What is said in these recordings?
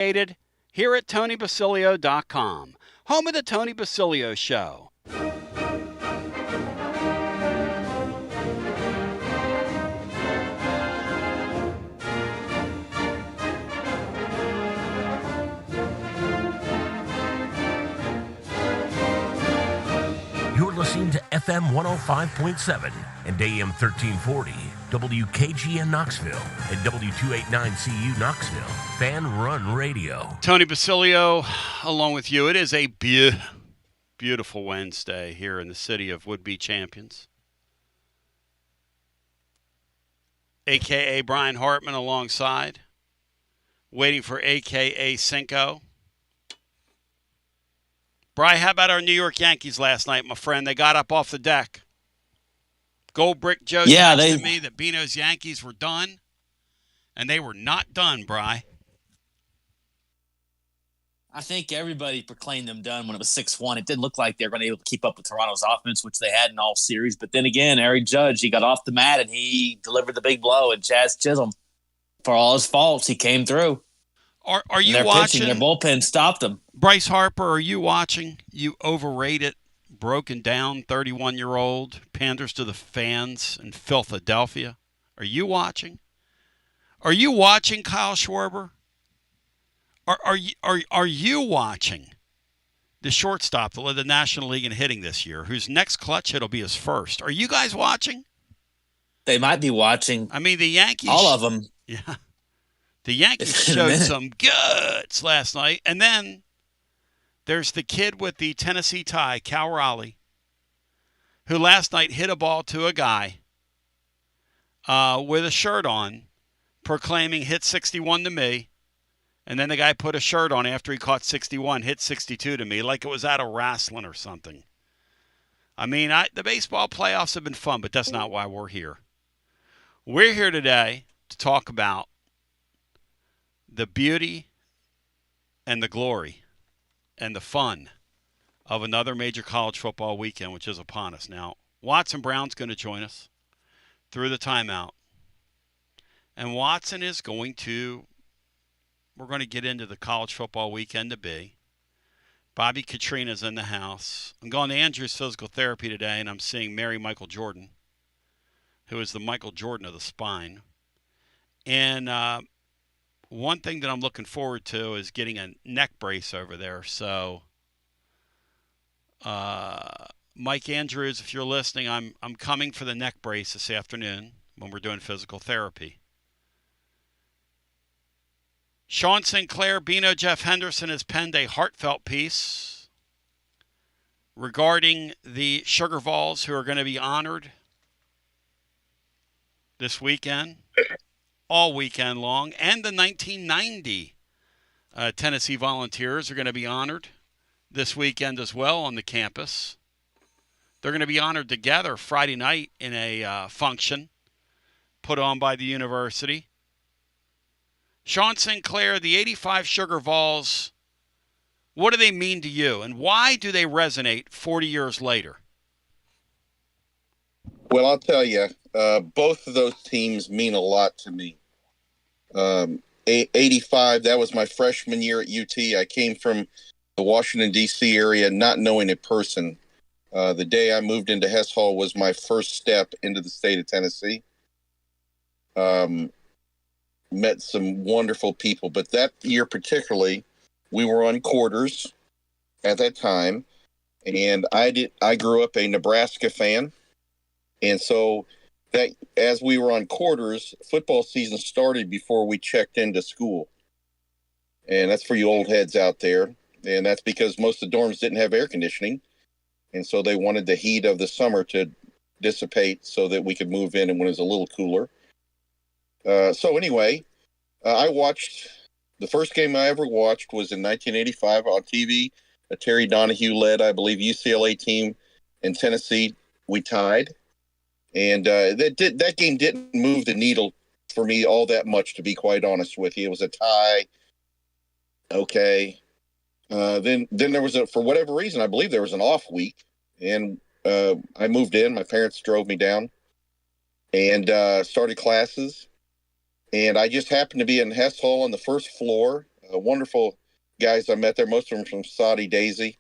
Here at TonyBasilio.com, home of the Tony Basilio Show. You're listening to FM 105.7 and AM 1340, WKGN Knoxville, and W289CU Knoxville, Fan Run Radio. Tony Basilio, along with you. It is a beautiful Wednesday here in the city of would-be champions. A.K.A. Brian Hartman alongside, waiting for A.K.A. Cinco. Bri, how about our New York Yankees last night, my friend? They got up off the deck. Gold Brick Joe texted me that Bino's Yankees were done, and they were not done, Bri. I think everybody proclaimed them done when it was 6-1. It didn't look like they were going to be able to keep up with Toronto's offense, which they had in all series. But then again, Eric Judge, he got off the mat, and he delivered the big blow. And Chaz Chisholm, for all his faults, he came through. Are you watching? Their bullpen stopped them. Bryce Harper, are you watching? You overrated, broken down 31-year-old, panders to the fans in Philadelphia. Are you watching? Are you watching Kyle Schwarber? Are you watching the shortstop that led the National League in hitting this year, whose next clutch hit will be his first? Are you guys watching? They might be watching. I mean, the Yankees. All of them. Yeah. The Yankees showed some guts last night. And then there's the kid with the Tennessee tie, Cal Raleigh, who last night hit a ball to a guy with a shirt on, proclaiming hit 61 to me. And then the guy put a shirt on after he caught 61, hit 62 to me, like it was out of wrestling or something. I mean, the baseball playoffs have been fun, but that's not why we're here. We're here today to talk about the beauty and the glory and the fun of another major college football weekend, which is upon us. Now, Watson Brown's going to join us through the timeout. And Watson is going to, we're going to get into the college football weekend to be. Bobby Petrino's in the house. I'm going to Andrew's physical therapy today, and I'm seeing Mary Michael Jordan, who is the Michael Jordan of the spine. And one thing that I'm looking forward to is getting a neck brace over there. So, Mike Andrews, if you're listening, I'm coming for the neck brace this afternoon when we're doing physical therapy. Sean Sinclair, Bino Jeff Henderson has penned a heartfelt piece regarding the Sugar Vols who are going to be honored this weekend, all weekend long, and the 1990 Tennessee Volunteers are going to be honored this weekend as well on the campus. They're going to be honored together Friday night in a function put on by the university. Sean Sinclair, the 85 Sugar Vols, what do they mean to you, and why do they resonate 40 years later? Well, I'll tell you, both of those teams mean a lot to me. 85, that was my freshman year at UT. I came from the Washington, D.C. area, not knowing a person. The day I moved into Hess Hall was my first step into the state of Tennessee. Met some wonderful people, but that year particularly, we were on quarters at that time, and I grew up a Nebraska fan, and so that as we were on quarters, football season started before we checked into school, and that's for you old heads out there, and that's because most of the dorms didn't have air conditioning, and so they wanted the heat of the summer to dissipate so that we could move in and when it was a little cooler. So anyway, I watched the first game I ever watched was in 1985 on TV. A Terry Donahue led, I believe, UCLA team in Tennessee. We tied, and that game didn't move the needle for me all that much, to be quite honest with you. It was a tie. Okay. Then there was for whatever reason, I believe there was an off week, and I moved in. My parents drove me down and started classes. And I just happened to be in Hess Hall on the first floor. wonderful guys I met there. Most of them from Saudi Daisy,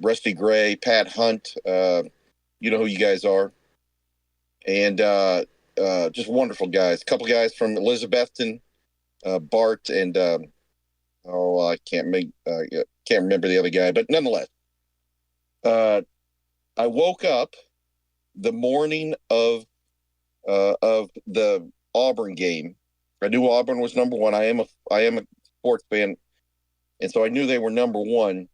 Rusty Gray, Pat Hunt. You know who you guys are. And just wonderful guys. A couple guys from Elizabethton, Bart, and I can't remember the other guy, but nonetheless, I woke up the morning of the Auburn game. I knew Auburn was number one. I am a sports fan, and so I knew they were number one.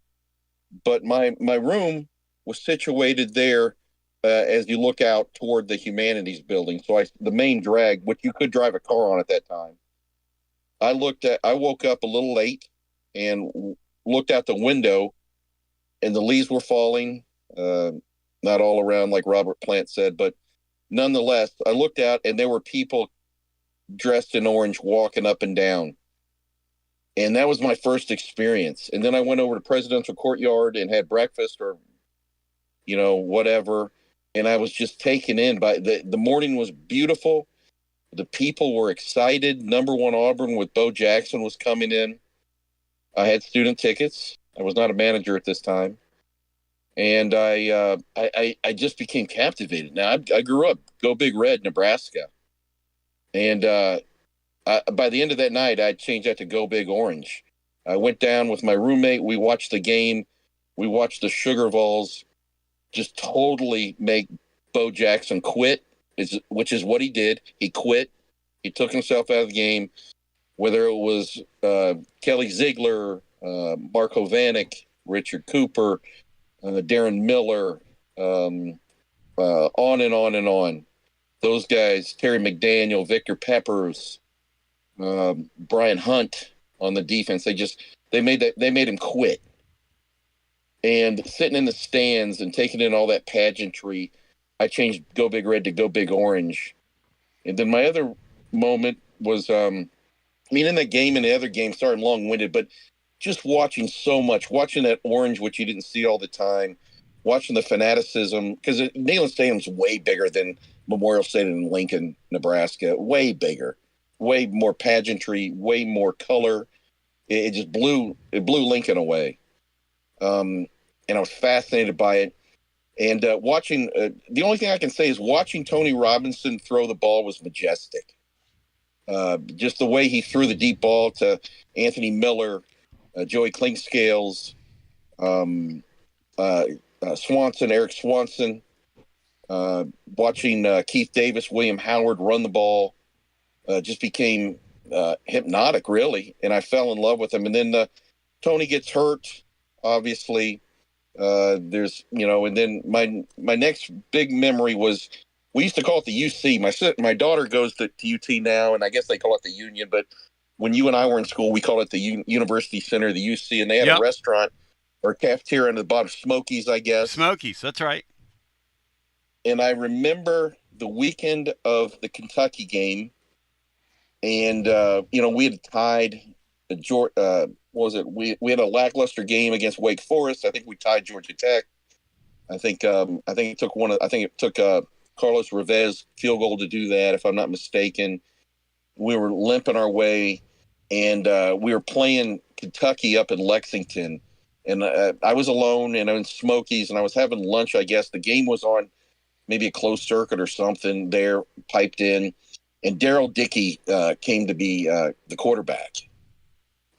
But my room was situated there as you look out toward the Humanities building. So the main drag, which you could drive a car on at that time. I woke up a little late and looked out the window, and the leaves were falling. Not all around, like Robert Plant said, but nonetheless, I looked out and there were people dressed in orange walking up and down. And that was my first experience. And then I went over to Presidential Courtyard and had breakfast or, whatever. And I was just taken in by the morning was beautiful. The people were excited. Number one Auburn with Bo Jackson was coming in. I had student tickets. I was not a manager at this time. And I just became captivated. Now, I grew up, Go Big Red, Nebraska. And by the end of that night, I changed that to Go Big Orange. I went down with my roommate. We watched the game. We watched the Sugar Vols just totally make Bo Jackson quit, which is what he did. He quit. He took himself out of the game, whether it was Kelly Ziegler, Marco Vanek, Richard Cooper, Darren Miller, on and on and on. Those guys, Terry McDaniel, Victor Peppers, Brian Hunt on the defense. They made him quit. And sitting in the stands and taking in all that pageantry, I changed Go Big Red to Go Big Orange. And then my other moment was, in that game and the other game, sorry I'm long-winded, but just watching so much, watching that orange, which you didn't see all the time, watching the fanaticism, because Neyland Stadium's way bigger than Memorial Stadium in Lincoln, Nebraska, way bigger, way more pageantry, way more color. It just blew Lincoln away. And I was fascinated by it. And watching, the only thing I can say is watching Tony Robinson throw the ball was majestic. Just the way he threw the deep ball to Anthony Miller, Joey Clinkscales, Eric Swanson, watching Keith Davis, William Howard run the ball, just became hypnotic, really. And I fell in love with him. And then Tony gets hurt, obviously. And then my next big memory was, we used to call it the UC. My daughter goes to UT now, and I guess they call it the Union. But when you and I were in school, we called it the University Center, the UC, and they had a restaurant or cafeteria on the bottom, Smokies, I guess. Smokies, that's right. And I remember the weekend of the Kentucky game, and we had tied we had a lackluster game against Wake Forest. I think we tied Georgia Tech. I think it took Carlos Revez field goal to do that, if I'm not mistaken. We were limping our way, and we were playing Kentucky up in Lexington. And I was alone, and I'm in Smokies, and I was having lunch, I guess. The game was on maybe a closed circuit or something there, piped in. And Daryl Dickey came to be the quarterback.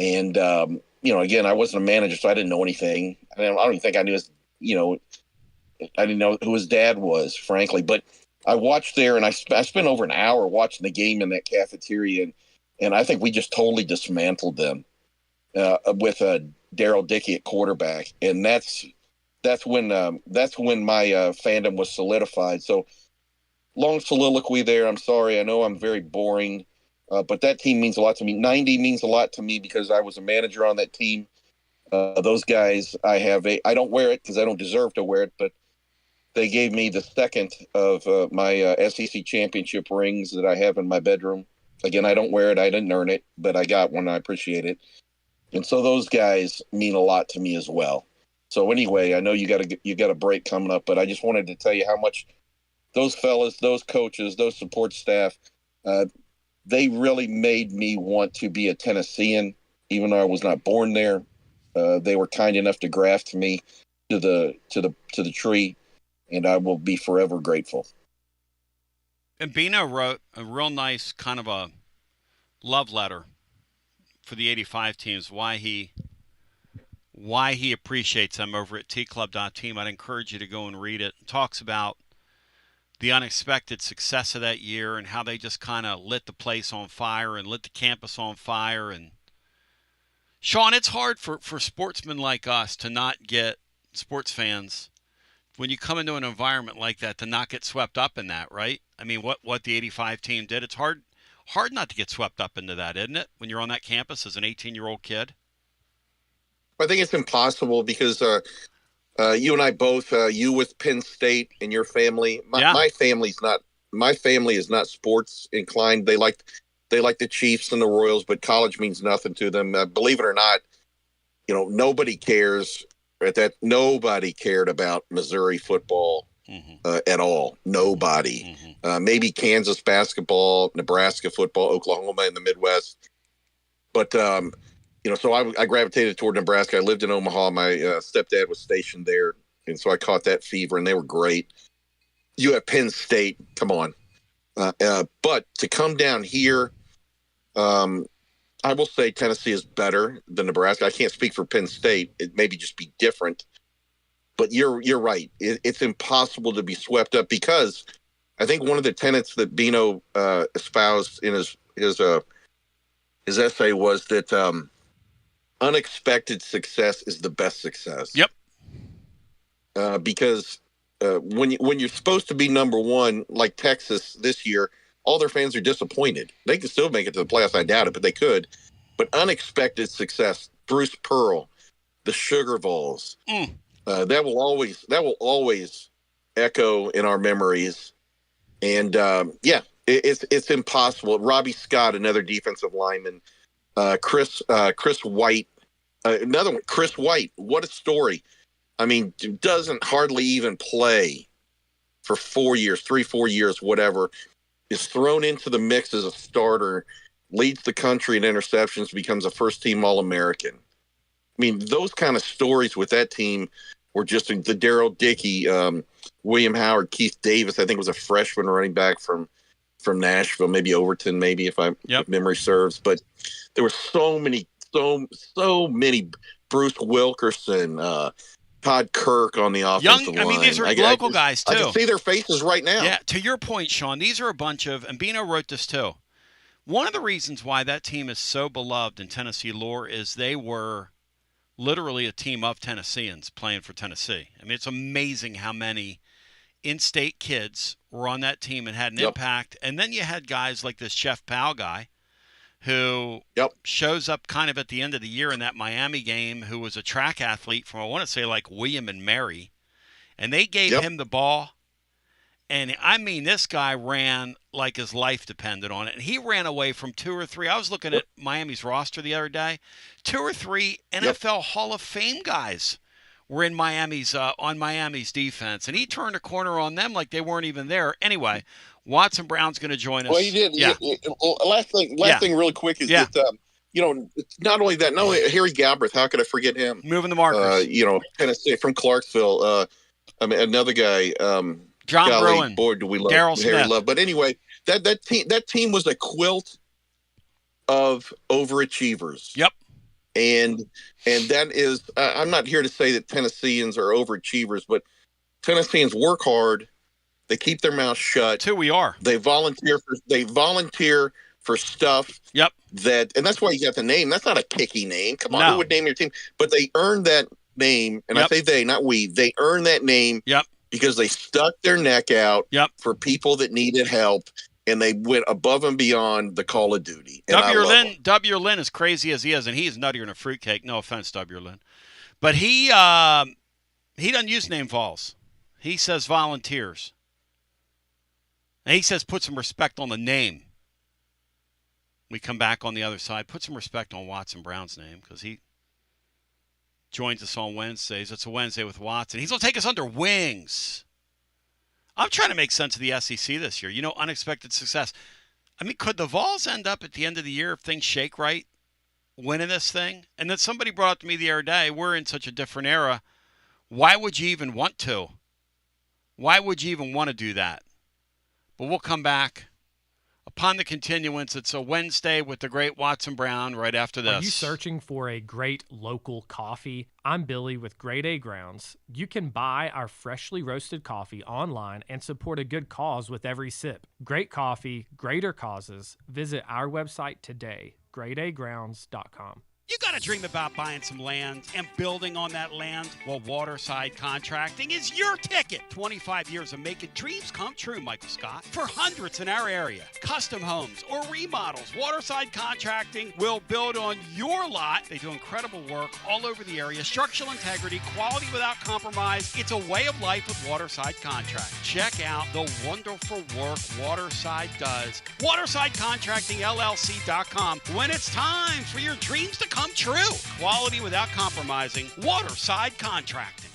And, again, I wasn't a manager, so I didn't know anything. I don't even think I knew I didn't know who his dad was, frankly. But I watched there, and I spent over an hour watching the game in that cafeteria, and I think we just totally dismantled them with Daryl Dickey at quarterback. And that's when my fandom was solidified. So long soliloquy there. I'm sorry. I know I'm very boring. But that team means a lot to me. 90 means a lot to me because I was a manager on that team. Those guys, I don't wear it because I don't deserve to wear it, but they gave me the second of my SEC championship rings that I have in my bedroom. Again, I don't wear it. I didn't earn it, but I got one. I appreciate it. And so those guys mean a lot to me as well. So anyway, I know you got a break coming up, but I just wanted to tell you how much those fellas, those coaches, those support staff, they really made me want to be a Tennessean even though I was not born there. They were kind enough to graft me to the tree, and I will be forever grateful. And Bino wrote a real nice kind of a love letter for the 85 teams, why he appreciates them over at tclub.team. I'd encourage you to go and read it. It talks about the unexpected success of that year and how they just kind of lit the place on fire and lit the campus on fire. And Sean, it's hard for sportsmen like us to not get, sports fans, when you come into an environment like that, to not get swept up in that, right? I mean, what the 85 team did, it's hard not to get swept up into that, isn't it, when you're on that campus as an 18-year-old kid? I think it's impossible because you and I both, you with Penn State and your family, my family is not sports inclined. They like the Chiefs and the Royals, but college means nothing to them. Believe it or not, nobody cares nobody cared about Missouri football at all. Nobody. Maybe Kansas basketball, Nebraska football, Oklahoma in the Midwest. But, so I gravitated toward Nebraska. I lived in Omaha. My stepdad was stationed there. And so I caught that fever, and they were great. You have Penn State. Come on. But to come down here, I will say Tennessee is better than Nebraska. I can't speak for Penn State. It may just be different. But you're right. It's impossible to be swept up because I think one of the tenets that Bino espoused in his essay was that unexpected success is the best success. Yep. Because when you're supposed to be number one, like Texas this year, all their fans are disappointed. They can still make it to the playoffs. I doubt it, but they could. But unexpected success, Bruce Pearl, the Sugar Vols, that will always echo in our memories. And it's impossible. Robbie Scott, another defensive lineman, Chris White, another one. Chris White, what a story! I mean, doesn't hardly even play for 4 years, 3-4 years, whatever. Is thrown into the mix as a starter, leads the country in interceptions, becomes a first-team All-American. I mean, those kind of stories with that team were just the Darryl Dickey, William Howard, Keith Davis, I think was a freshman running back from Nashville, maybe Overton, maybe if memory serves. But there were so many, Bruce Wilkerson, Todd Kirk on the offensive line. I mean, these are local guys, too. I can see their faces right now. Yeah, to your point, Sean, these are a bunch of, and Bino wrote this too, one of the reasons why that team is so beloved in Tennessee lore is they were literally a team of Tennesseans playing for Tennessee. I mean, it's amazing how many in-state kids were on that team and had an impact. And then you had guys like this Chef Powell guy who shows up kind of at the end of the year in that Miami game, who was a track athlete from, I want to say, like William and Mary. And they gave him the ball. And, I mean, this guy ran like his life depended on it. And he ran away from 2 or 3. I was looking at Miami's roster the other day. 2 or 3 NFL Hall of Fame guys were in Miami's on Miami's defense. And he turned a corner on them like they weren't even there. Anyway, Watson Brown's going to join us. Well, he did. Yeah. Last thing really quick is that, not only that, Harry Galbraith, how could I forget him? Moving the markers. Tennessee, from Clarksville. I mean, another guy, John Bruin. Boy, do we love Darryl Harry Smith. Love. But anyway, that team was a quilt of overachievers. Yep. And that is, I'm not here to say that Tennesseans are overachievers, but Tennesseans work hard. They keep their mouths shut. That's who we are. They volunteer for stuff. Yep. And that's why you got the name. That's not a kicky name. Come on, No. who would name your team? But they earned that name, and I say they, not we. They earned that name. Yep. Because they stuck their neck out for people that needed help, and they went above and beyond the call of duty. W. Lynn, as crazy as he is, and he's nuttier than a fruitcake. No offense, W. Lynn. But he doesn't use name Vols. He says volunteers. And he says put some respect on the name. We come back on the other side. Put some respect on Watson Brown's name because he joins us on Wednesdays. It's a Wednesday with Watson. He's going to take us under wings. I'm trying to make sense of the SEC this year. Unexpected success. I mean, could the Vols end up at the end of the year if things shake right winning this thing. And then somebody brought up to me the other day, we're in such a different era. Why would you even want to? Why would you even want to do that? But we'll come back. Upon the continuance, it's a Wednesday with the great Watson Brown right after this. Are you searching for a great local coffee? I'm Billy with Grade A Grounds. You can buy our freshly roasted coffee online and support a good cause with every sip. Great coffee, greater causes. Visit our website today, gradeagrounds.com. You got to dream about buying some land and building on that land? Well, Waterside Contracting is your ticket. 25 years of making dreams come true, Michael Scott. For hundreds in our area, custom homes or remodels, Waterside Contracting will build on your lot. They do incredible work all over the area. Structural integrity, quality without compromise. It's a way of life with Waterside Contract. Check out the wonderful work Waterside does. WatersideContractingLLC.com. When it's time for your dreams to come true. Quality without compromising. Waterside Contracting.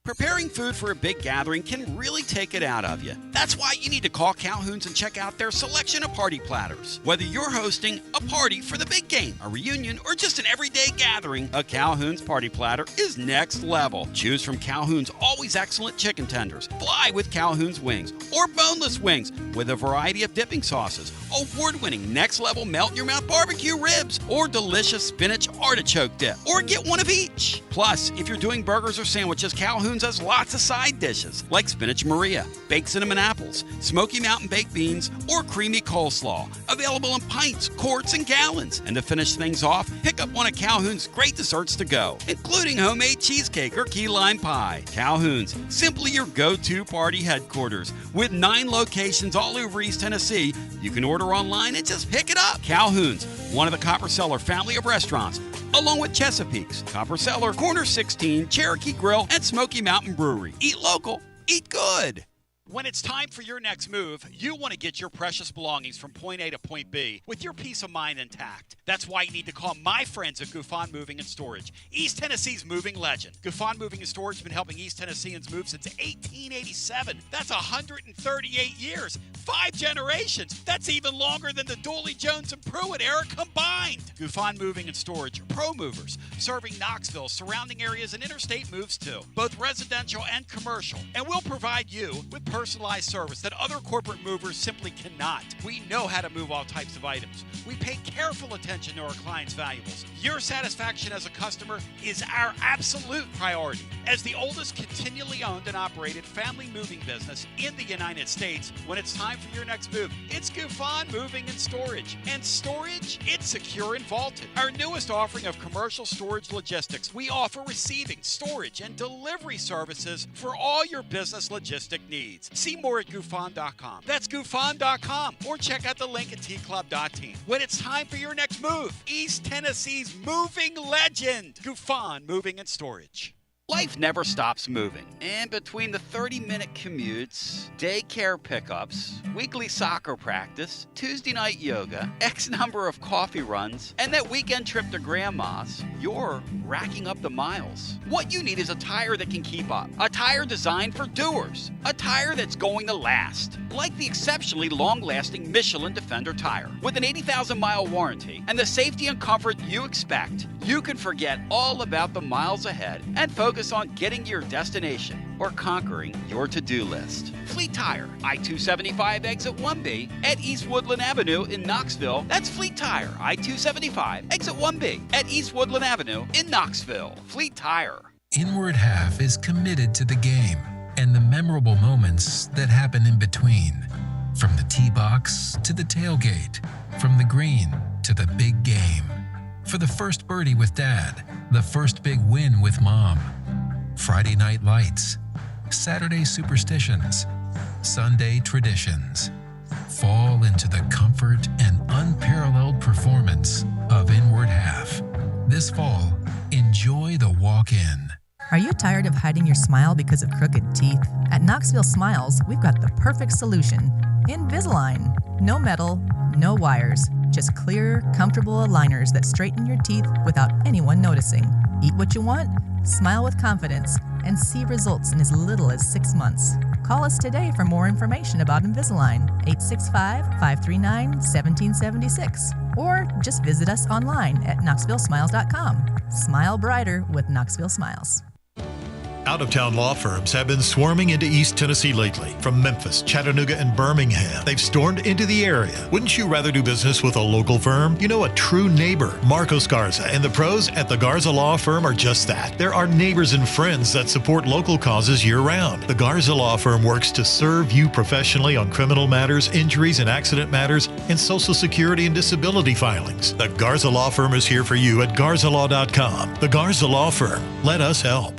Preparing food for a big gathering can really take it out of you. That's why you need to call Calhoun's and check out their selection of party platters. Whether you're hosting a party for the big game, a reunion, or just an everyday gathering, a Calhoun's party platter is next level. Choose from Calhoun's always excellent chicken tenders, fly with Calhoun's wings, or boneless wings with a variety of dipping sauces, award-winning next-level melt-in-your-mouth barbecue ribs, or delicious spinach artichoke dip, or get one of each. Plus, if you're doing burgers or sandwiches, Calhoun's has lots of side dishes like spinach Maria, baked cinnamon apples, Smoky Mountain baked beans, or creamy coleslaw. Available in pints, quarts, and gallons. And to finish things off, pick up one of Calhoun's great desserts to go, including homemade cheesecake or key lime pie. Calhoun's, simply your go-to party headquarters. With 9 locations all over East Tennessee, you can order online and just pick it up. Calhoun's, one of the Copper Cellar family of restaurants, along with Chesapeake's, Copper Cellar, Corner 16, Cherokee Grill, and Smoky Mountain Brewery. Eat local, eat good. When it's time for your next move, you want to get your precious belongings from point A to point B with your peace of mind intact. That's why you need to call my friends at Gouffon Moving and Storage, East Tennessee's moving legend. Gouffon Moving and Storage has been helping East Tennesseans move since 1887. That's 138 years, 5 generations. That's even longer than the Dooley, Jones, and Pruitt era combined. Gouffon Moving and Storage, pro movers, serving Knoxville, surrounding areas, and interstate moves too, both residential and commercial. And we'll provide you with personalized service that other corporate movers simply cannot. We know how to move all types of items. We pay careful attention to our clients' valuables. Your satisfaction as a customer is our absolute priority. As the oldest continually owned and operated family moving business in the United States, when it's time for your next move, it's Gouffon Moving and Storage. And storage, it's secure and vaulted. Our newest offering of commercial storage logistics, we offer receiving, storage, and delivery services for all your business logistic needs. See more at Gouffon.com. That's Gouffon.com, or check out the link at tclub.team. When it's time for your next move, East Tennessee's moving legend, Gouffon Moving and Storage. Life never stops moving. And between the 30-minute commutes, daycare pickups, weekly soccer practice, Tuesday night yoga, X number of coffee runs, and that weekend trip to Grandma's, you're racking up the miles. What you need is a tire that can keep up. A tire designed for doers. A tire that's going to last. Like the exceptionally long-lasting Michelin Defender tire. With an 80,000-mile warranty and the safety and comfort you expect, you can forget all about the miles ahead and focus on getting to your destination or conquering your to-do list. Fleet Tire, I-275 exit 1B at East Woodland Avenue in Knoxville. That's Fleet Tire, I-275 exit 1B at East Woodland Avenue in Knoxville. Fleet Tire. Inward Half is committed to the game and the memorable moments that happen in between. From the tee box to the tailgate, from the green to the big game. For the first birdie with Dad, the first big win with Mom. Friday night lights, Saturday superstitions, Sunday traditions. Fall into the comfort and unparalleled performance of Inward Half. This fall, enjoy the walk-in. Are you tired of hiding your smile because of crooked teeth? At Knoxville Smiles, we've got the perfect solution. Invisalign. No metal, no wires, just clear, comfortable aligners that straighten your teeth without anyone noticing. Eat what you want, smile with confidence, and see results in as little as 6 months. Call us today for more information about Invisalign, 865-539-1776, Or just visit us online at knoxvillesmiles.com. Smile brighter with Knoxville Smiles. Out-of-town law firms have been swarming into East Tennessee lately. From Memphis, Chattanooga, and Birmingham, they've stormed into the area. Wouldn't you rather do business with a local firm? You know, a true neighbor. Marcos Garza and the pros at the Garza Law Firm are just that. There are neighbors and friends that support local causes year-round. The Garza Law Firm works to serve you professionally on criminal matters, injuries and accident matters, and Social Security and disability filings. The Garza Law Firm is here for you at garzalaw.com. The Garza Law Firm. Let us help.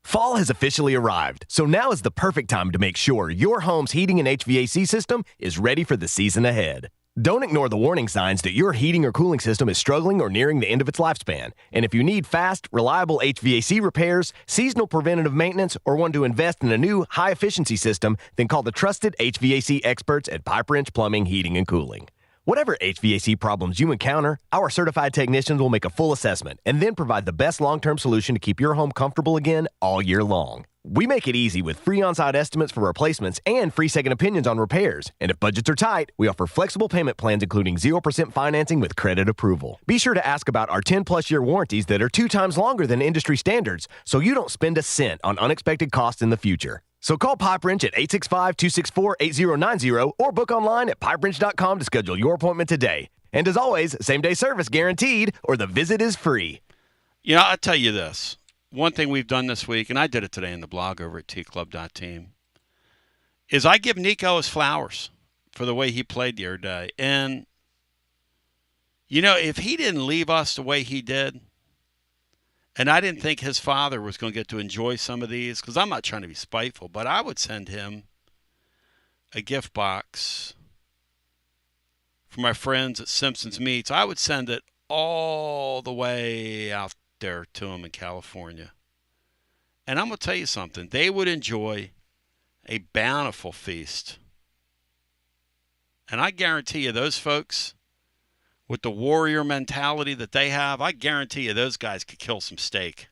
Fall has officially arrived, so now is the perfect time to make sure your home's heating and HVAC system is ready for the season ahead. Don't ignore the warning signs that your heating or cooling system is struggling or nearing the end of its lifespan. And if you need fast, reliable HVAC repairs, seasonal preventative maintenance, or want to invest in a new, high-efficiency system, then call the trusted HVAC experts at Pipe Wrench Plumbing, Heating, and Cooling. Whatever HVAC problems you encounter, our certified technicians will make a full assessment and then provide the best long-term solution to keep your home comfortable again all year long. We make it easy with free on-site estimates for replacements and free second opinions on repairs. And if budgets are tight, we offer flexible payment plans including 0% financing with credit approval. Be sure to ask about our 10-plus year warranties that are 2 times longer than industry standards so you don't spend a cent on unexpected costs in the future. So call Pipe Wrench at 865-264-8090 or book online at pipewrench.com to schedule your appointment today. And as always, same-day service guaranteed or the visit is free. You know, I'll tell you this. One thing we've done this week, and I did it today in the blog over at tclub.team, is I give Nico his flowers for the way he played the other day. And, you know, if he didn't leave us the way he did, and I didn't think his father was going to get to enjoy some of these, because I'm not trying to be spiteful, but I would send him a gift box for my friends at Simpson's Meats. I would send it all the way out there to him in California. And I'm going to tell you something. They would enjoy a bountiful feast. And I guarantee you those folks, with the warrior mentality that they have, I guarantee you those guys could kill some steak.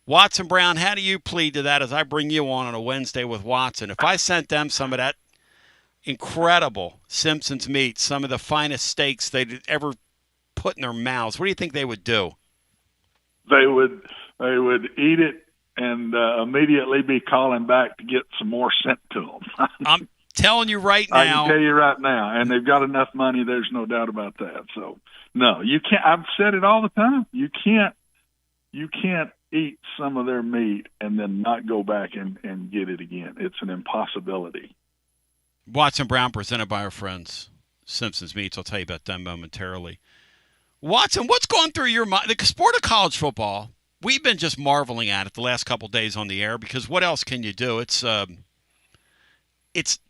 Watson Brown, how do you plead to that as I bring you on a Wednesday with Watson? If I sent them some of that incredible Simpson's Meat, some of the finest steaks they'd ever put in their mouths, what do you think they would do? They would eat it and immediately be calling back to get some more sent to them. I'm telling you right now. I can tell you right now, and they've got enough money. There's no doubt about that. So, no, you can't. I've said it all the time. You can't eat some of their meat and then not go back and get it again. It's an impossibility. Watson Brown, presented by our friends Simpson's Meats. I'll tell you about them momentarily. Watson, what's going through your mind? The sport of college football, we've been just marveling at it the last couple of days on the air because what else can you do? It's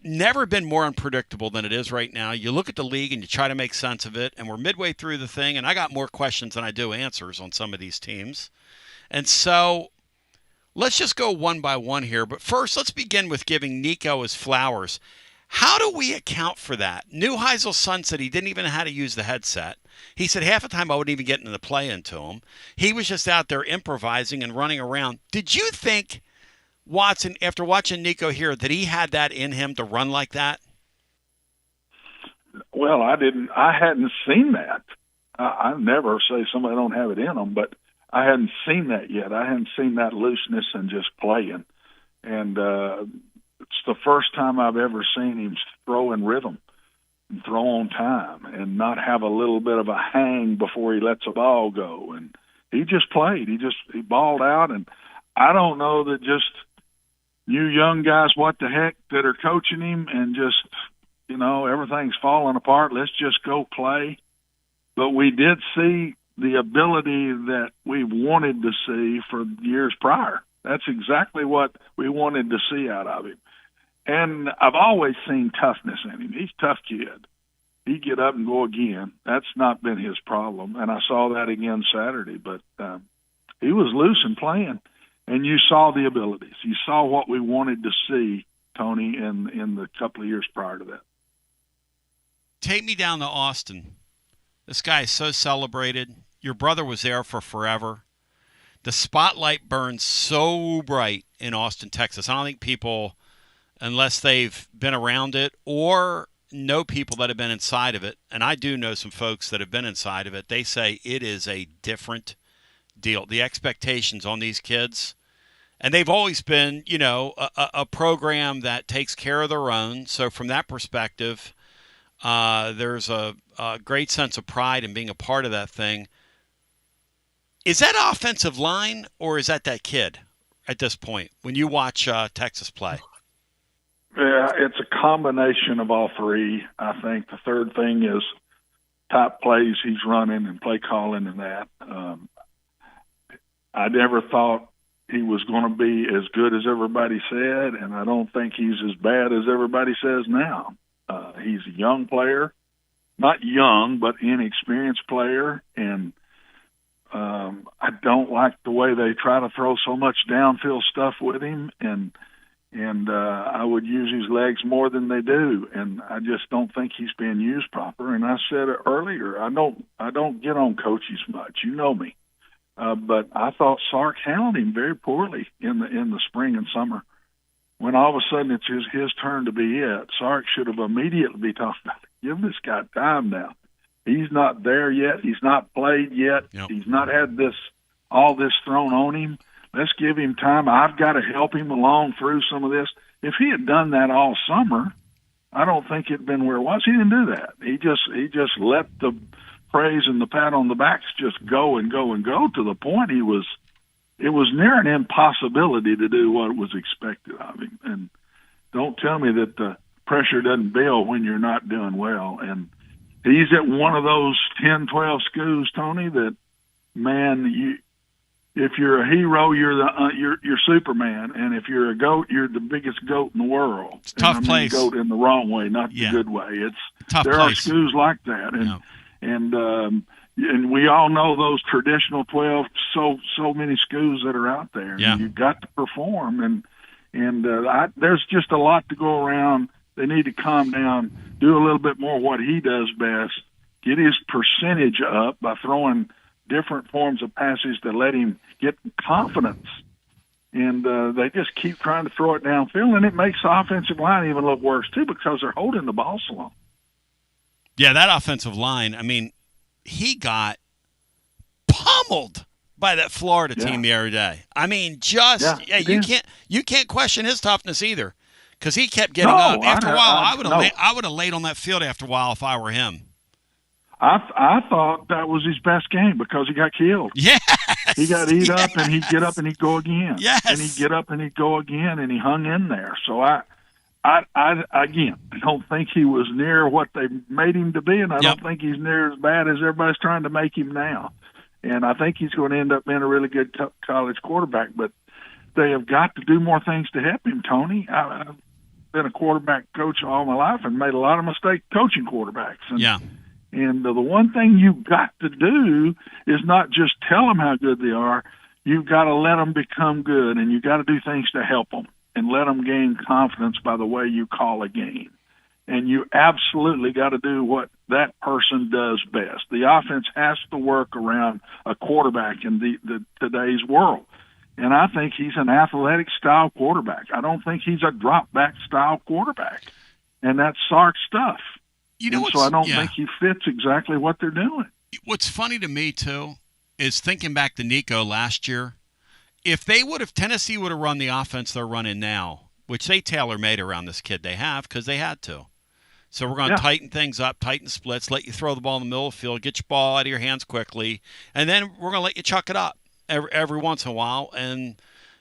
never been more unpredictable than it is right now. You look at the league and you try to make sense of it, and we're midway through the thing, and I got more questions than I do answers on some of these teams. And so let's just go one by one here. But first, let's begin with giving Nico his flowers. How do we account for that? Neuheisel's son said he didn't even know how to use the headset. He said half the time I wouldn't even get into the play into him. He was just out there improvising and running around. Did you think, Watson, after watching Nico here, that he had that in him to run like that? Well, I didn't. I hadn't seen that. I never say somebody don't have it in them, but I hadn't seen that yet. I hadn't seen that looseness and just playing. And it's the first time I've ever seen him throw in rhythm and throw on time and not have a little bit of a hang before he lets a ball go. And he just played. He balled out. And I don't know that just you young guys, what the heck, that are coaching him and just, everything's falling apart. Let's just go play. But we did see the ability that we wanted to see for years prior. That's exactly what we wanted to see out of him. And I've always seen toughness in him. He's a tough kid. He'd get up and go again. That's not been his problem. And I saw that again Saturday. But he was loose and playing. And you saw the abilities. You saw what we wanted to see, Tony, in the couple of years prior to that. Take me down to Austin. This guy is so celebrated. Your brother was there for forever. The spotlight burns so bright in Austin, Texas. I don't think people, unless they've been around it or know people that have been inside of it, and I do know some folks that have been inside of it. They say it is a different deal. The expectations on these kids, and they've always been, a program that takes care of their own. So from that perspective, there's a great sense of pride in being a part of that thing. Is that offensive line, or is that kid at this point when you watch Texas play? Yeah, it's a combination of all three. I think the third thing is top plays he's running and play calling and that. I never thought he was going to be as good as everybody said, and I don't think he's as bad as everybody says now. He's a young player, not young, but inexperienced player, and I don't like the way they try to throw so much downfield stuff with him, and I would use his legs more than they do, and I just don't think he's being used proper. And I said it earlier, I don't get on coaches much, you know me, but I thought Sark handled him very poorly in the spring and summer. When all of a sudden it's his turn to be it, Sark should have immediately been talking about it. Give this guy time now. He's not there yet. He's not played yet. Yep. He's not had all this thrown on him. Let's give him time. I've got to help him along through some of this. If he had done that all summer, I don't think it'd been where it was. He didn't do that. He just let the praise and the pat on the backs just go and go and go to the point it was near an impossibility to do what was expected of him. And don't tell me that the pressure doesn't build when you're not doing well. And he's at one of those 10, 12 schools, Tony, that, man, if you're a hero, you're Superman, and if you're a goat, you're the biggest goat in the world. It's a tough place. Goat in the wrong way, not the good way. It's tough there place. Are schools like that, and we all know those traditional 12. So many schools that are out there. Yeah. And you've got to perform, and there's just a lot to go around. They need to calm down, do a little bit more what he does best, get his percentage up by throwing different forms of passes to let him get confidence. And they just keep trying to throw it downfield, and it makes the offensive line even look worse, too, because they're holding the ball so long. Yeah, that offensive line, I mean, he got pummeled by that Florida team the other day. I mean, you can't question his toughness either, because he kept getting up. After a while, I would have laid on that field after a while if I were him. I thought that was his best game because he got killed. Yes. He got eat up, and he'd get up and he'd go again. Yes. And he'd get up and he'd go again, and he hung in there. So I don't think he was near what they made him to be, and I don't think he's near as bad as everybody's trying to make him now. And I think he's going to end up being a really good college quarterback, but they have got to do more things to help him, Tony. I've been a quarterback coach all my life and made a lot of mistakes coaching quarterbacks. And the one thing you've got to do is not just tell them how good they are. You've got to let them become good, and you've got to do things to help them and let them gain confidence by the way you call a game. And you absolutely got to do what that person does best. The offense has to work around a quarterback in the today's world. And I think he's an athletic-style quarterback. I don't think he's a drop-back style quarterback. And that's Sark stuff. So I don't think he fits exactly what they're doing. What's funny to me, too, is thinking back to Nico last year. If Tennessee would have run the offense they're running now, which they tailor-made around this kid they have because they had to. So we're going to tighten things up, tighten splits, let you throw the ball in the middle of the field, get your ball out of your hands quickly, and then we're going to let you chuck it up every once in a while. And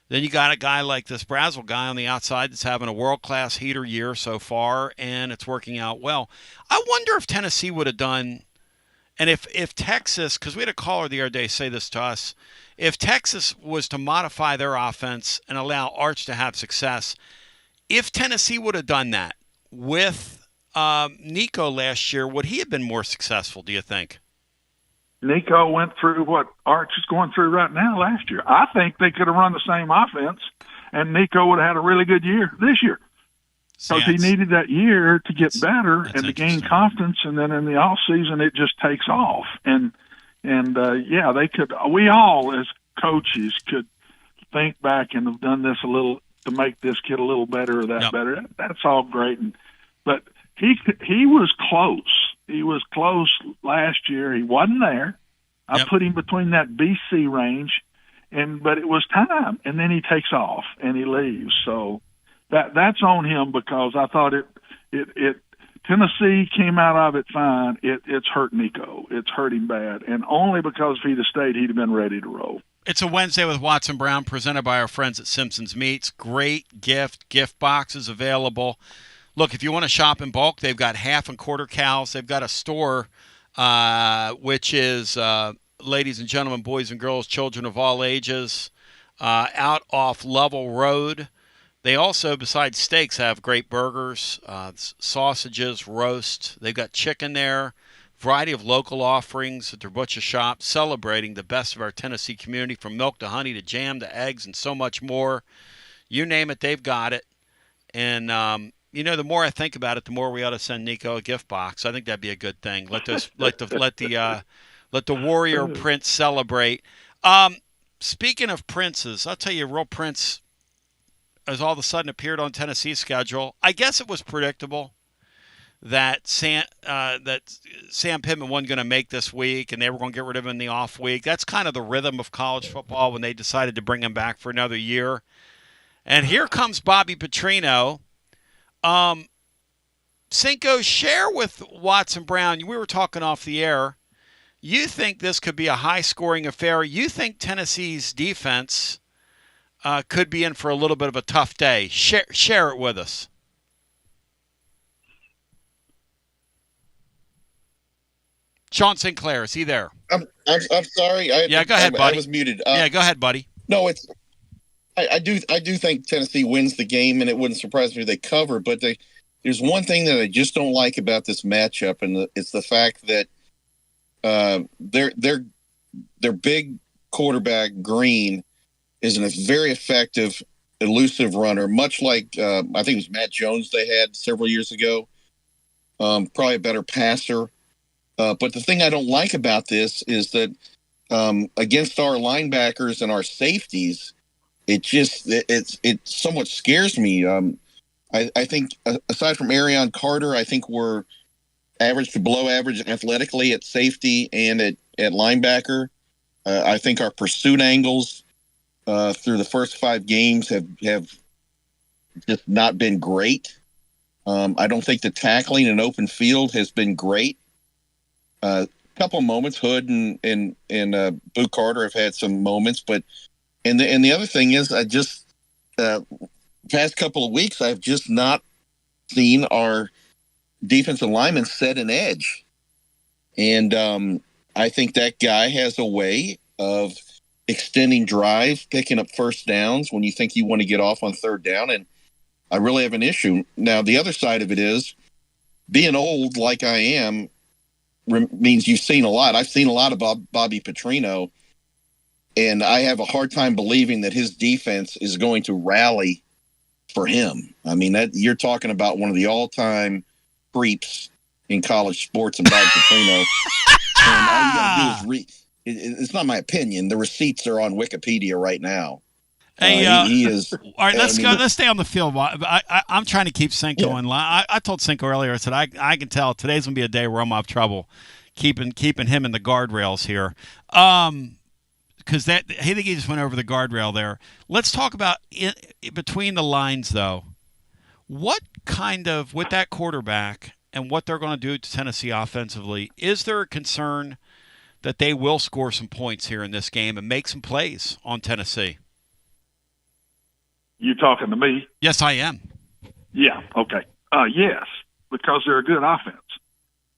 then you got a guy like this Brazel guy on the outside that's having a world-class heater year so far, and it's working out well. I wonder if Tennessee would have done, and if Texas, because we had a caller the other day say this to us, if Texas was to modify their offense and allow Arch to have success, if Tennessee would have done that with Nico last year, would he have been more successful, do you think? Nico went through what Arch is going through right now last year. I think they could have run the same offense, and Nico would have had a really good year this year. Because he needed that year to get better and to gain confidence, and then in the off season it just takes off. And they could. We all as coaches could think back and have done this a little to make this kid a little better or that better. That's all great, but he was close. He was close last year. He wasn't there. I put him between that BC range, but it was time. And then he takes off and he leaves. So that's on him, because I thought it Tennessee came out of it fine. It's hurt Nico. It's hurt him bad, and only because if he'd have stayed, he'd have been ready to roll. It's a Wednesday with Watson Brown, presented by our friends at Simpson's Meats. Great gift boxes available. Look, if you want to shop in bulk, they've got half and quarter cows. They've got a store, which is, ladies and gentlemen, boys and girls, children of all ages, out off Level Road. They also, besides steaks, have great burgers, sausages, roast. They've got chicken there. Variety of local offerings at their butcher shop, celebrating the best of our Tennessee community, from milk to honey to jam to eggs and so much more. You name it, they've got it. And the more I think about it, the more we ought to send Nico a gift box. I think that'd be a good thing. Let the warrior prince celebrate. Speaking of princes, I'll tell you, a real prince has all of a sudden appeared on Tennessee's schedule. I guess it was predictable that Sam Pittman wasn't going to make this week, and they were going to get rid of him in the off week. That's kind of the rhythm of college football when they decided to bring him back for another year. And here comes Bobby Petrino. Cinco, share with Watson Brown. We were talking off the air. You think this could be a high-scoring affair? You think Tennessee's defense could be in for a little bit of a tough day? Share it with us. Sean Sinclair, is he there? I'm sorry. Go ahead, buddy. I was muted. Go ahead, buddy. No, I do think Tennessee wins the game, and it wouldn't surprise me if they cover. But there's one thing that I just don't like about this matchup, and it's the fact that their big quarterback Green is a very effective, elusive runner, much like I think it was Matt Jones they had several years ago. Probably a better passer. But the thing I don't like about this is that against our linebackers and our safeties, it somewhat scares me. I think aside from Arion Carter, I think we're average to below average athletically at safety and at linebacker. I think our pursuit angles through the first 5 games have just not been great. I don't think the tackling in open field has been great. A couple of moments, Hood and Boo Carter have had some moments, but and the other thing is, I just past couple of weeks I've just not seen our defensive linemen set an edge, and I think that guy has a way of extending drives, picking up first downs when you think you want to get off on third down, and I really have an issue. Now the other side of it is, being old like I am means you've seen a lot. I've seen a lot of Bobby Petrino, and I have a hard time believing that his defense is going to rally for him. I mean, that you're talking about one of the all-time creeps in college sports, and Bobby Petrino. And all you got to do is it's not my opinion. The receipts are on Wikipedia right now. Hey, he is. All right, let's go. Let's stay on the field. I'm trying to keep Cinco in line. I told Cinco earlier. I said I can tell today's gonna be a day where I'm gonna have trouble keeping him in the guardrails here. Because I think he just went over the guardrail there. Let's talk about between the lines, though. What kind of, with that quarterback and what they're going to do to Tennessee offensively, is there a concern that they will score some points here in this game and make some plays on Tennessee? You talking to me? Yes, I am. Yeah, okay. Yes, because they're a good offense.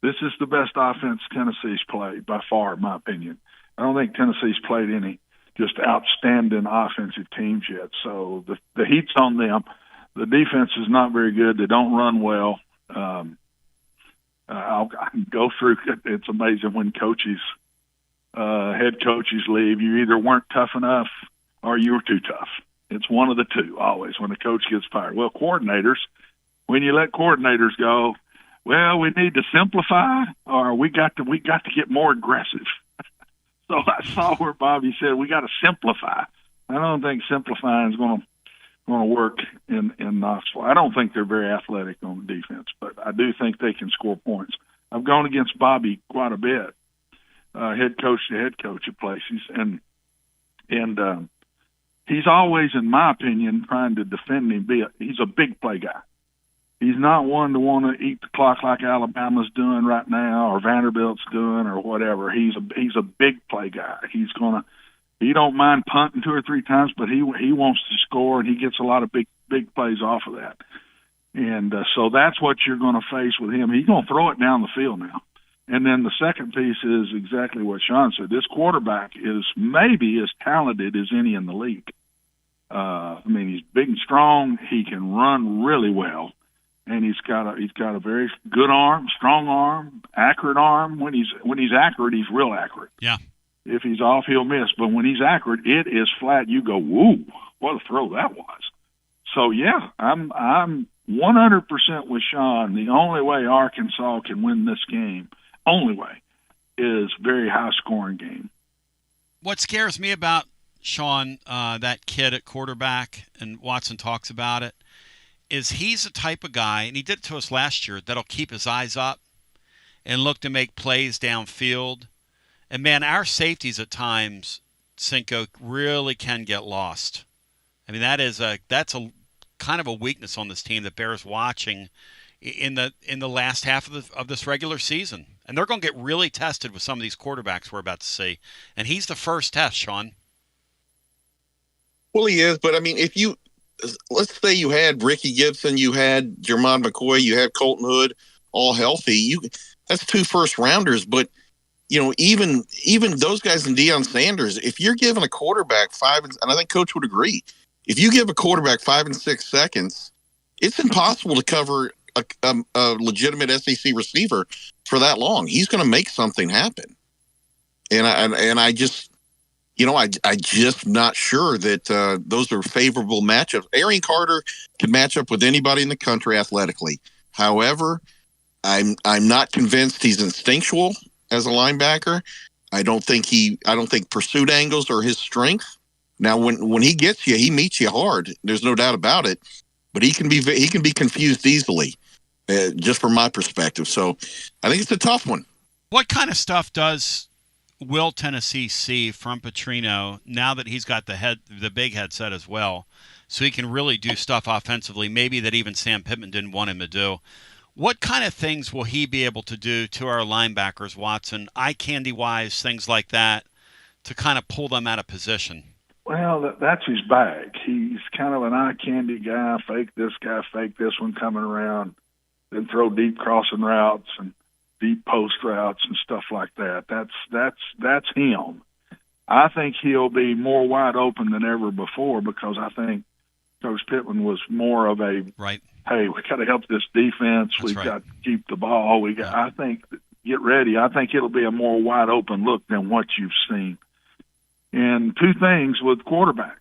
This is the best offense Tennessee's played by far, in my opinion. I don't think Tennessee's played any just outstanding offensive teams yet. So the heat's on them. The defense is not very good. They don't run well. I can go through. It's amazing when head coaches leave. You either weren't tough enough or you were too tough. It's one of the two always when a coach gets fired. Well, coordinators, when you let coordinators go, well, we need to simplify, or we got to get more aggressive. So I saw where Bobby said we got to simplify. I don't think simplifying is going to going to work in Knoxville. I don't think they're very athletic on defense, but I do think they can score points. I've gone against Bobby quite a bit, head coach to head coach at places, and he's always, in my opinion, trying to defend him. He's a big play guy. He's not one to want to eat the clock like Alabama's doing right now, or Vanderbilt's doing, or whatever. He's a big play guy. He don't mind punting 2 or 3 times, but he wants to score, and he gets a lot of big plays off of that. And so that's what you're going to face with him. He's going to throw it down the field now. And then the second piece is exactly what Sean said. This quarterback is maybe as talented as any in the league. I mean, he's big and strong. He can run really well, and he's got a very good arm, strong arm, accurate arm. When he's accurate, he's real accurate. Yeah. If he's off, he'll miss. But when he's accurate, it is flat. You go, whoa, what a throw that was. So yeah, I'm 100% with Sean. The only way Arkansas can win this game, only way, is very high-scoring game. What scares me about Sean, that kid at quarterback, and Watson talks about it, is he's the type of guy, and he did it to us last year, that'll keep his eyes up and look to make plays downfield. And, man, our safeties at times, Cinco, really can get lost. I mean, that's a kind of a weakness on this team that bears watching in the last half of this regular season. And they're going to get really tested with some of these quarterbacks we're about to see. And he's the first test, Sean. Well, he is, but I mean, let's say you had Ricky Gibson, you had Jermon McCoy, you had Colton Hood, all healthy. That's 2 first-rounders, but even those guys and Deion Sanders, if you're giving a quarterback and I think Coach would agree, if you give a quarterback 5 and 6 seconds, it's impossible to cover a legitimate SEC receiver for that long. He's going to make something happen, and I just. I just not sure that those are favorable matchups. Arian Carter can match up with anybody in the country athletically. However, I'm not convinced he's instinctual as a linebacker. I don't think pursuit angles are his strength. Now, when he gets you, he meets you hard. There's no doubt about it. But he can be confused easily, just from my perspective. So I think it's a tough one. What kind of stuff will Tennessee see from Petrino now that he's got the big headset as well, so he can really do stuff offensively, maybe that even Sam Pittman didn't want him to do? What kind of things will he be able to do to our linebackers, Watson, eye candy-wise, things like that, to kind of pull them out of position? Well, that's his bag. He's kind of an eye candy guy, fake this one coming around, then throw deep crossing routes and deep post routes and stuff like that. That's him. I think he'll be more wide open than ever before, because I think Coach Pittman was more of a right. Hey, we got to help this defense. We've got to keep the ball. I think, get ready. I think it'll be a more wide open look than what you've seen. And 2 things with quarterbacks: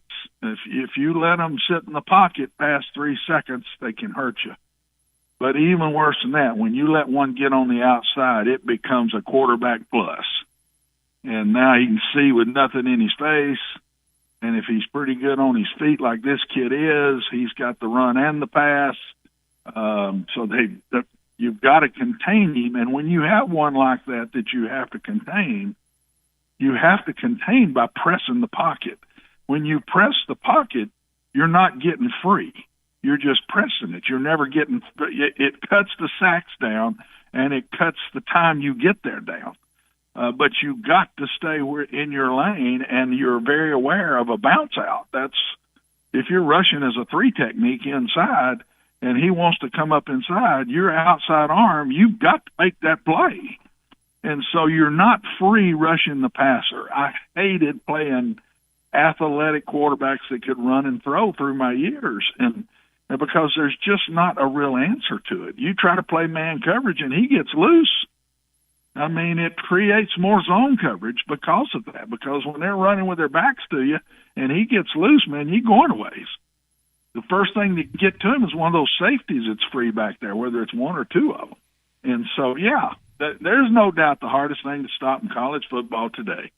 if you let them sit in the pocket past 3 seconds, they can hurt you. But even worse than that, when you let one get on the outside, it becomes a quarterback plus. And now he can see with nothing in his face. And if he's pretty good on his feet like this kid is, he's got the run and the pass. So you've got to contain him. And when you have one like that you have to contain by pressing the pocket. When you press the pocket, you're not getting free. You're just pressing it. You're never getting – it cuts the sacks down, and it cuts the time you get there down. But you got to stay in your lane, and you're very aware of a bounce out. That's if you're rushing as a 3 technique inside, and he wants to come up inside, your outside arm, you've got to make that play. And so you're not free rushing the passer. I hated playing athletic quarterbacks that could run and throw through my years, and because there's just not a real answer to it. You try to play man coverage, and he gets loose. I mean, it creates more zone coverage because of that, because when they're running with their backs to you and he gets loose, man, you're going a ways. The first thing to get to him is one of those safeties that's free back there, whether it's 1 or 2 of them. And so, yeah, there's no doubt the hardest thing to stop in college football today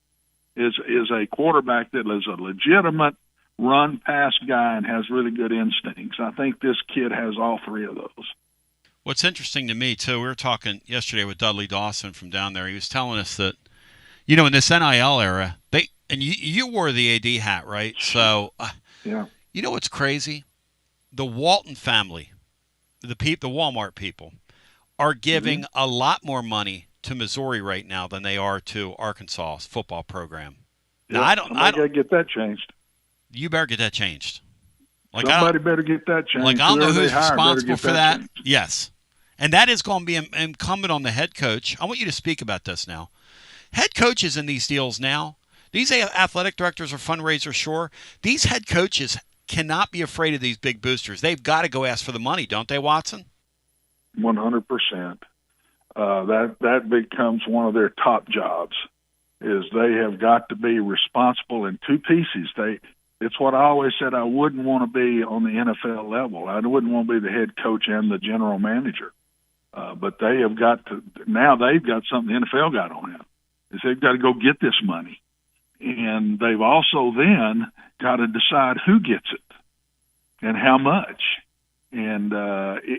is a quarterback that is a legitimate run-pass guy and has really good instincts. I think this kid has all three of those. What's interesting to me, too, we were talking yesterday with Dudley Dawson from down there. He was telling us that, in this NIL era, you wore the AD hat, right? So, yeah. You know what's crazy? The Walton family, the Walmart people, are giving a lot more money to Missouri right now than they are to Arkansas's football program. Now, I don't gotta get that changed. You better get that changed. Somebody better get that changed. I don't know who's responsible for that. Changed. Yes. And that is going to be incumbent on the head coach. I want you to speak about this now. Head coaches in these deals now, these athletic directors or fundraisers, sure. These head coaches cannot be afraid of these big boosters. They've got to go ask for the money, don't they, Watson? 100%. That becomes one of their top jobs, is they have got to be responsible in two pieces. It's what I always said, I wouldn't want to be on the NFL level. I wouldn't want to be the head coach and the general manager. But they have got to – now they've got something the NFL got on them, is they've got to go get this money. And they've also then got to decide who gets it and how much. And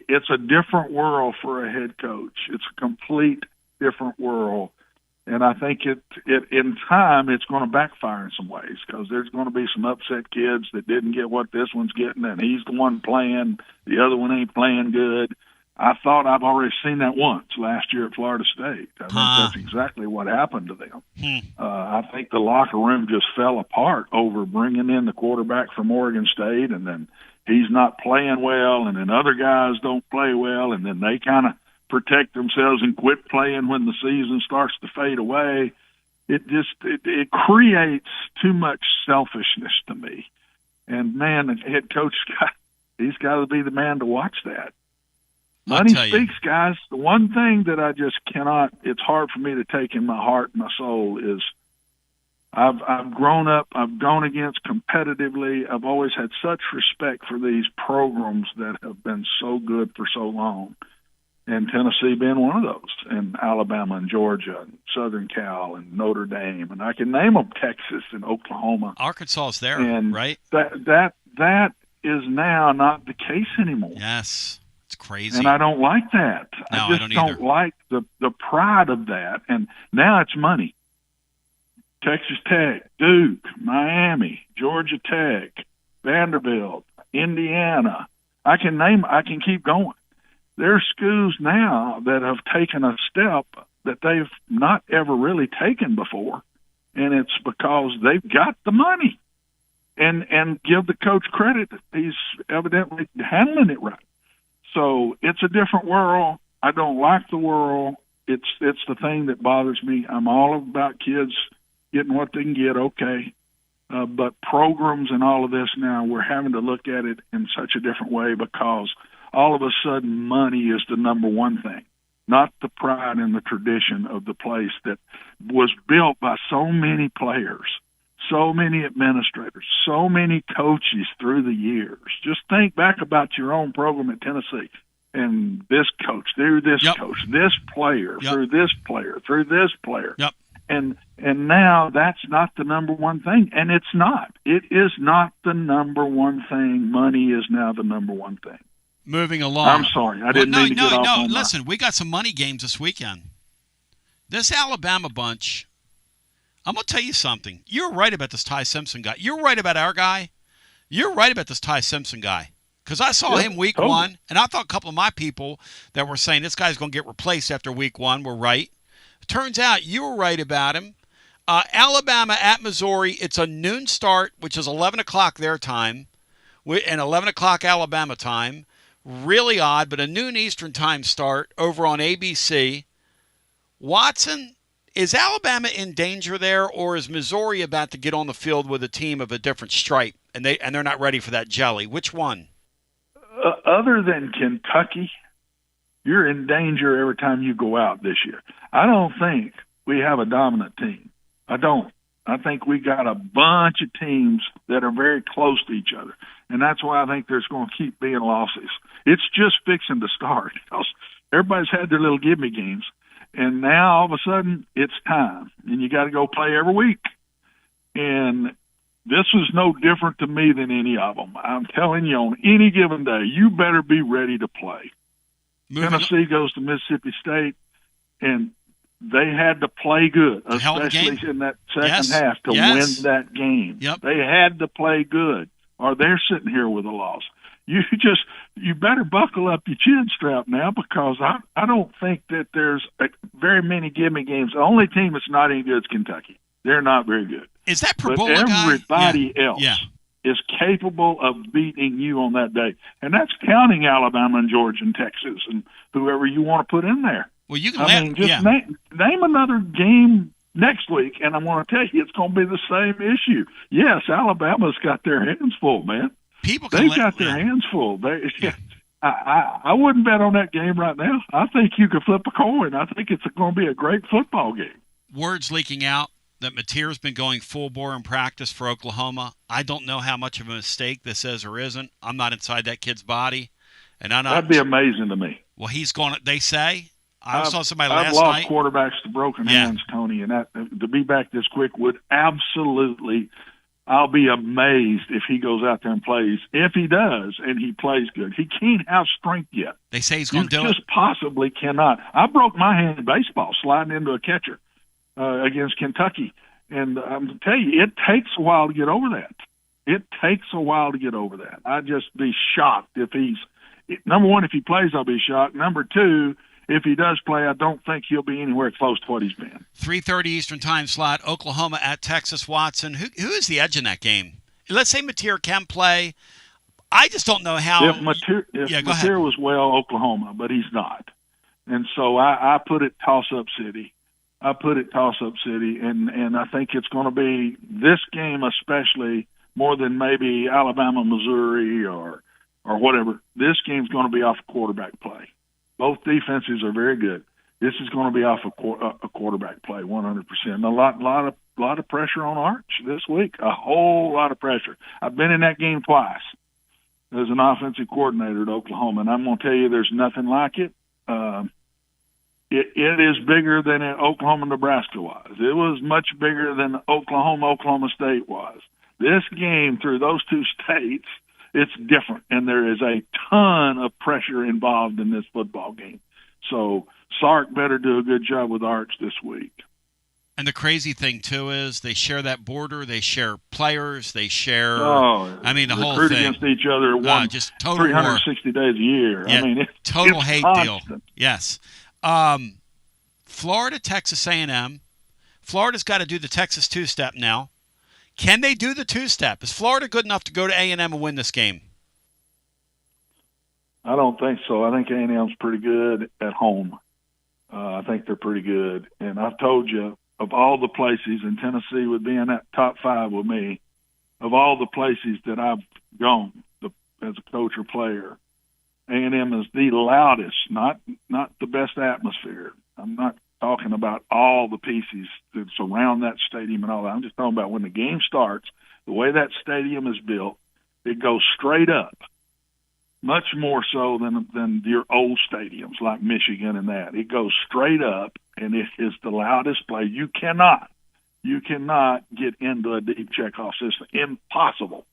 it's a different world for a head coach. It's a complete different world. And I think it in time it's going to backfire in some ways, because there's going to be some upset kids that didn't get what this one's getting, and he's the one playing, the other one ain't playing good. I thought I've already seen that once last year at Florida State. I think that's exactly what happened to them. I think the locker room just fell apart over bringing in the quarterback from Oregon State, and then he's not playing well, and then other guys don't play well, and then they kind of protect themselves and quit playing when the season starts to fade away. It creates too much selfishness to me. And, man, the head coach, he's got to be the man to watch that. Money speaks, guys. The one thing that I just cannot, it's hard for me to take in my heart and my soul is I've grown up, I've gone against competitively. I've always had such respect for these programs that have been so good for so long. And Tennessee being one of those, and Alabama and Georgia and Southern Cal and Notre Dame, and I can name them, Texas and Oklahoma. Arkansas is there, and right? That is now not the case anymore. Yes. It's crazy. And I don't like that. No, I just don't like the pride of that. And now it's money. Texas Tech, Duke, Miami, Georgia Tech, Vanderbilt, Indiana. I can keep going. There are schools now that have taken a step that they've not ever really taken before, and it's because they've got the money. And give the coach credit, he's evidently handling it right. So it's a different world. I don't like the world. It's the thing that bothers me. I'm all about kids getting what they can get, okay. But programs and all of this now, we're having to look at it in such a different way, because all of a sudden money is the number one thing, not the pride and the tradition of the place that was built by so many players, so many administrators, so many coaches through the years. Just think back about your own program at Tennessee, and this coach, through this coach, this player, through this player, through this player. And now that's not the number one thing, and it's not. It is not the number one thing. Money is now the number one thing. Moving along. I'm sorry. I didn't mean to get off on listen, we got some money games this weekend. This Alabama bunch, I'm going to tell you something. You're right about this Ty Simpson guy. You're right about our guy. You're right about this Ty Simpson guy. Because I saw him week one, and I thought a couple of my people that were saying this guy's going to get replaced after week one were right. Turns out you were right about him. Alabama at Missouri, it's a noon start, which is 11 o'clock their time, and 11 o'clock Alabama time. Really odd, but a noon Eastern time start over on ABC. Watson, is Alabama in danger there, or is Missouri about to get on the field with a team of a different stripe, and they're not ready for that jelly? Which one? Other than Kentucky, you're in danger every time you go out this year. I don't think we have a dominant team. I don't. I think we got a bunch of teams that are very close to each other, and that's why I think there's going to keep being losses. It's just fixing to start. Everybody's had their little give-me games, and now all of a sudden it's time, and you got to go play every week. And this was no different to me than any of them. I'm telling you, on any given day, you better be ready to play. Tennessee goes to Mississippi State, and they had to play good, especially in that second half, to win that game. Yep. They had to play good, or they're sitting here with a loss. You better buckle up your chin strap now, because I don't think that there's very many gimme games. The only team that's not any good is Kentucky. They're not very good. Is that But Perbola guy? everybody else is capable of beating you on that day. And that's counting Alabama and Georgia and Texas and whoever you want to put in there. Well, you can name another game next week, and I'm going to tell you it's going to be the same issue. Yes, Alabama's got their hands full, man. They've got their hands full. I wouldn't bet on that game right now. I think you could flip a coin. I think it's going to be a great football game. Words leaking out that Mateer's been going full bore in practice for Oklahoma. I don't know how much of a mistake this is or isn't. I'm not inside that kid's body, and that'd be amazing to me. Well, he's going. They say I saw somebody last night. I've lost quarterbacks to broken hands, Tony, and that to be back this quick would absolutely. I'll be amazed if he goes out there and plays. If he does, and he plays good, he can't have strength yet. They say he's going to do it. Just possibly cannot. I broke my hand in baseball sliding into a catcher against Kentucky, and I'm telling you, it takes a while to get over that. It takes a while to get over that. I'd just be shocked if he's number one. If he plays, I'll be shocked. Number two, if he does play, I don't think he'll be anywhere close to what he's been. 3:30 Eastern Time slot, Oklahoma at Texas. Watson, who is the edge in that game? Let's say Mateer can play. I just don't know how. If Mateer was Oklahoma, but he's not. And so I put it toss-up city. and I think it's going to be this game especially more than maybe Alabama, Missouri, or whatever. This game's going to be off of quarterback play. Both defenses are very good. This is going to be off a quarterback play, 100%. A lot of pressure on Arch this week. A whole lot of pressure. I've been in that game twice as an offensive coordinator at Oklahoma, and I'm going to tell you, there's nothing like it. It is bigger than Oklahoma, Nebraska was. It was much bigger than Oklahoma State was. This game through those two states, it's different, and there is a ton of pressure involved in this football game. So Sark better do a good job with Arch this week. And the crazy thing, too, is they share that border. They share players. They share, the whole thing. Against each other just total 360 days a year. Yeah, total hate constant. deal. Yes. Florida, Texas A&M. Florida's got to do the Texas two-step now. Can they do the two-step? Is Florida good enough to go to A&M and win this game? I don't think so. I think A&M's pretty good at home. I think they're pretty good. And I've told you, of all the places, and Tennessee would be in that top 5 with me, of all the places that I've gone as a coach or player, A&M is the loudest, not the best atmosphere. I'm not talking about all the pieces that surround that stadium and all that. I'm just talking about when the game starts, the way that stadium is built, it goes straight up, much more so than your old stadiums like Michigan and that. It goes straight up, and it is the loudest place. You cannot get into a deep checkoff system. Impossible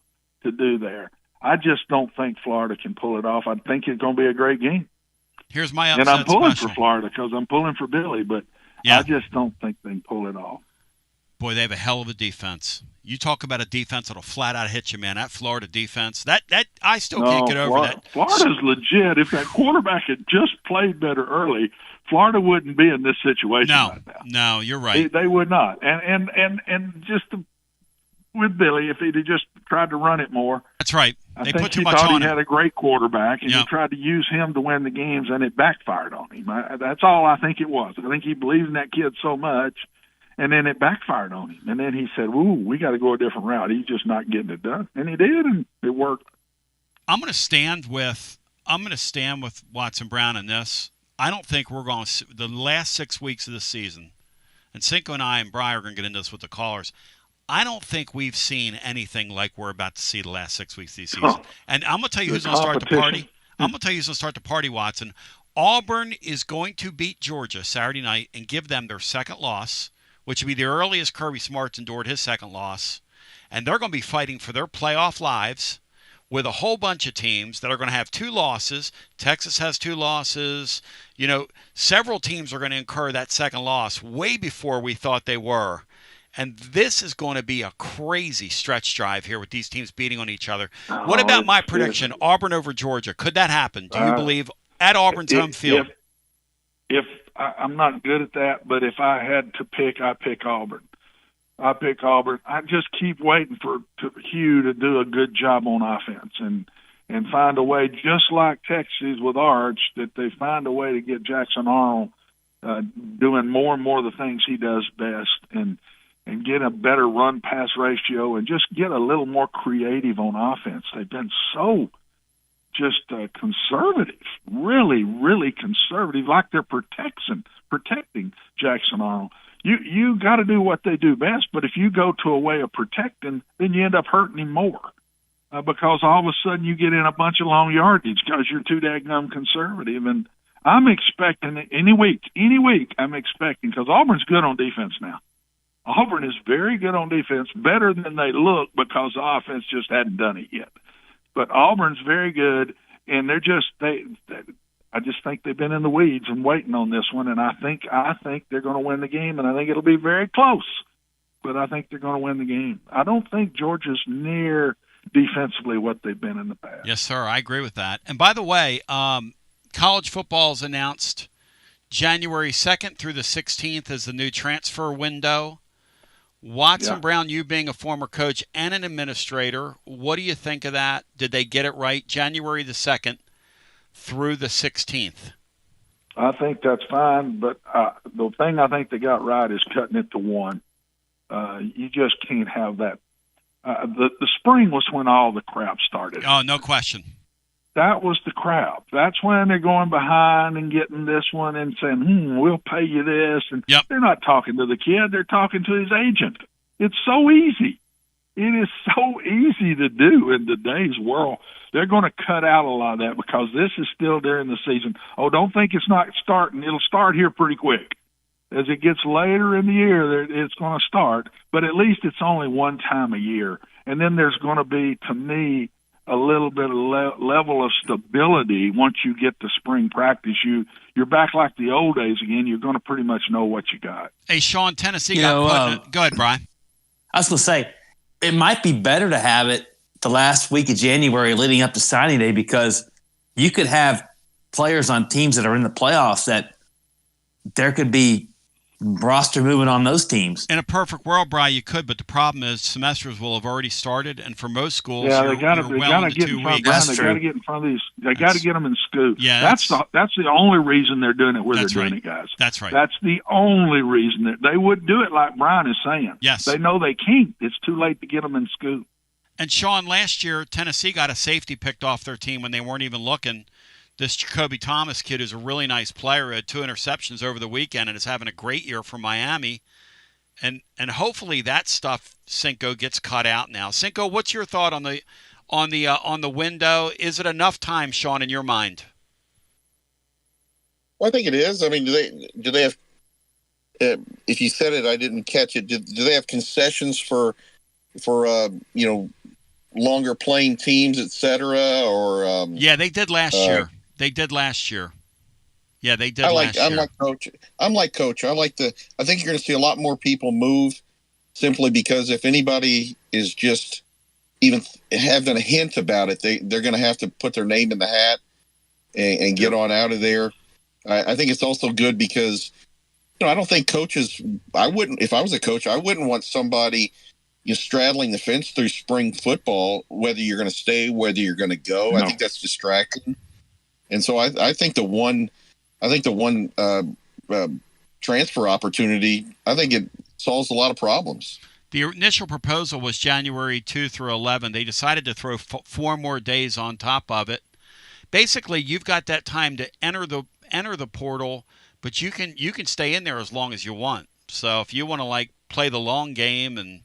to do there. I just don't think Florida can pull it off. I think it's going to be a great game. Here's my upset and I'm pulling special. for Florida because I'm pulling for Billy, but I just don't think they can pull it off. Boy, they have a hell of a defense. You talk about a defense that'll flat out hit you, man. That Florida defense, that I still can't get over that. Florida's legit. If that quarterback had just played better early, Florida wouldn't be in this situation right now. No, you're right. They would not. And just with Billy, if he'd just tried to run it more. That's right. I think he thought he had a great quarterback, and he tried to use him to win the games, and it backfired on him. That's all I think it was. I think he believed in that kid so much, and then it backfired on him. And then he said, "Ooh, we got to go a different route. He's just not getting it done." And he did, and it worked. I'm going to stand with Watson Brown in this. I don't think we're going to – the last 6 weeks of the season, and Cinco and I and Brian are going to get into this with the callers, I don't think we've seen anything like we're about to see the last 6 weeks of the season. And I'm going to tell you who's going to start the party. I'm going to tell you who's going to start the party, Watson. Auburn is going to beat Georgia Saturday night and give them their second loss, which would be the earliest Kirby Smart's endured his second loss. and they're going to be fighting for their playoff lives with a whole bunch of teams that are going to have 2 losses. Texas has 2 losses. Several teams are going to incur that second loss way before we thought they were. And this is going to be a crazy stretch drive here with these teams beating on each other. What about my prediction, Auburn over Georgia? Could that happen? Do you believe at Auburn's home field? If I'm not good at that, but if I had to pick, I pick Auburn. I pick Auburn. I just keep waiting for Hugh to do a good job on offense and find a way, just like Texas with Arch, that they find a way to get Jackson Arnold doing more and more of the things he does best and get a better run-pass ratio and just get a little more creative on offense. They've been so just conservative, really, really conservative, like they're protecting Jackson Arnold. You got to do what they do best, but if you go to a way of protecting, then you end up hurting him more because all of a sudden you get in a bunch of long yardage because you're too daggum conservative. And I'm expecting any week, I'm expecting, because Auburn's good on defense now. Auburn is very good on defense, better than they look because the offense just hadn't done it yet. But Auburn's very good, and I just think they've been in the weeds and waiting on this one, and I think they're going to win the game, and I think it'll be very close. But I think they're going to win the game. I don't think Georgia's near defensively what they've been in the past. Yes, sir. I agree with that. And by the way, college football is announced January 2nd through the 16th as the new transfer window. Watson Brown, you being a former coach and an administrator, what do you think of that? Did they get it right? January the 2nd through the 16th. I think that's fine, but the thing I think they got right is cutting it to 1. You just can't have that. The spring was when all the crap started. Oh, no question. That was the crap. That's when they're going behind and getting this one and saying, we'll pay you this. And They're not talking to the kid. They're talking to his agent. It's so easy. It is so easy to do in today's world. They're going to cut out a lot of that because this is still during the season. Oh, don't think it's not starting. It'll start here pretty quick. As it gets later in the year, it's going to start. But at least it's only one time a year. And then there's going to be, to me, a little bit of level of stability once you get to spring practice. You're back like the old days again. You're going to pretty much know what you got. Hey, Sean, Tennessee got put. Go ahead, Brian. I was going to say, it might be better to have it the last week of January leading up to signing day because you could have players on teams that are in the playoffs that there could be roster movement on those teams. In a perfect world, Brian, you could, but the problem is semesters will have already started, and for most schools, they got to get in front. They got to get in front of these. They got to get them in scoop. Yeah, that's the only reason they're doing it where they're doing it, guys. That's right. That's the only reason that they would do it, like Brian is saying. Yes, they know they can't. It's too late to get them in scoop. And Sean, last year Tennessee got a safety picked off their team when they weren't even looking. This Jacoby Thomas kid is a really nice player. Had 2 interceptions over the weekend and is having a great year for Miami. And hopefully that stuff, Cinco, gets cut out now. Cinco, what's your thought on the window? Is it enough time, Sean, in your mind? Well, I think it is. I mean, do they have? If you said it, I didn't catch it. Do they have concessions for longer playing teams, et cetera? Or yeah, they did last year. They did last year. Yeah, they did last year. I'm like Coach. I think you're going to see a lot more people move simply because if anybody is just even having a hint about it, they're going to have to put their name in the hat and get on out of there. I think it's also good because, I don't think coaches – if I was a coach, I wouldn't want somebody straddling the fence through spring football, whether you're going to stay, whether you're going to go. No. I think that's distracting. And so I think the one transfer opportunity, I think it solves a lot of problems. The initial proposal was January 2 through 11. They decided to throw 4 more days on top of it. Basically, you've got that time to enter the portal, but you can stay in there as long as you want. So if you want to play the long game and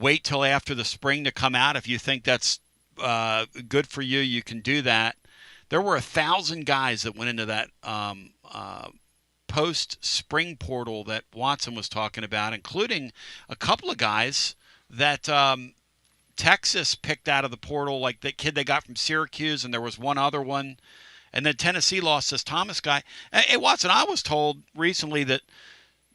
wait till after the spring to come out, if you think that's good for you, you can do that. There were 1,000 guys that went into that post-spring portal that Watson was talking about, including a couple of guys that Texas picked out of the portal, like the kid they got from Syracuse, and there was one other one. And then Tennessee lost this Thomas guy. Hey, Watson, I was told recently that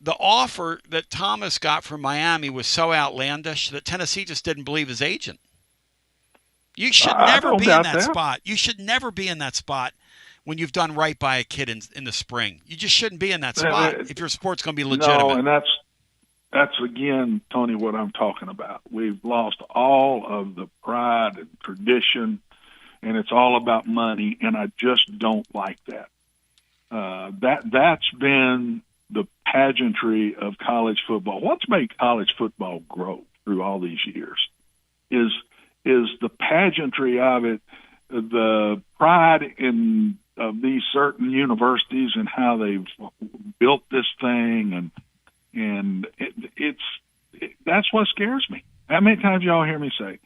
the offer that Thomas got from Miami was so outlandish that Tennessee just didn't believe his agent. You should never be in that spot. You should never be in that spot when you've done right by a kid in the spring. You just shouldn't be in that spot if your sport's going to be legitimate. No, and that's again, Tony, what I'm talking about. We've lost all of the pride and tradition, and it's all about money, and I just don't like that. That's been the pageantry of college football. What's made college football grow through all these years is the pageantry of it, the pride of these certain universities and how they've built this thing, and that's what scares me. How many times y'all hear me say,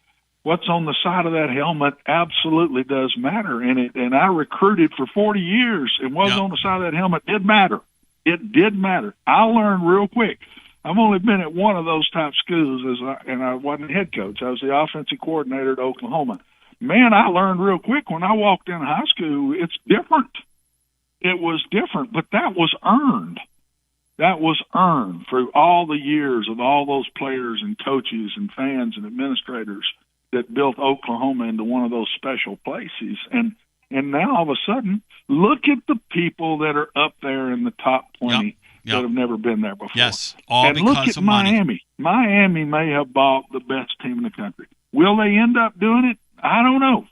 what's on the side of that helmet absolutely does matter. And I recruited for 40 years, and what's on the side of that helmet did matter. It did matter. I learned real quick. I've only been at one of those type schools, and I wasn't head coach. I was the offensive coordinator at Oklahoma. Man, I learned real quick when I walked in high school, it's different. It was different, but that was earned. That was earned through all the years of all those players and coaches and fans and administrators that built Oklahoma into one of those special places. And now all of a sudden, look at the people that are up there in the top 20 that have never been there before. Yes, all and because look at of Miami. money. Miami may have bought the best team in the country. Will they end up doing it? I don't know.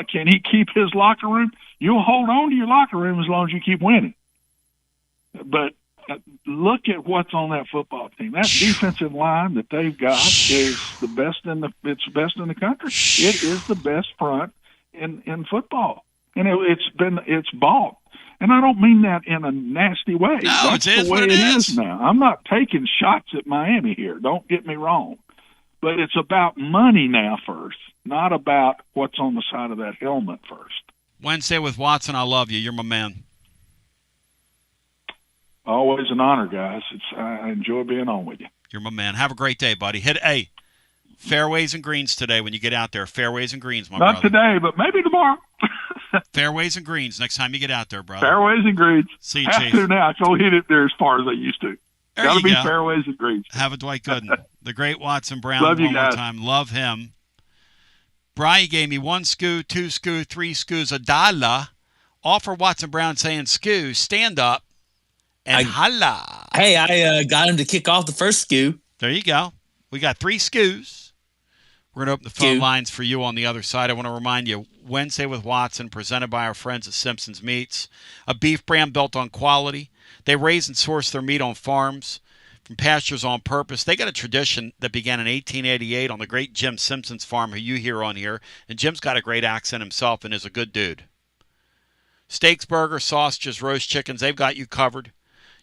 Can he keep his locker room? You'll hold on to your locker room as long as you keep winning. But look at what's on that football team. That defensive line that they've got is the best in the country. It is the best front in football, and it's bought. And I don't mean that in a nasty way. No, that's the way it is now. I'm not taking shots at Miami here. Don't get me wrong, but it's about money now first, not about what's on the side of that helmet first. Wednesday with Watson, I love you. You're my man. Always an honor, guys. I enjoy being on with you. You're my man. Have a great day, buddy. Hit fairways and greens today when you get out there. Fairways and greens, my brother. Not today, but maybe tomorrow. Fairways and greens next time you get out there, brother. Fairways and greens. See you, Have Chief. to now. I can't hit it there as far as I used to. Got to be go. fairways and greens. Have a Dwight Gooden. The great Watson Brown. Love you one more guys. time. Love him. Brian gave me 1 SCOO, 2 SCOO, 3 SCOOs, $1. Offer Watson Brown saying SCOO, stand up, and holla. Hey, I got him to kick off the first SCOO. There you go. We got 3 SCOOs. We're going to open the phone lines for you on the other side. I want to remind you, Wednesday with Watson, presented by our friends at Simpson's Meats, a beef brand built on quality. They raise and source their meat on farms from pastures on purpose. They got a tradition that began in 1888 on the great Jim Simpson's farm, who you hear on here. And Jim's got a great accent himself and is a good dude. Steaks, burgers, sausages, roast chickens, they've got you covered.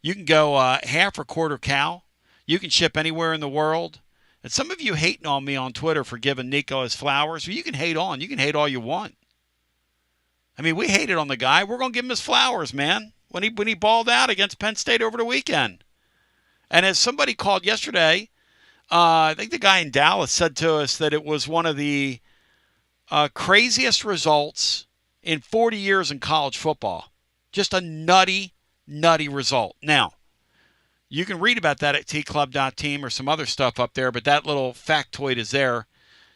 You can go half or quarter cow. You can ship anywhere in the world. And some of you hating on me on Twitter for giving Nico his flowers. Well, you can hate on. You can hate all you want. I mean, we hated on the guy. We're going to give him his flowers, man, when he balled out against Penn State over the weekend. And as somebody called yesterday, I think the guy in Dallas said to us that it was one of the craziest results in 40 years in college football. Just a nutty result. Now, you can read about that at tclub.team or some other stuff up there, but that little factoid is there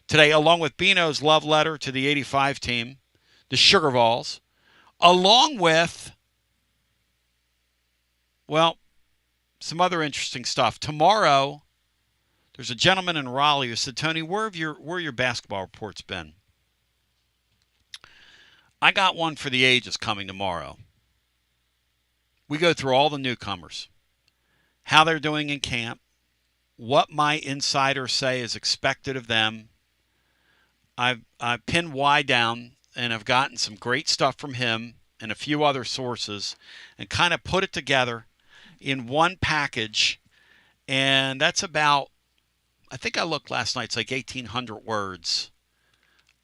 today, along with Bino's love letter to the 85 team, the Sugar Vols, along with, well, some other interesting stuff. Tomorrow, there's a gentleman in Raleigh who said, Tony, where have your basketball reports been? I got one for the ages coming tomorrow. We go through all the newcomers, how they're doing in camp, what my insiders say is expected of them. I've pinned Y down, and I've gotten some great stuff from him and a few other sources and kind of put it together in one package. And that's about, I think I looked last night, it's like 1,800 words.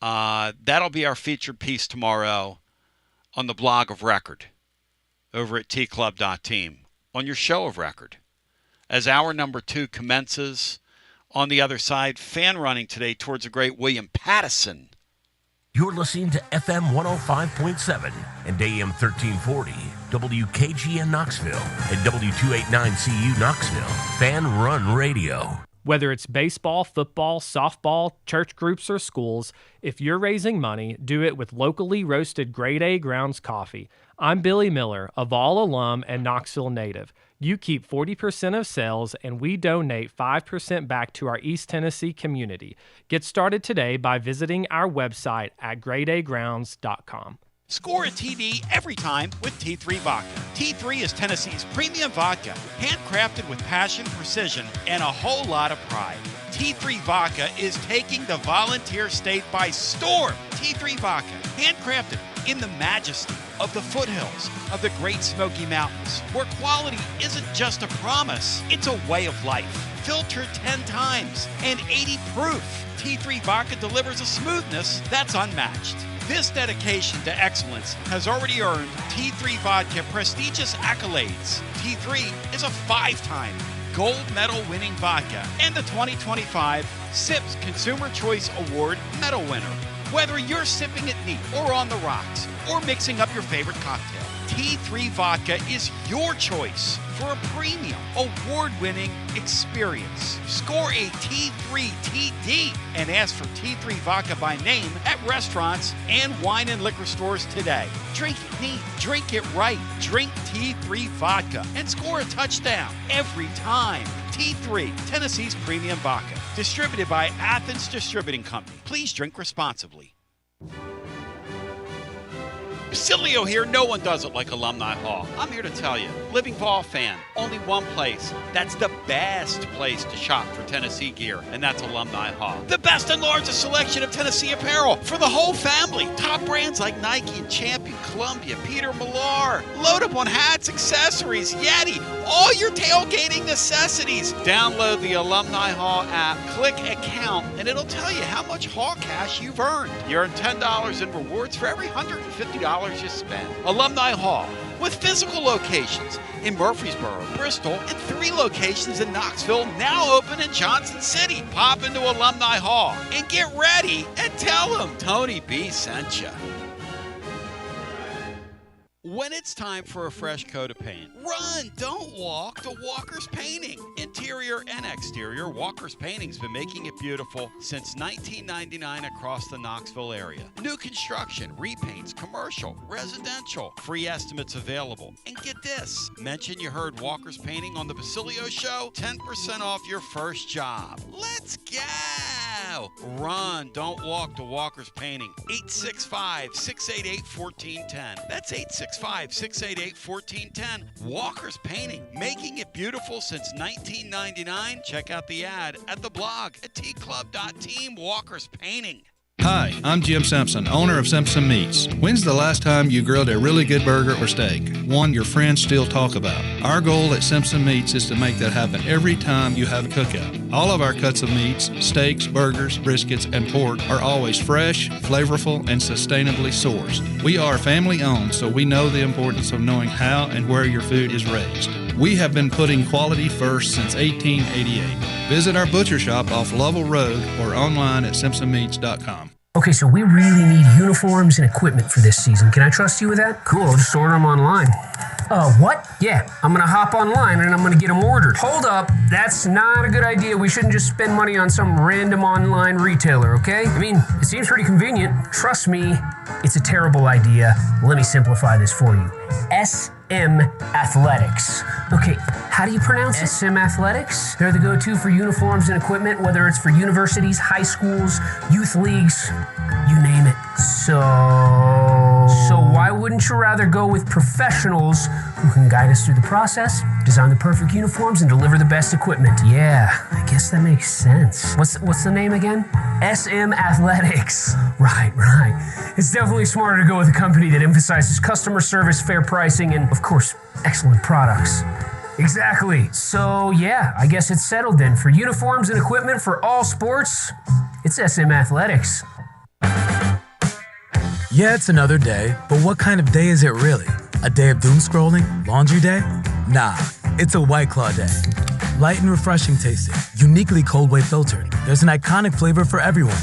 That'll be our featured piece tomorrow on the blog of record over at tclub.team, on your show of record, as hour number 2 commences On the other side, fan running today towards the great William Pattison. You're listening to FM 105.7 and AM 1340, WKGN Knoxville, and W289CU Knoxville, Fan Run Radio. Whether it's baseball, football, softball, church groups, or schools, if you're raising money, do it with locally roasted Grade A Grounds coffee. I'm Billy Miller, a Vol alum and Knoxville native. You keep 40% of sales, and we donate 5% back to our East Tennessee community. Get started today by visiting our website at gradeagrounds.com. Score a TD every time with T3 Vodka. T3 is Tennessee's premium vodka, handcrafted with passion, precision, and a whole lot of pride. T3 Vodka is taking the Volunteer State by storm. T3 Vodka, handcrafted in the majesty of the foothills of the Great Smoky Mountains, where quality isn't just a promise, it's a way of life. Filtered 10 times and 80 proof. T3 Vodka delivers a smoothness that's unmatched. This dedication to excellence has already earned T3 Vodka prestigious accolades. T3 is a 5-time gold medal winning vodka and the 2025 SIPS Consumer Choice Award medal winner. Whether you're sipping it neat or on the rocks or mixing up your favorite cocktail, T3 Vodka is your choice for a premium, award-winning experience. Score a T3 TD and ask for T3 Vodka by name at restaurants and wine and liquor stores today. Drink it neat, drink it right, drink T3 Vodka and score a touchdown every time. T3, Tennessee's premium vodka. Distributed by Athens Distributing Company. Please drink responsibly. Basilio here. No one does it like Alumni Hall. I'm here to tell you, living Vol fan, only one place that's the best place to shop for Tennessee gear, and that's Alumni Hall. The best and largest selection of Tennessee apparel for the whole family. Top brands like Nike and Champion, Columbia, Peter Millar. Load up on hats, accessories, Yeti, all your tailgating necessities. Download the Alumni Hall app, click account, and it'll tell you how much Hall cash you've earned. You earn $10 in rewards for every $150 you spend. Alumni Hall, with physical locations in Murfreesboro, Bristol, and 3 locations in Knoxville, now open in Johnson City. Pop into Alumni Hall and get ready and tell them Tony B sent you. When it's time for a fresh coat of paint, run, don't walk to Walker's Painting. Interior and exterior, Walker's Painting's been making it beautiful since 1999 across the Knoxville area. New construction, repaints, commercial, residential, free estimates available. And get this, mention you heard Walker's Painting on the Basilio show, 10% off your first job. Let's go! Run, don't walk to Walker's Painting. 865-688-1410. That's 865-688-1410. Walker's Painting, making it beautiful since 1999. Check out the ad at the blog at tclub.team. Walker's Painting. Hi, I'm Jim Simpson, owner of Simpson Meats. When's the last time you grilled a really good burger or steak? One your friends still talk about. Our goal at Simpson Meats is to make that happen every time you have a cookout. All of our cuts of meats, steaks, burgers, briskets, and pork are always fresh, flavorful, and sustainably sourced. We are family owned, so we know the importance of knowing how and where your food is raised. We have been putting quality first since 1888. Visit our butcher shop off Lovell Road or online at simpsonmeats.com. Okay, so we really need uniforms and equipment for this season. Can I trust you with that? Cool, I'll just order them online. What? Yeah, I'm gonna hop online and I'm gonna get them ordered. Hold up, that's not a good idea. We shouldn't just spend money on some random online retailer, okay? I mean, it seems pretty convenient. Trust me, it's a terrible idea. Let me simplify this for you. SM Athletics. Okay, how do you pronounce it? SM Athletics? They're the go-to for uniforms and equipment, whether it's for universities, high schools, youth leagues, you name it. So why wouldn't you rather go with professionals who can guide us through the process, design the perfect uniforms, and deliver the best equipment? Yeah, I guess that makes sense. What's the name again? SM Athletics. Right. It's definitely smarter to go with a company that emphasizes customer service, fair pricing, and, of course, excellent products. Exactly. So, yeah, I guess it's settled then. For uniforms and equipment for all sports, it's SM Athletics. Yeah, it's another day, but what kind of day is it really? A day of doom scrolling? Laundry day? Nah, it's a White Claw day. Light and refreshing tasting, uniquely cold wave filtered. There's an iconic flavor for everyone.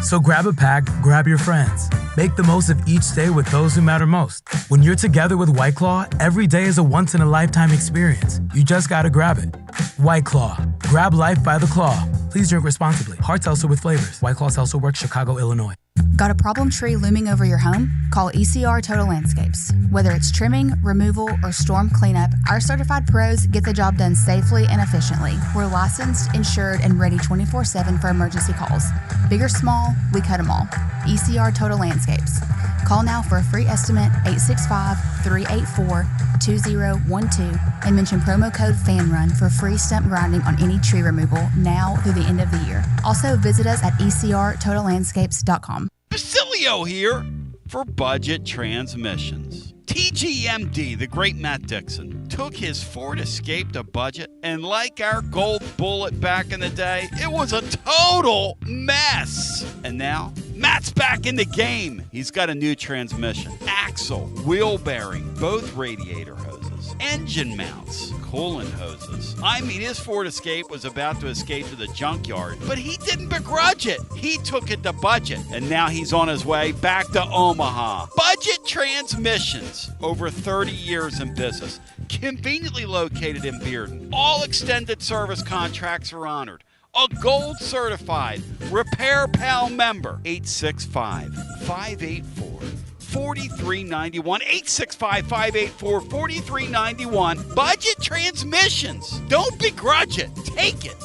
So grab a pack, grab your friends. Make the most of each day with those who matter most. When you're together with White Claw, every day is a once-in-a-lifetime experience. You just gotta grab it. White Claw. Grab life by the claw. Please drink responsibly. Hard seltzer with flavors. White Claw Seltzer Works, Chicago, Illinois. Got a problem tree looming over your home? Call ECR Total Landscapes. Whether it's trimming, removal, or storm cleanup, our certified pros get the job done safely and efficiently. We're licensed, insured, and ready 24/7 for emergency calls. Big or small, we cut them all. ECR Total Landscapes. Call now for a free estimate, 865-384-2012, and mention promo code FANRUN for free stump grinding on any tree removal now through the end of the year. Also, visit us at ecrtotallandscapes.com. Basilio here for Budget Transmissions. TGMD, the great Matt Dixon, took his Ford Escape to budget, and like our gold bullet back in the day, it was a total mess. And now, Matt's back in the game. He's got a new transmission, axle, wheel bearing, both radiator hoses, engine mounts, coolant hoses. I mean, his Ford Escape was about to escape to the junkyard, but he didn't begrudge it. He took it to budget, and now he's on his way back to Omaha. Budget Transmissions, over 30 years in business, conveniently located in Bearden. All extended service contracts are honored. A gold certified Repair Pal member. 865-584-4391. 865-584-4391. Budget Transmissions. Don't begrudge it. Take it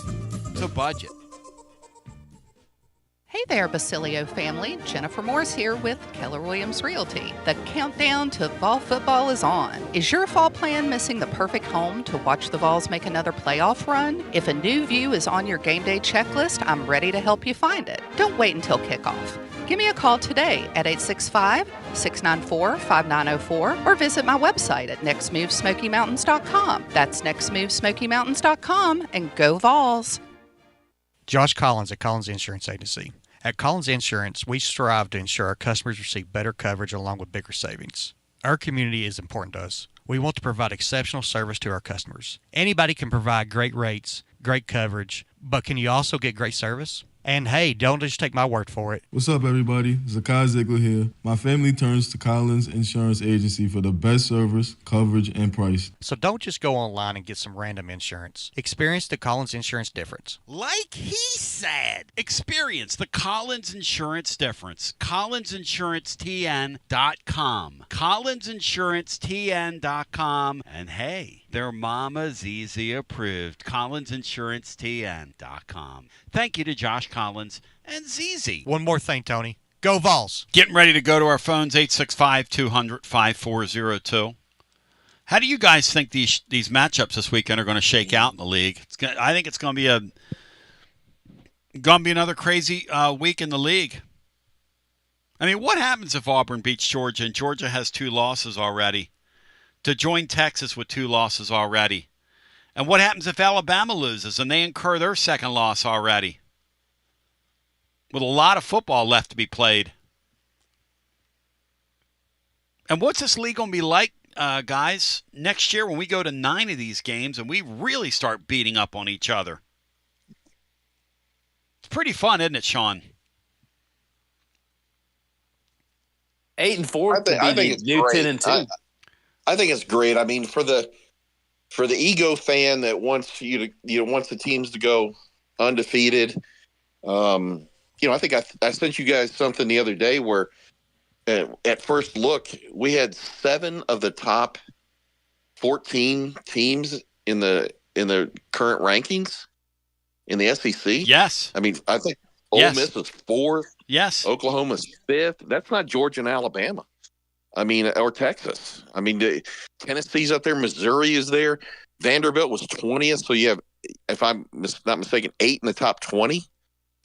to budget. Hey there, Basilio family. Jennifer Morris here with Keller Williams Realty. The countdown to fall football is on. Is your fall plan missing the perfect home to watch the Vols make another playoff run? If a new view is on your game day checklist, I'm ready to help you find it. Don't wait until kickoff. Give me a call today at 865-694-5904 or visit my website at nextmovesmokymountains.com. That's nextmovesmokymountains.com, and go Vols. Josh Collins at Collins Insurance Agency. At Collins Insurance, we strive to ensure our customers receive better coverage along with bigger savings. Our community is important to us. We want to provide exceptional service to our customers. Anybody can provide great rates, great coverage, but can you also get great service? And hey, don't just take my word for it. What's up, everybody? Zakai Ziegler here. My family turns to Collins Insurance Agency for the best service, coverage, and price. So don't just go online and get some random insurance. Experience the Collins Insurance difference. Like he said, experience the Collins Insurance difference. CollinsInsuranceTN.com. CollinsInsuranceTN.com. And hey, their Mama ZZ approved. CollinsInsuranceTN.com. Thank you to Josh Collins and ZZ. One more thing, Tony. Go Vols. Getting ready to go to our phones, 865-200-5402. How do you guys think these matchups this weekend are going to shake out in the league? I think it's going to be another crazy week in the league. I mean, what happens if Auburn beats Georgia and Georgia has 2 losses already? To join Texas with 2 losses already. And what happens if Alabama loses and they incur their second loss already? With a lot of football left to be played. And what's this league going to be like, guys, next year when we go to 9 of these games and we really start beating up on each other? It's pretty fun, isn't it, Sean? 8-4. I think it's new great. 10-2. I think it's great. I mean, for the ego fan that wants wants the teams to go undefeated. I think I sent you guys something the other day where at first look we had 7 of the top 14 teams in the current rankings in the SEC. Yes. I mean, I think Ole Miss is 4th. Yes. Oklahoma's 5th. That's not Georgia and Alabama. I mean, or Texas. I mean, Tennessee's up there. Missouri is there. Vanderbilt was 20th. So you have, if I'm not mistaken, 8 in the top 20.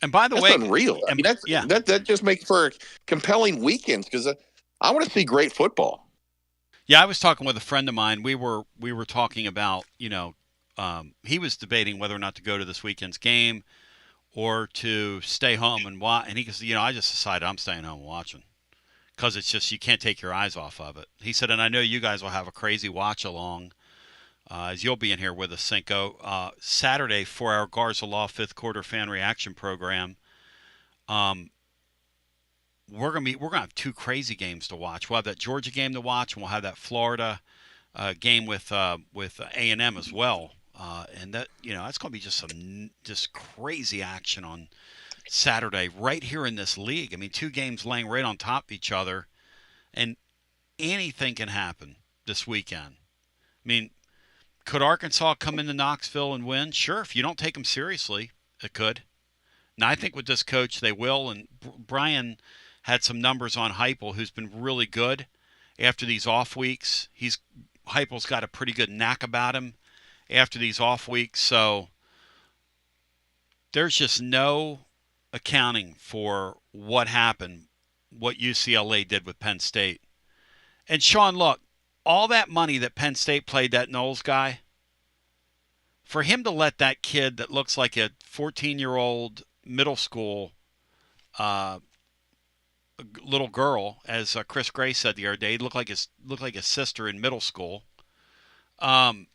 And by the way, that's unreal. I mean, that just makes for compelling weekends because I want to see great football. Yeah, I was talking with a friend of mine. We were talking about, he was debating whether or not to go to this weekend's game or to stay home and watch. And he goes, I just decided I'm staying home and watching. Because it's just, you can't take your eyes off of it. He said, and I know you guys will have a crazy watch along as you'll be in here with us, Cinco. Saturday for our Garza Law fifth quarter fan reaction program. We're gonna have two crazy games to watch. We'll have that Georgia game to watch, and we'll have that Florida game with A&M as well. And that that's gonna be just crazy action on Saturday right here in this league. I mean, two games laying right on top of each other, and anything can happen this weekend. I mean, could Arkansas come into Knoxville and win? Sure, if you don't take them seriously, it could. Now, I think with this coach, they will. And Brian had some numbers on Heupel, who's been really good after these off weeks. Heupel's got a pretty good knack about him after these off weeks. So there's just no accounting for what happened, what UCLA did with Penn State. And Sean, look, all that money that Penn State played that Knowles guy, for him to let that kid that looks like a 14-year-old middle school little girl, as Chris Gray said the other day, looked like his sister in middle school. That's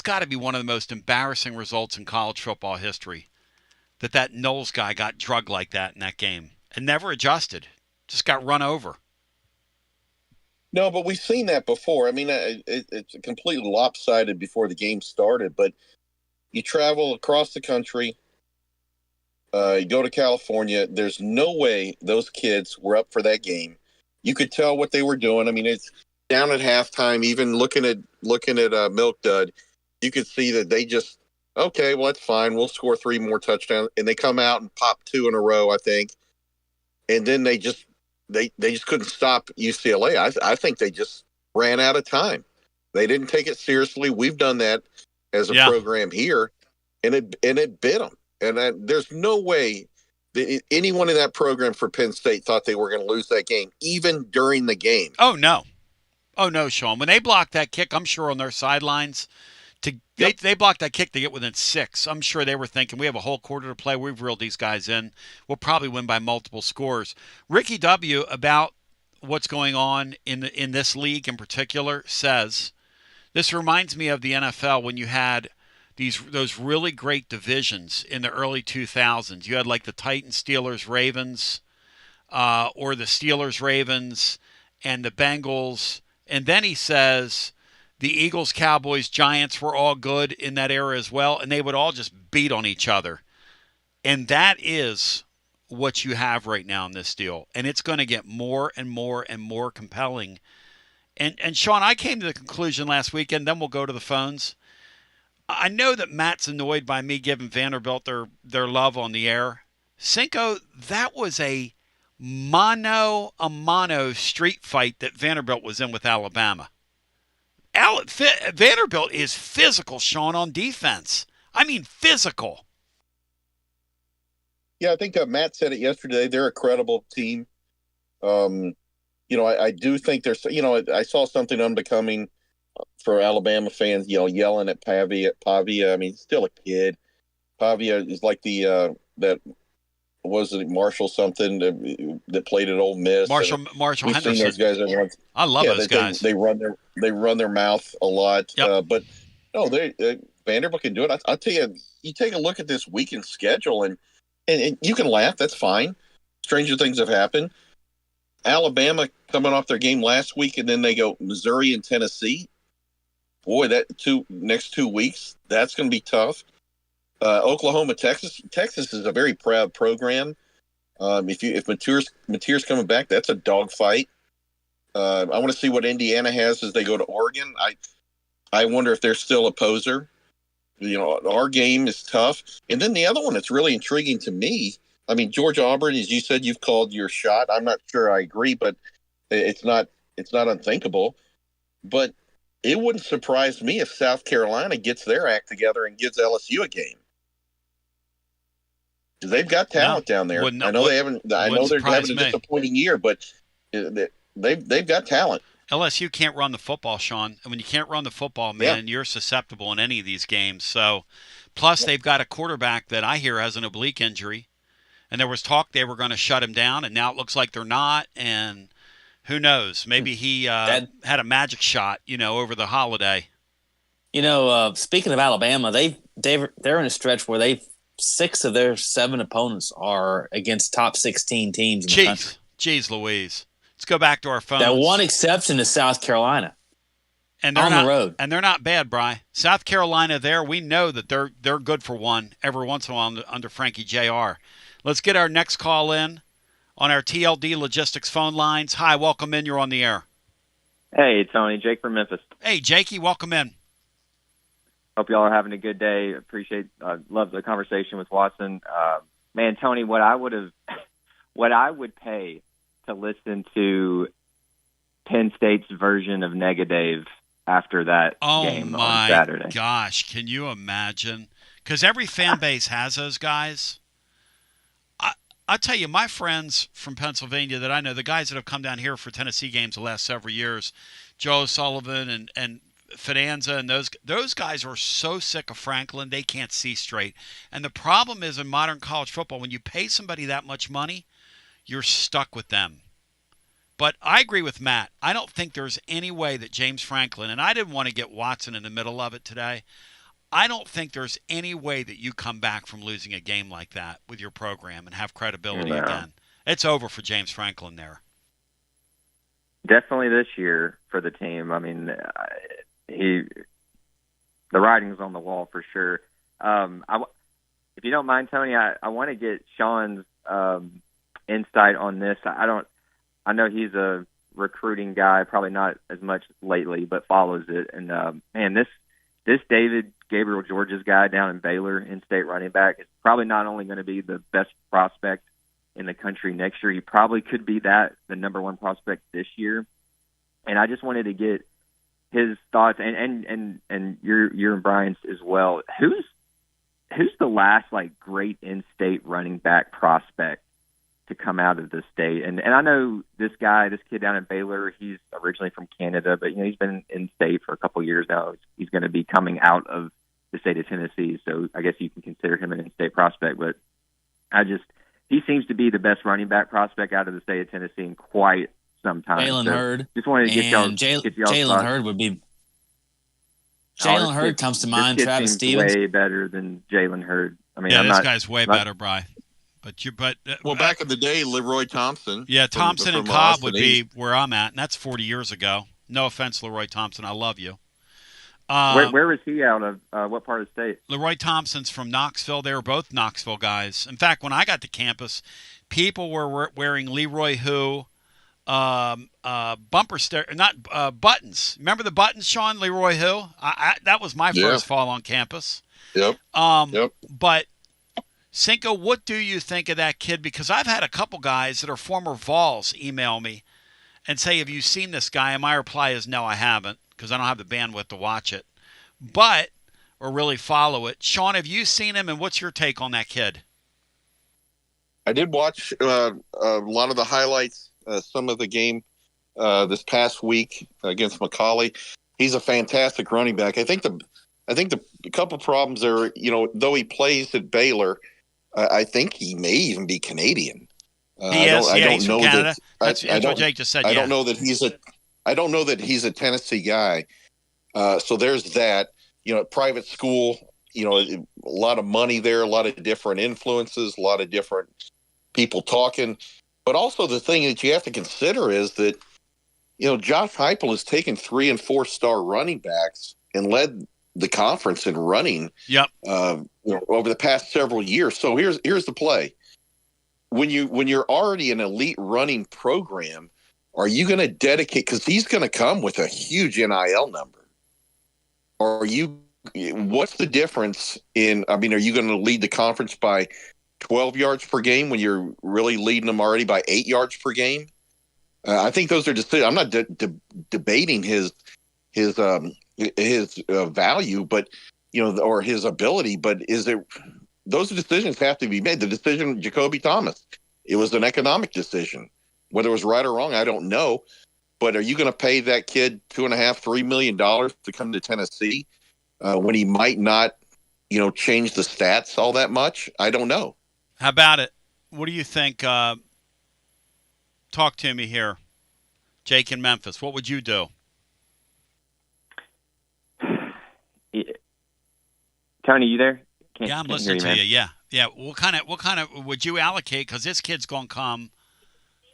got to be one of the most embarrassing results in college football history. That Knowles guy got drugged like that in that game and never adjusted, just got run over. No, but we've seen that before. I mean, it's completely lopsided before the game started, but you travel across the country, you go to California. There's no way those kids were up for that game. You could tell what they were doing. I mean, it's down at halftime. Even looking at Milk Dud, you could see that they just, okay, well, that's fine. We'll score 3 more touchdowns, and they come out and pop 2 in a row, I think, and then they just couldn't stop UCLA. I think they just ran out of time. They didn't take it seriously. We've done that as a program here, and it bit them. And there's no way that anyone in that program for Penn State thought they were going to lose that game, even during the game. Oh, no, Sean. When they blocked that kick, I'm sure on their sidelines, they blocked that kick to get within 6. I'm sure they were thinking, we have a whole quarter to play. We've reeled these guys in. We'll probably win by multiple scores. Ricky W., about what's going on in this league in particular, says, this reminds me of the NFL when you had those really great divisions in the early 2000s. You had like the Titans, Steelers, Ravens, or the Steelers, Ravens, and the Bengals. And then he says the Eagles, Cowboys, Giants were all good in that era as well, and they would all just beat on each other. And that is what you have right now in this deal. And it's going to get more and more and more compelling. And Sean, I came to the conclusion last weekend, then we'll go to the phones. I know that Matt's annoyed by me giving Vanderbilt their love on the air. Cinco, that was a mano a mano street fight that Vanderbilt was in with Alabama. Vanderbilt is physical, Sean, on defense. I mean, physical. Yeah, I think Matt said it yesterday. They're a credible team. I do think there's, I saw something unbecoming for Alabama fans, yelling at Pavia. I mean, he's still a kid. Pavia is like that was it Marshall something that played at Ole Miss. Marshall Henderson. Seen those guys I love those guys. They run their mouth a lot. Yep. But no, Vanderbilt can do it. I'll tell you, you take a look at this weekend schedule and you can laugh. That's fine. Stranger things have happened. Alabama coming off their game last week, and then they go Missouri and Tennessee. Boy, next 2 weeks, that's going to be tough. Oklahoma, Texas. Texas is a very proud program. If Mateer's coming back, that's a dogfight. I want to see what Indiana has as they go to Oregon. I wonder if they're still a poser. Our game is tough. And then the other one that's really intriguing to me, I mean, Georgia Auburn, as you said, you've called your shot. I'm not sure I agree, but it's not unthinkable. But it wouldn't surprise me if South Carolina gets their act together and gives LSU a game. They've got talent down there. I know they're having a disappointing year, but they've got talent. LSU can't run the football, Sean. And when you can't run the football, man, you're susceptible in any of these games. So, plus they've got a quarterback that I hear has an oblique injury. And there was talk they were going to shut him down, and now it looks like they're not. And Who knows? Maybe he had a magic shot, over the holiday. Speaking of Alabama, they're in a stretch where 6 of their 7 opponents are against top 16 teams in the country. Jeez Louise. Let's go back to our phones. That one exception is South Carolina. And they're on the road. And they're not bad, Bri. South Carolina we know that they're good for one every once in a while under Frankie Jr. Let's get our next call in on our TLD Logistics phone lines. Hi, welcome in. You're on the air. Hey, Tony. Jake from Memphis. Hey, Jakey, welcome in. Hope y'all are having a good day. Love the conversation with Watson. Man, Tony, what I would pay to listen to Penn State's version of Negative after that game on Saturday. Oh, my gosh. Can you imagine? Because every fan base has those guys. I tell you, my friends from Pennsylvania that I know, the guys that have come down here for Tennessee games the last several years, Joe Sullivan and Finanza, and those guys are so sick of Franklin, they can't see straight. And the problem is in modern college football, when you pay somebody that much money, you're stuck with them. But I agree with Matt. I don't think there's any way that James Franklin, and I didn't want to get Watson in the middle of it today, I don't think there's any way that you come back from losing a game like that with your program and have credibility again. It's over for James Franklin there. Definitely this year for the team. I mean, the writing's on the wall for sure. If you don't mind, Tony, I want to get Sean's insight on this. I know he's a recruiting guy, probably not as much lately, but follows it. And man, this David Gabriel George's guy down in Baylor, in-state running back, is probably not only going to be the best prospect in the country next year, he probably could be the number 1 prospect this year. And I just wanted to get his thoughts and your and Brian's as well. Who's the last great in-state running back prospect to come out of the state? And I know this kid down in Baylor, he's originally from Canada, but he's been in state for a couple of years now. He's going to be coming out of the state of Tennessee, so I guess you can consider him an in-state prospect. But he seems to be the best running back prospect out of the state of Tennessee in quite some time. Jalen Hurd. Just wanted to get y'all. Jalen Hurd would be. Jalen Hurd comes to mind. Travis Stevens way better than Jalen Hurd. I mean, this guy's way better, Bri. Well, back in the day, Leroy Thompson. Yeah, Thompson and Cobb would be where I'm at, and that's 40 years ago. No offense, Leroy Thompson. I love you. Where was he out of? What part of the state? Leroy Thompson's from Knoxville. They were both Knoxville guys. In fact, when I got to campus, people were wearing Leroy bumper buttons. Remember the buttons, Sean? Leroy that was my first fall on campus. Yep. But Cinco, what do you think of that kid? Because I've had a couple guys that are former Vols email me and say, have you seen this guy? And my reply is, no, I haven't, because I don't have the bandwidth to watch it, or really follow it. Sean, have you seen him, and what's your take on that kid? I did watch a lot of the highlights, some of the game this past week against Macaulay. He's a fantastic running back. I think the couple problems are, though he plays at Baylor, I think he may even be Canadian. He's from Canada. That's what Jake just said. I don't know that he's a Tennessee guy. So there's that. Private school. A lot of money there, a lot of different influences, a lot of different people talking. But also the thing that you have to consider is that, Josh Heupel has taken 3- and 4-star running backs and led the conference in running. Yep. Over the past several years. So here's the play. When you're already an elite running program, are you going to dedicate, because he's going to come with a huge NIL number. What's the difference are you going to lead the conference by 12 yards per game when you're really leading them already by 8 yards per game? I think those are decisions. I'm not debating his value, but or his ability, but those decisions have to be made. The decision, Jacoby Thomas, it was an economic decision. Whether it was right or wrong, I don't know. But are you going to pay that kid $2.5–3 million to come to Tennessee when he might not, change the stats all that much? I don't know. How about it? What do you think? Talk to me here. Jake in Memphis. What would you do? Tony, you there? Yeah, I'm listening to you. Yeah. What kind of would you allocate? Because this kid's gonna come.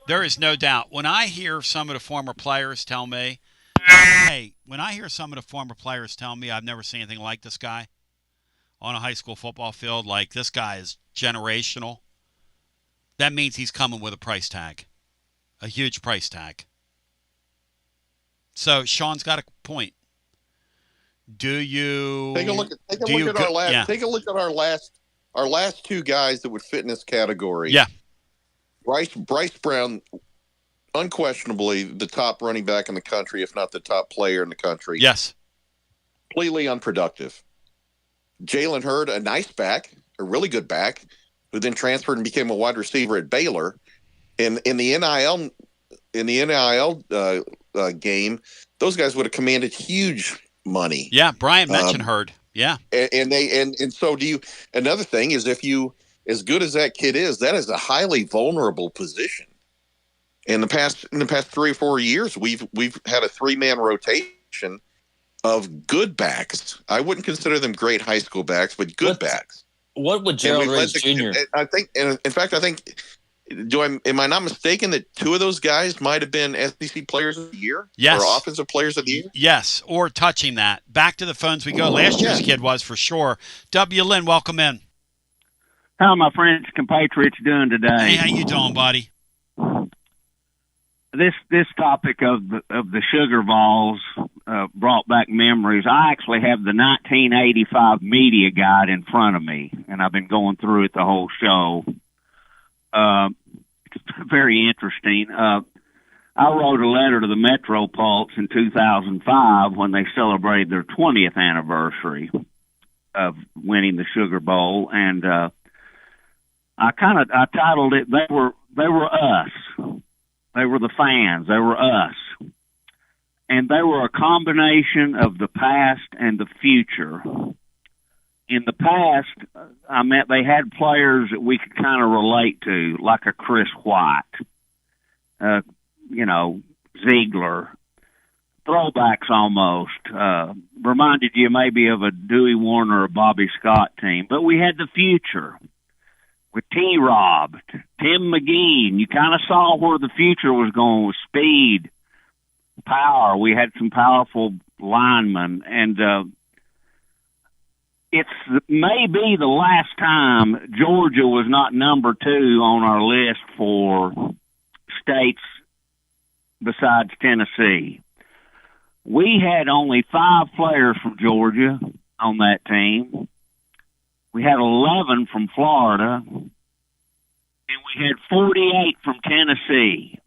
There is no doubt. When I hear some of the former players tell me, I've never seen anything like this guy on a high school football field. Like, this guy is generational. That means he's coming with a price tag, a huge price tag. So Sean's got a point. Do you take a look at our last two guys that would fit in this category? Yeah, Bryce Brown, unquestionably the top running back in the country, if not the top player in the country. Yes, completely unproductive. Jalen Hurd, a nice back, a really good back, who then transferred and became a wide receiver at Baylor. In the NIL game, those guys would have commanded huge money. Yeah, Brian mentioned Hurd. Yeah, and so do you. Another thing is, if you, as good as that kid is, that is a highly vulnerable position. In the past 3 or 4 years, we've had a 3-man rotation of good backs. I wouldn't consider them great high school backs, but good backs. What would Gerald Riggs Jr.? I think, and in fact, am I not mistaken that 2 of those guys might have been SEC Players of the Year? Yes. Or Offensive Players of the Year? Yes, or touching that. Back to the phones we go. Last year's kid was for sure. W. Lynn, welcome in. How are my French compatriots doing today? Hey, how you doing, buddy? This topic of the sugar balls brought back memories. I actually have the 1985 media guide in front of me, and I've been going through it the whole show. It's very interesting. I wrote a letter to the Metro Pulse in 2005 when they celebrated their 20th anniversary of winning the Sugar Bowl, and I titled it "They were us." They were the fans. They were us. And they were a combination of the past and the future. In the past, they had players that we could kind of relate to, like a Chris White, Ziegler, throwbacks almost. Reminded you maybe of a Dewey Warner or Bobby Scott team. But we had the future with T-Rob, Tim McGee, and you kind of saw where the future was going with speed, power. We had some powerful linemen, and it's maybe the last time Georgia was not number 2 on our list for states besides Tennessee. We had only 5 players from Georgia on that team. We had 11 from Florida, and we had 48 from Tennessee.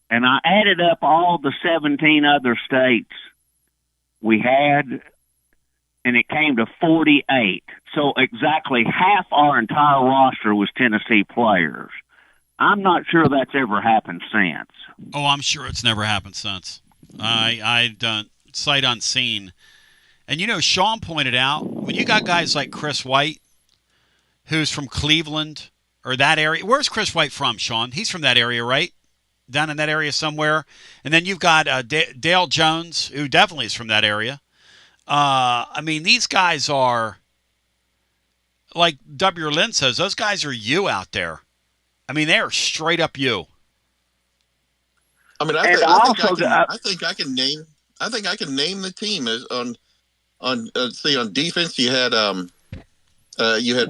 And I added up all the 17 other states we had, and it came to 48. So exactly half our entire roster was Tennessee players. I'm not sure that's ever happened since. Oh, I'm sure it's never happened since. I don't, sight unseen. And, Sean pointed out, when you got guys like Chris White, who's from Cleveland or that area. Where's Chris White from, Sean? He's from that area, right? Down in that area somewhere. And then you've got Dale Jones, who definitely is from that area. These guys are, like W. Lynn says, those guys are you out there. They are straight up you. I think I can name the team as on defense. You had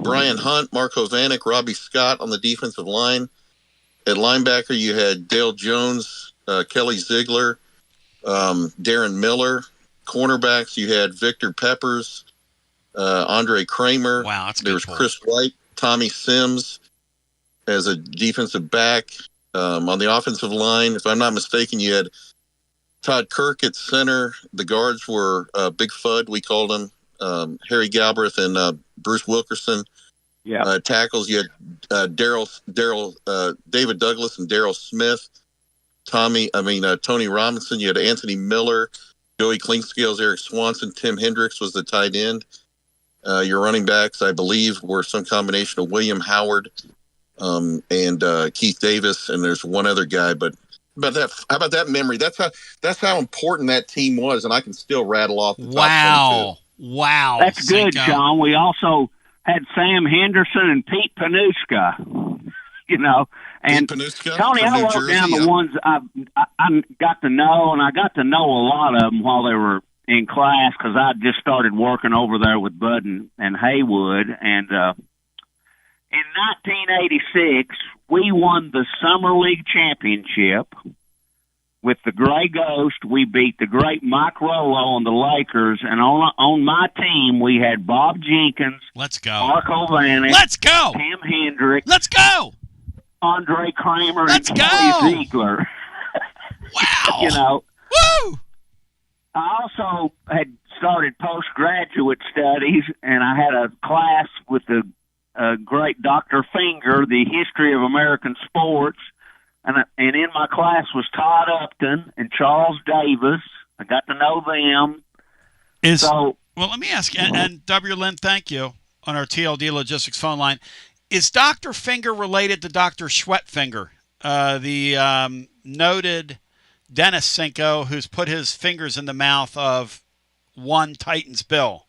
Brian Hunt, Marco Vanek, Robbie Scott on the defensive line. At linebacker, you had Dale Jones, Kelly Ziegler, Darren Miller. Cornerbacks, you had Victor Peppers, Andre Kramer. Wow, that's there was Chris White, Tommy Sims as a defensive back. On the offensive line, if I'm not mistaken, you had Todd Kirk at center. The guards were Big Fudd, we called him, Harry Galbraith and Bruce Wilkerson. Yeah. Tackles, you had David Douglas and Daryl Smith. Tony Robinson. You had Anthony Miller, Joey Klingscales, Eric Swanson, Tim Hendricks was the tight end. Your running backs, I believe, were some combination of William Howard and Keith Davis, and there's one other guy, but But how about that memory? That's how important that team was, and I can still rattle off the top 22. Wow. That's good, Cinco. Sean. We also had Sam Henderson and Pete Panuska, And Panuska Tony, from I New wrote Jersey, down the yeah. ones I got to know, and I got to know a lot of them while they were in class because I just started working over there with Bud and Haywood. And in 1986, we won the Summer League championship with the Gray Ghost. We beat the great Mike Rollo on the Lakers, and on my team we had Bob Jenkins, let's go, Marco Vanek, let's go, Tim Hendrick, let's go, Andre Kramer, let's and go, Kelly Ziegler. Wow, Woo! I also had started postgraduate studies, and I had a class with the great Dr. Finger, the history of American sports. And in my class was Todd Upton and Charles Davis. I got to know them. Well, let me ask, and W. Lynn, thank you, on our TLD Logistics phone line. Is Dr. Finger related to Dr. Schwetfinger, the noted dentist Cinco who's put his fingers in the mouth of one Titans Bill?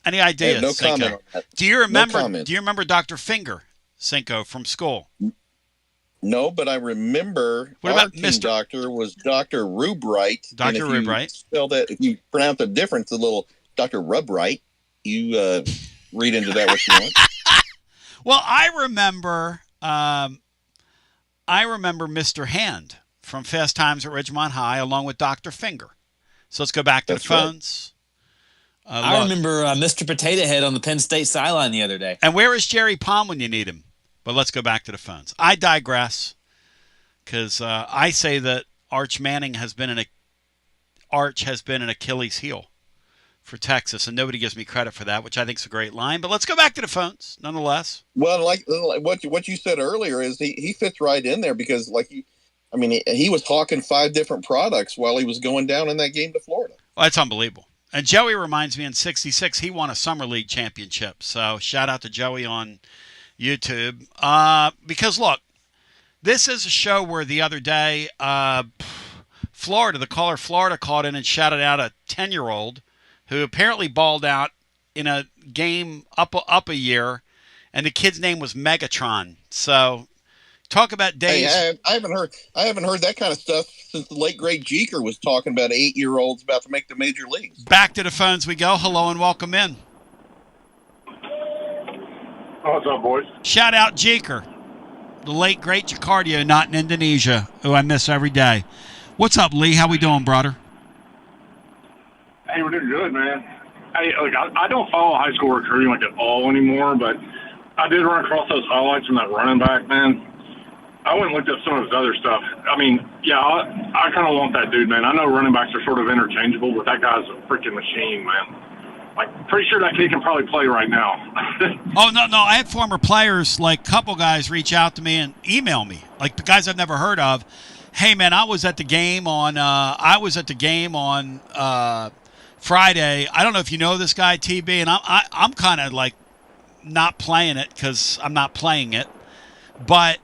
Any ideas, no Cinco? comment on that. Do you remember? No comment. Do you remember Dr. Finger, Cinco, from school? No, but I remember What about our team Mr. doctor was Dr. Rubright. Dr. Rubright. If you pronounce the difference, the little Dr. Rubright, you read into that what you want. Well, I remember Mr. Hand from Fast Times at Ridgemont High, along with Dr. Finger. So let's go back to the phones. I remember Mr. Potato Head on the Penn State sideline the other day. And where is Jerry Palm when you need him? But let's go back to the phones. I digress because I say that Arch Manning has been an Achilles heel for Texas, and nobody gives me credit for that, which I think is a great line. But let's go back to the phones, nonetheless. Well, like what you said earlier is he fits right in there because he was hawking 5 different products while he was going down in that game to Florida. Well, that's unbelievable. And Joey reminds me in '66 he won a Summer League championship. So shout out to Joey on YouTube. Because look, this is a show where the other day the caller Florida called in and shouted out a 10-year-old who apparently balled out in a game up a year, and the kid's name was Megatron. So talk about days. Hey, I haven't heard that kind of stuff since the late great Jeeker was talking about 8-year-olds about to make the major leagues. Back to the phones we go. Hello and welcome in. What's up, boys? Shout out Jeeker, the late great Jacardio, not in Indonesia, who I miss every day. What's up, Lee? How we doing, brother? Hey, we're doing good, man. Hey, look, I don't follow high school recruiting at all anymore, but I did run across those highlights from that running back, man. I went and looked up some of his other stuff. I mean, yeah, I kind of want that dude, man. I know running backs are sort of interchangeable, but that guy's a freaking machine, man. Like, pretty sure that kid can probably play right now. Oh, no. I had former players, like a couple guys, reach out to me and email me, like the guys I've never heard of. Hey, man, I was at the game on Friday. I don't know if you know this guy, TB, and I'm kind of like not playing it because I'm not playing it. But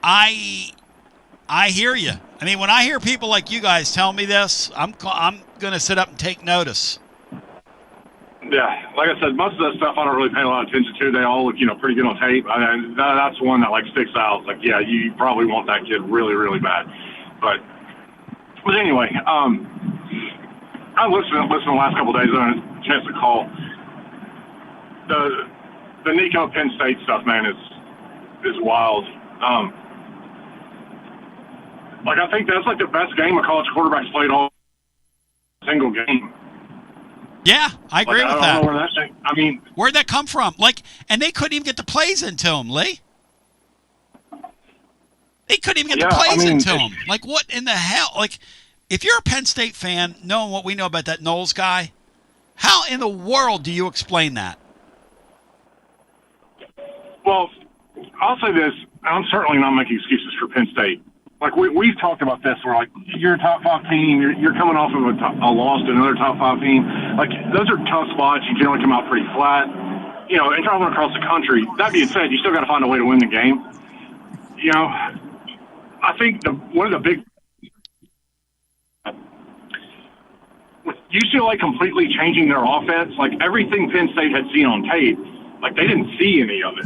I hear you. I mean, when I hear people like you guys tell me this, I'm going to sit up and take notice. Yeah, like I said, most of that stuff I don't really pay a lot of attention to. They all look, pretty good on tape. That's one that sticks out. Like, yeah, you probably want that kid really, really bad. But anyway, I listened the last couple of days. I had a chance to call. The Nico Penn State stuff, man, is wild. I think that's the best game a college quarterback's played all single game. Yeah, I agree with that. I don't know where that where'd that come from? And they couldn't even get the plays into him, Lee. They couldn't even get the plays into him. What in the hell? If you're a Penn State fan, knowing what we know about that Knowles guy, how in the world do you explain that? Well, I'll say this. I'm certainly not making excuses for Penn State. We've talked about this. We're you're a top 5 team. You're coming off of a loss to another top 5 team. Those are tough spots. You generally come out pretty flat. And traveling across the country. That being said, you still got to find a way to win the game. I think one of the big with UCLA completely changing their offense, like everything Penn State had seen on tape, like they didn't see any of it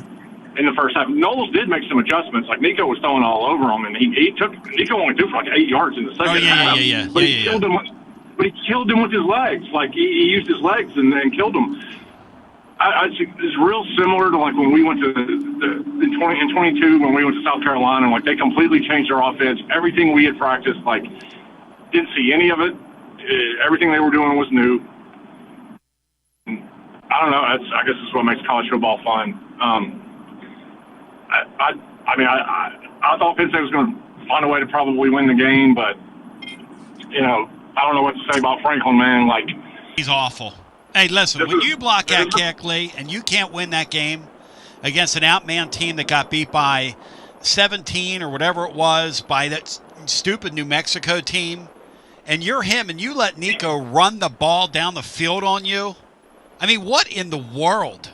in the first half. Knowles did make some adjustments. Like Nico was throwing all over him, and Nico only threw for like 8 yards in the second half. But he killed him. But he killed him with his legs. Like he used his legs and killed him. I think it's real similar to like when we went to in 22 when we went to South Carolina, and like they completely changed their offense. Everything we had practiced, like didn't see any of it. Everything they were doing was new. I don't know. I guess that's what makes college football fun. I thought Penn State was going to find a way to probably win the game, but I don't know what to say about Franklin, man. Like he's awful. Hey, listen, when you block that kick, Lee, and you can't win that game against an outman team that got beat by 17 or whatever it was by that stupid New Mexico team, and you're him and you let Nico run the ball down the field on you, I mean, what in the world?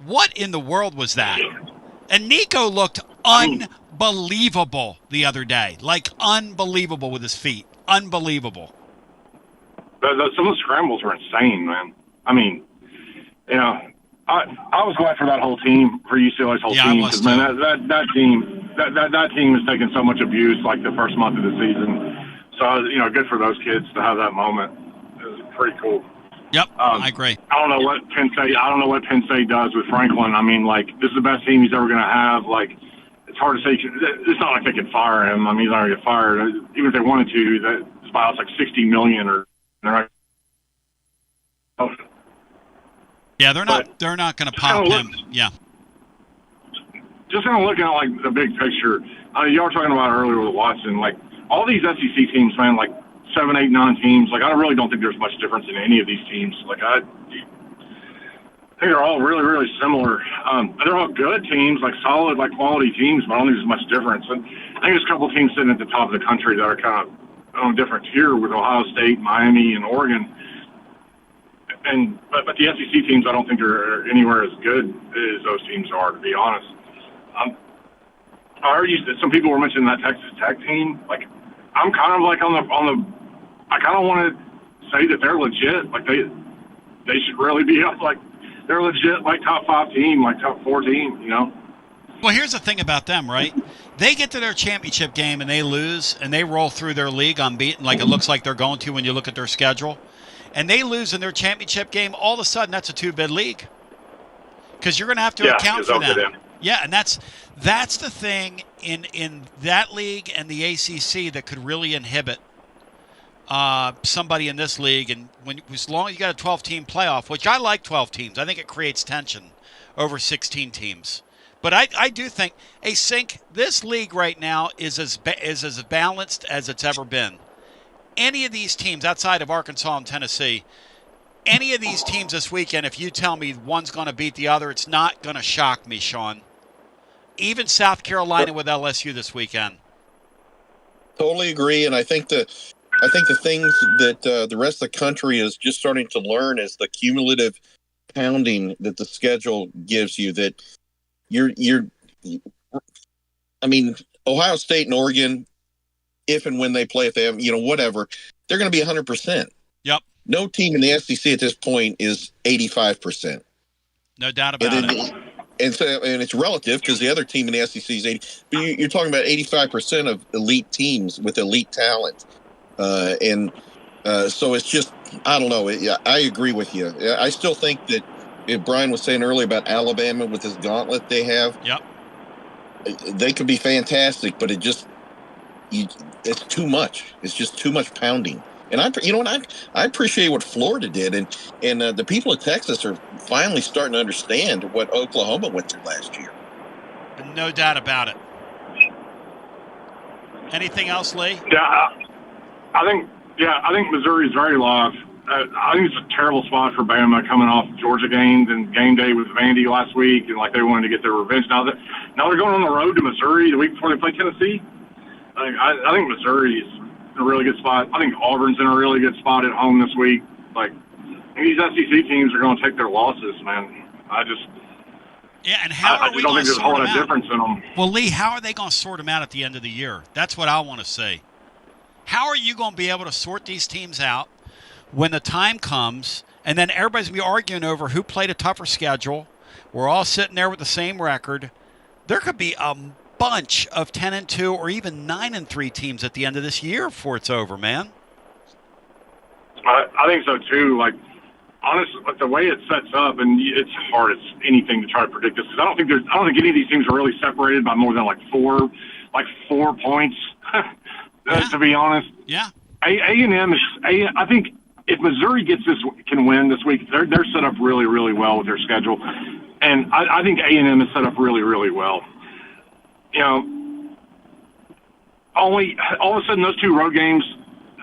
What in the world was that? And Nico looked unbelievable the other day, like unbelievable with his feet. Unbelievable. Some of the scrambles were insane, man. I mean, I was glad for that whole team, for UCLA's whole team, because man, that team has taken so much abuse like the first month of the season. So good for those kids to have that moment. It was pretty cool. Yep, I agree. I don't know what Penn State does with Franklin. I mean, like this is the best team he's ever going to have. Like it's hard to say. It's not like they could fire him. I mean, he's not going to get fired. Even if they wanted to, that buyouts like $60 million or. Yeah, they're not going to pop him. Yeah. Just kind of looking at like the big picture. Y'all were talking about earlier with Watson. Like all these SEC teams, man. Like 7, 8, 9 teams. Like I really don't think there's much difference in any of these teams. Like I think they're all really, really similar. They're all good teams, like solid, like quality teams. But I don't think there's much difference. And I think there's a couple of teams sitting at the top of the country that are kind of on a different tier with Ohio State, Miami, and Oregon. But the SEC teams, I don't think are anywhere as good as those teams are, to be honest. I heard some people were mentioning that Texas Tech team. Like, I'm kind of like on the. I kind of want to say that they're legit. Like they should really be up. Like they're legit, like top 5 team, like top 4 team. Well, here's the thing about them, right? They get to their championship game and they lose, and they roll through their league unbeaten, like it looks like they're going to when you look at their schedule. And they lose in their championship game, all of a sudden that's a 2-bid league. Because you're going to have to account for them. Yeah, and that's the thing in that league and the ACC that could really inhibit somebody in this league. And as long as you got a 12-team playoff, which I like 12 teams, I think it creates tension over 16 teams. But I do think, Sink, this league right now is as balanced as it's ever been. Any of these teams outside of Arkansas and Tennessee, any of these teams this weekend, if you tell me one's going to beat the other, it's not going to shock me, Sean. Even South Carolina with LSU this weekend. Totally agree, and I think the things that the rest of the country is just starting to learn is the cumulative pounding that the schedule gives you. That I mean, Ohio State and Oregon, if and when they play, if they have, whatever, they're going to be 100%. Yep. No team in the SEC at this point is 85%. No doubt about it. And it's relative because the other team in the SEC is 80. But you're talking about 85% of elite teams with elite talent. So it's just, I don't know. I agree with you. I still think that if Brian was saying earlier about Alabama with this gauntlet they have. Yep. They could be fantastic, but it's too much. It's just too much pounding. And I appreciate what Florida did, and the people of Texas are finally starting to understand what Oklahoma went through last year. No doubt about it. Anything else, Lee? Yeah, I think Missouri's very live. I think it's a terrible spot for Bama coming off Georgia games and game day with Vandy last week, and like they wanted to get their revenge. Now they're going on the road to Missouri the week before they play Tennessee. I think Missouri's in a really good spot. I think Auburn's in a really good spot at home this week. Like these SEC teams are going to take their losses, man. Yeah, and how I are we don't going think to there's a whole sort lot them of out? difference in them. Well, Lee, how are they going to sort them out at the end of the year? That's what I want to see. How are you going to be able to sort these teams out when the time comes, and then everybody's going to be arguing over who played a tougher schedule? We're all sitting there with the same record. There could be a bunch of 10-2 or even 9-3 teams at the end of this year before it's over, man. I think so too. Like, honestly, like the way it sets up, and it's hard as anything to try to predict this, because I don't think any of these teams are really separated by more than like four points. To be honest, yeah. A&M is. I think if Missouri can win this week, they're set up really, really well with their schedule, and I think A&M is set up really, really well. You know, all of a sudden those two road games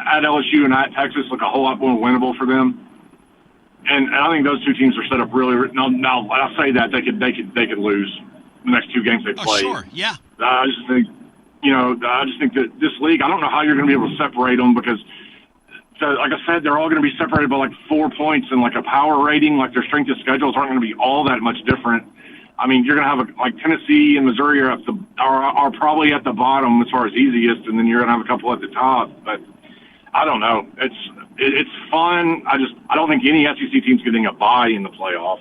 at LSU and at Texas look a whole lot more winnable for them. And I think those two teams are set up really. Now I'll say that they could lose the next two games they play. Oh, sure, yeah. I just think that this league, I don't know how you're going to be able to separate them because, like I said, they're all going to be separated by like 4 points, and like a power rating, like their strength of schedules aren't going to be all that much different. I mean, you're going to have like Tennessee and Missouri are probably at the bottom as far as easiest, and then you're going to have a couple at the top. But I don't know. It's fun. I don't think any SEC team's getting a bye in the playoff.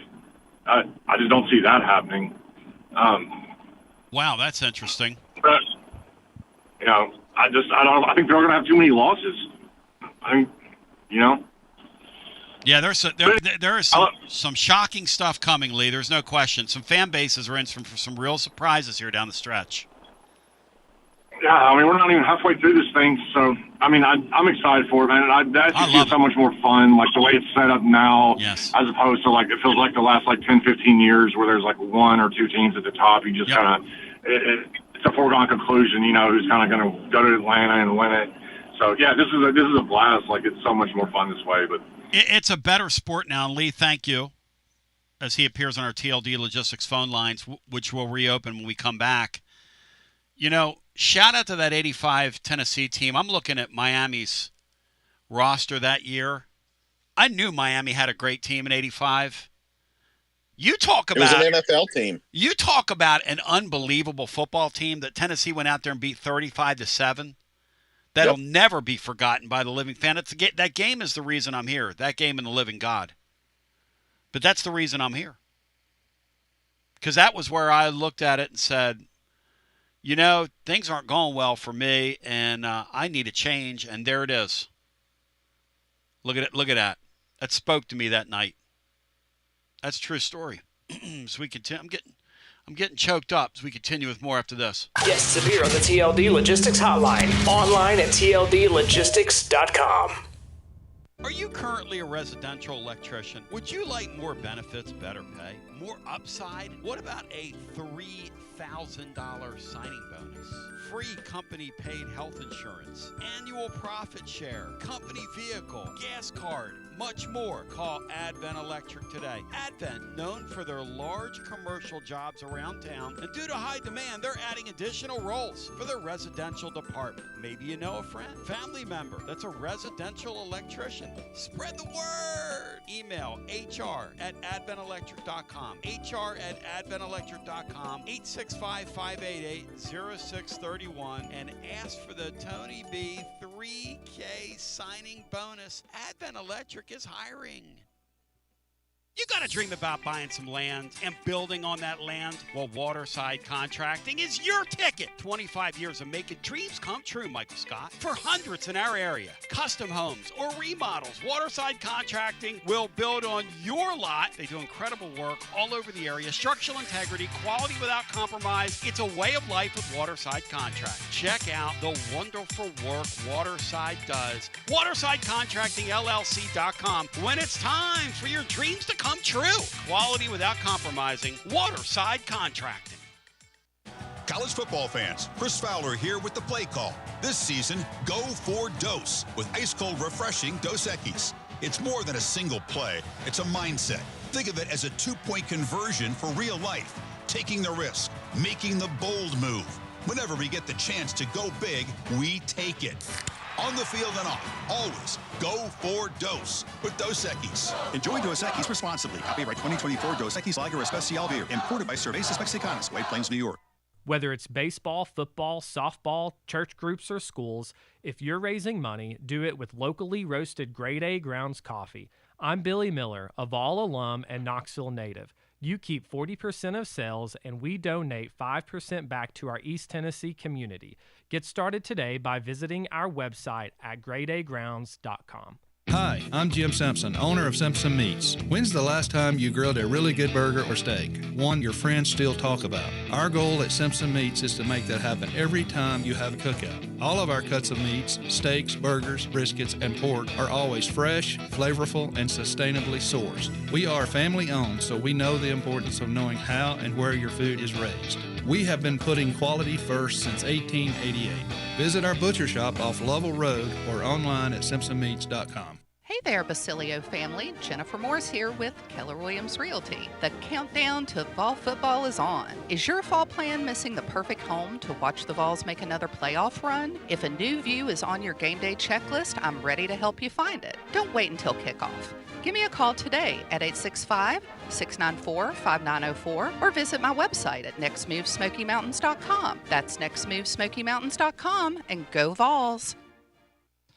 I just don't see that happening. Wow, that's interesting. But, you know, I think they're going to have too many losses. Yeah, there is some shocking stuff coming, Lee. There's no question. Some fan bases are in for some real surprises here down the stretch. Yeah, I mean, we're not even halfway through this thing, so, I mean, I'm excited for it, man. That just is so much more fun, like the way it's set up now, as opposed to, like, it feels like the last, 10, 15 years where there's, 1 or 2 teams at the top. You just kind of, it's a foregone conclusion, who's kind of going to go to Atlanta and win it. So, yeah, this is a blast. Like, it's so much more fun this way. But it's a better sport now. Lee, thank you, as he appears on our TLD Logistics phone lines, which will reopen when we come back. Shout out to that 85 Tennessee team. I'm looking at Miami's roster that year. I knew Miami had a great team in 85. You talk about it was an NFL team. You talk about an unbelievable football team that Tennessee went out there and beat 35-7. That'll never be forgotten by the living fan. That game is the reason I'm here. That game and the living God. But that's the reason I'm here. Because that was where I looked at it and said, things aren't going well for me, and I need a change, and there it is. Look at it. Look at that. That spoke to me that night. That's a true story. So we continue. I'm getting choked up as we continue with more after this. Guests appear on the TLD Logistics Hotline. Online at tldlogistics.com. Are you currently a residential electrician? Would you like more benefits, better pay, more upside? What about a $3,000 signing bonus? Free company-paid health insurance, annual profit share, company vehicle, gas card, much more. Call Advent Electric today. Advent, known for their large commercial jobs around town, and due to high demand, they're adding additional roles for their residential department. Maybe you know a friend, family member that's a residential electrician. Spread the word. Email hr@adventelectric.com. hr@adventelectric.com. 865-588-0631 and ask for the Tony B 3K signing bonus. Advent Electric is hiring. You got to dream about buying some land and building on that land. Well, Waterside Contracting is your ticket. 25 years of making dreams come true, Michael Scott. For hundreds in our area, custom homes or remodels, Waterside Contracting will build on your lot. They do incredible work all over the area. Structural integrity, quality without compromise. It's a way of life with Waterside Contracting. Check out the wonderful work Waterside does. WatersideContractingLLC.com. When it's time for your dreams to come true. Quality without compromising. Waterside Contracting. College football fans, Chris Fowler here with the play call. This season, go for Dose with ice-cold refreshing Dos Equis. It's more than a single play. It's a mindset. Think of it as a 2-point conversion for real life. Taking the risk, making the bold move. Whenever we get the chance to go big, we take it. On the field and off, always go for Dos with Dos Equis. Enjoy Dos Equis responsibly. Copyright 2024 Dos Equis Lager Especial Beer. Imported by Cervezas Mexicanas, White Plains, New York. Whether it's baseball, football, softball, church groups, or schools, if you're raising money, do it with locally roasted Grade A Grounds coffee. I'm Billy Miller, a Vol alum and Knoxville native. You keep 40% of sales, and we donate 5% back to our East Tennessee community. Get started today by visiting our website at gradeagrounds.com. Hi, I'm Jim Simpson, owner of Simpson Meats. When's the last time you grilled a really good burger or steak? One your friends still talk about. Our goal at Simpson Meats is to make that happen every time you have a cookout. All of our cuts of meats, steaks, burgers, briskets, and pork are always fresh, flavorful, and sustainably sourced. We are family owned, so we know the importance of knowing how and where your food is raised. We have been putting quality first since 1888. Visit our butcher shop off Lovell Road or online at simpsonmeats.com. Hey there, Basilio family. Jennifer Morse here with Keller Williams Realty. The countdown to fall football is on. Is your fall plan missing the perfect home to watch the Vols make another playoff run? If a new view is on your game day checklist, I'm ready to help you find it. Don't wait until kickoff. Give me a call today at 865-694-5904 or visit my website at nextmovesmokymountains.com. That's nextmovesmokymountains.com, and go Vols.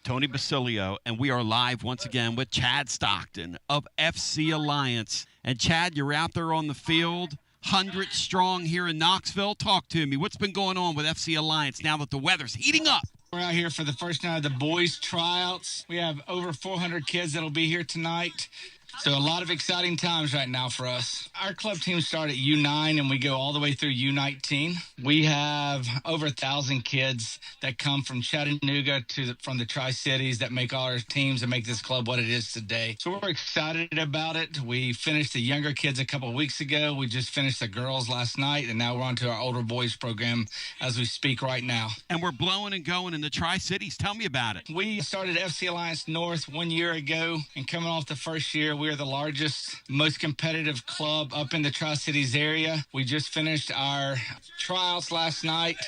Tony Basilio, and we are live once again with Chad Stockton of FC Alliance. And Chad, you're out there on the field, 100 strong here in Knoxville. Talk to me. What's been going on with FC Alliance now that the weather's heating up? We're out here for the first night of the boys' tryouts. We have over 400 kids that'll be here tonight. So a lot of exciting times right now for us. Our club team start at U9 and we go all the way through U19. We have over 1,000 kids that come from Chattanooga from the Tri-Cities that make all our teams and make this club what it is today. So we're excited about it. We finished the younger kids a couple of weeks ago. We just finished the girls last night, and now we're on to our older boys program as we speak right now. And we're blowing and going in the Tri-Cities. Tell me about it. We started FC Alliance North 1 year ago, and coming off the first year, we are the largest, most competitive club up in the Tri-Cities area. We just finished our trials last night.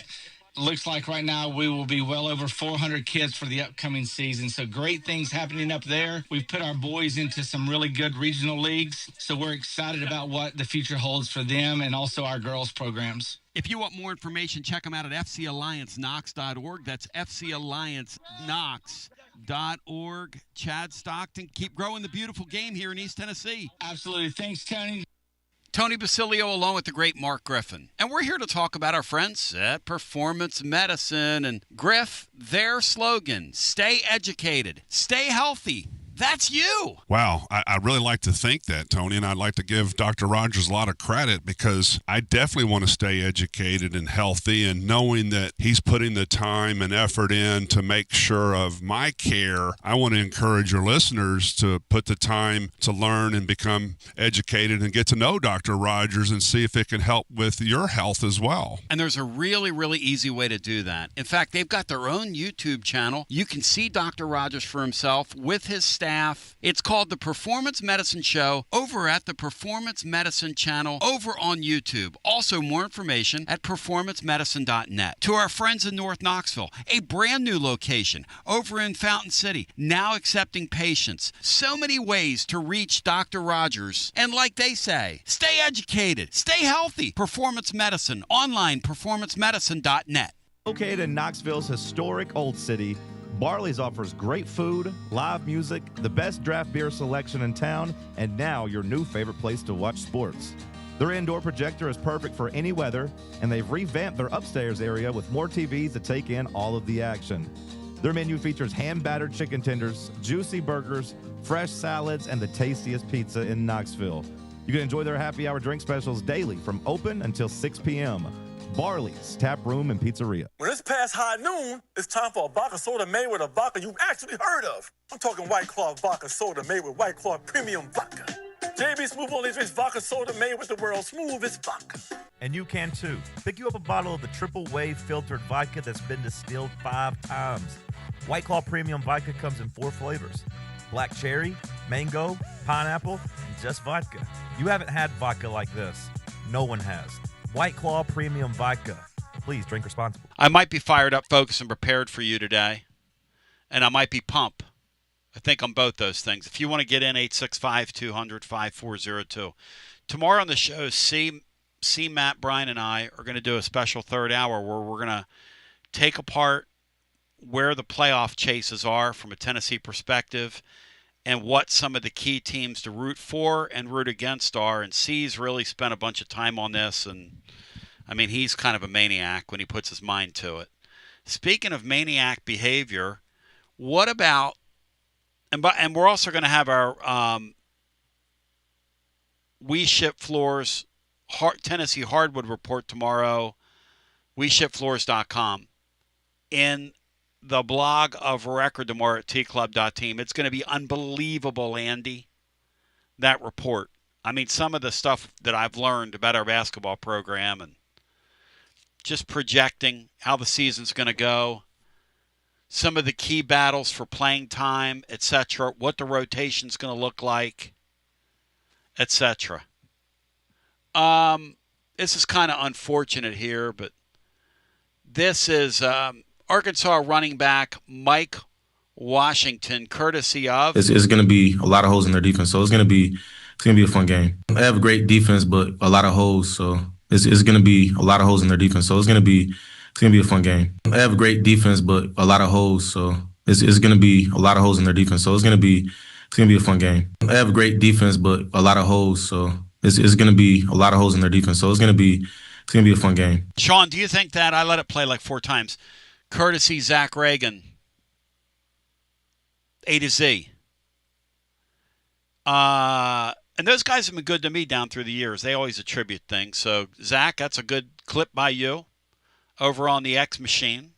Looks like right now we will be well over 400 kids for the upcoming season. So great things happening up there. We've put our boys into some really good regional leagues. So we're excited about what the future holds for them and also our girls programs. If you want more information, check them out at fcallianceknox.org. That's fcallianceknox.org. Chad Stockton, keep growing the beautiful game here in East Tennessee. Absolutely. Thanks, Tony. Tony Basilio along with the great Mark Griffin. And we're here to talk about our friends at Performance Medicine. And Griff, their slogan, stay educated, stay healthy. That's you. Wow. I really like to think that, Tony, and I'd like to give Dr. Rogers a lot of credit because I definitely want to stay educated and healthy, and knowing that he's putting the time and effort in to make sure of my care, I want to encourage your listeners to put the time to learn and become educated and get to know Dr. Rogers and see if it can help with your health as well. And there's a really, really easy way to do that. In fact, they've got their own YouTube channel. You can see Dr. Rogers for himself with his staff. It's called The Performance Medicine Show over at the Performance Medicine channel over on YouTube. Also, more information at performancemedicine.net. To our friends in North Knoxville, a brand new location over in Fountain City, now accepting patients. So many ways to reach Dr. Rogers. And like they say, stay educated, stay healthy. Performance Medicine, online, performancemedicine.net. Located in Knoxville's historic Old City, Barley's offers great food, live music, the best draft beer selection in town, and now your new favorite place to watch sports. Their indoor projector is perfect for any weather, and they've revamped their upstairs area with more TVs to take in all of the action. Their menu features hand-battered chicken tenders, juicy burgers, fresh salads, and the tastiest pizza in Knoxville. You can enjoy their happy hour drink specials daily from open until 6 p.m. Barley's Tap Room and Pizzeria. When it's past high noon, it's time for a vodka soda made with a vodka you've actually heard of. I'm talking White Claw vodka soda made with White Claw premium vodka. JB Smooth only drinks vodka soda made with the world's smoothest vodka. And you can too. Pick you up a bottle of the triple wave filtered vodka that's been distilled 5 times. White Claw premium vodka comes in 4 flavors: black cherry, mango, pineapple, and just vodka. You haven't had vodka like this. No one has. White Claw Premium Vodka. Please drink responsibly. I might be fired up, focused, and prepared for you today. and I might be Pump. I think on both those things. If you want to get in, 865-200-5402. Tomorrow on the show, C. Matt, Brian, and I are going to do a special third hour where we're going to take apart where the playoff chases are from a Tennessee perspective and what some of the key teams to root for and root against are. And C's really spent a bunch of time on this, and I mean, he's kind of a maniac when he puts his mind to it. Speaking of maniac behavior, what about, and we're also going to have our We Ship Floors Tennessee Hardwood report tomorrow, WeShipFloors.com. In the blog of record tomorrow at tclub.team. It's going to be unbelievable, Andy, that report. I mean, some of the stuff that I've learned about our basketball program and just projecting how the season's going to go, some of the key battles for playing time, etc., what the rotation's going to look like, etc. This is kind of unfortunate here, but this is Arkansas running back Mike Washington, courtesy of. It's going to be a lot of holes in their defense, so it's going to be a fun game. They have a great defense, but a lot of holes, so it's going to be a lot of holes in their defense, so it's going to be a fun game. They have a great defense, but a lot of holes, so it's going to be a lot of holes in their defense, so it's going to be a fun game. They have a great defense, but a lot of holes, so it's going to be a lot of holes in their defense, so it's going to be a fun game. Sean, do you think that I let it play like 4 times? Courtesy Zach Reagan, A to Z. And those guys have been good to me down through the years. They always attribute things. So, Zach, that's a good clip by you over on the X machine.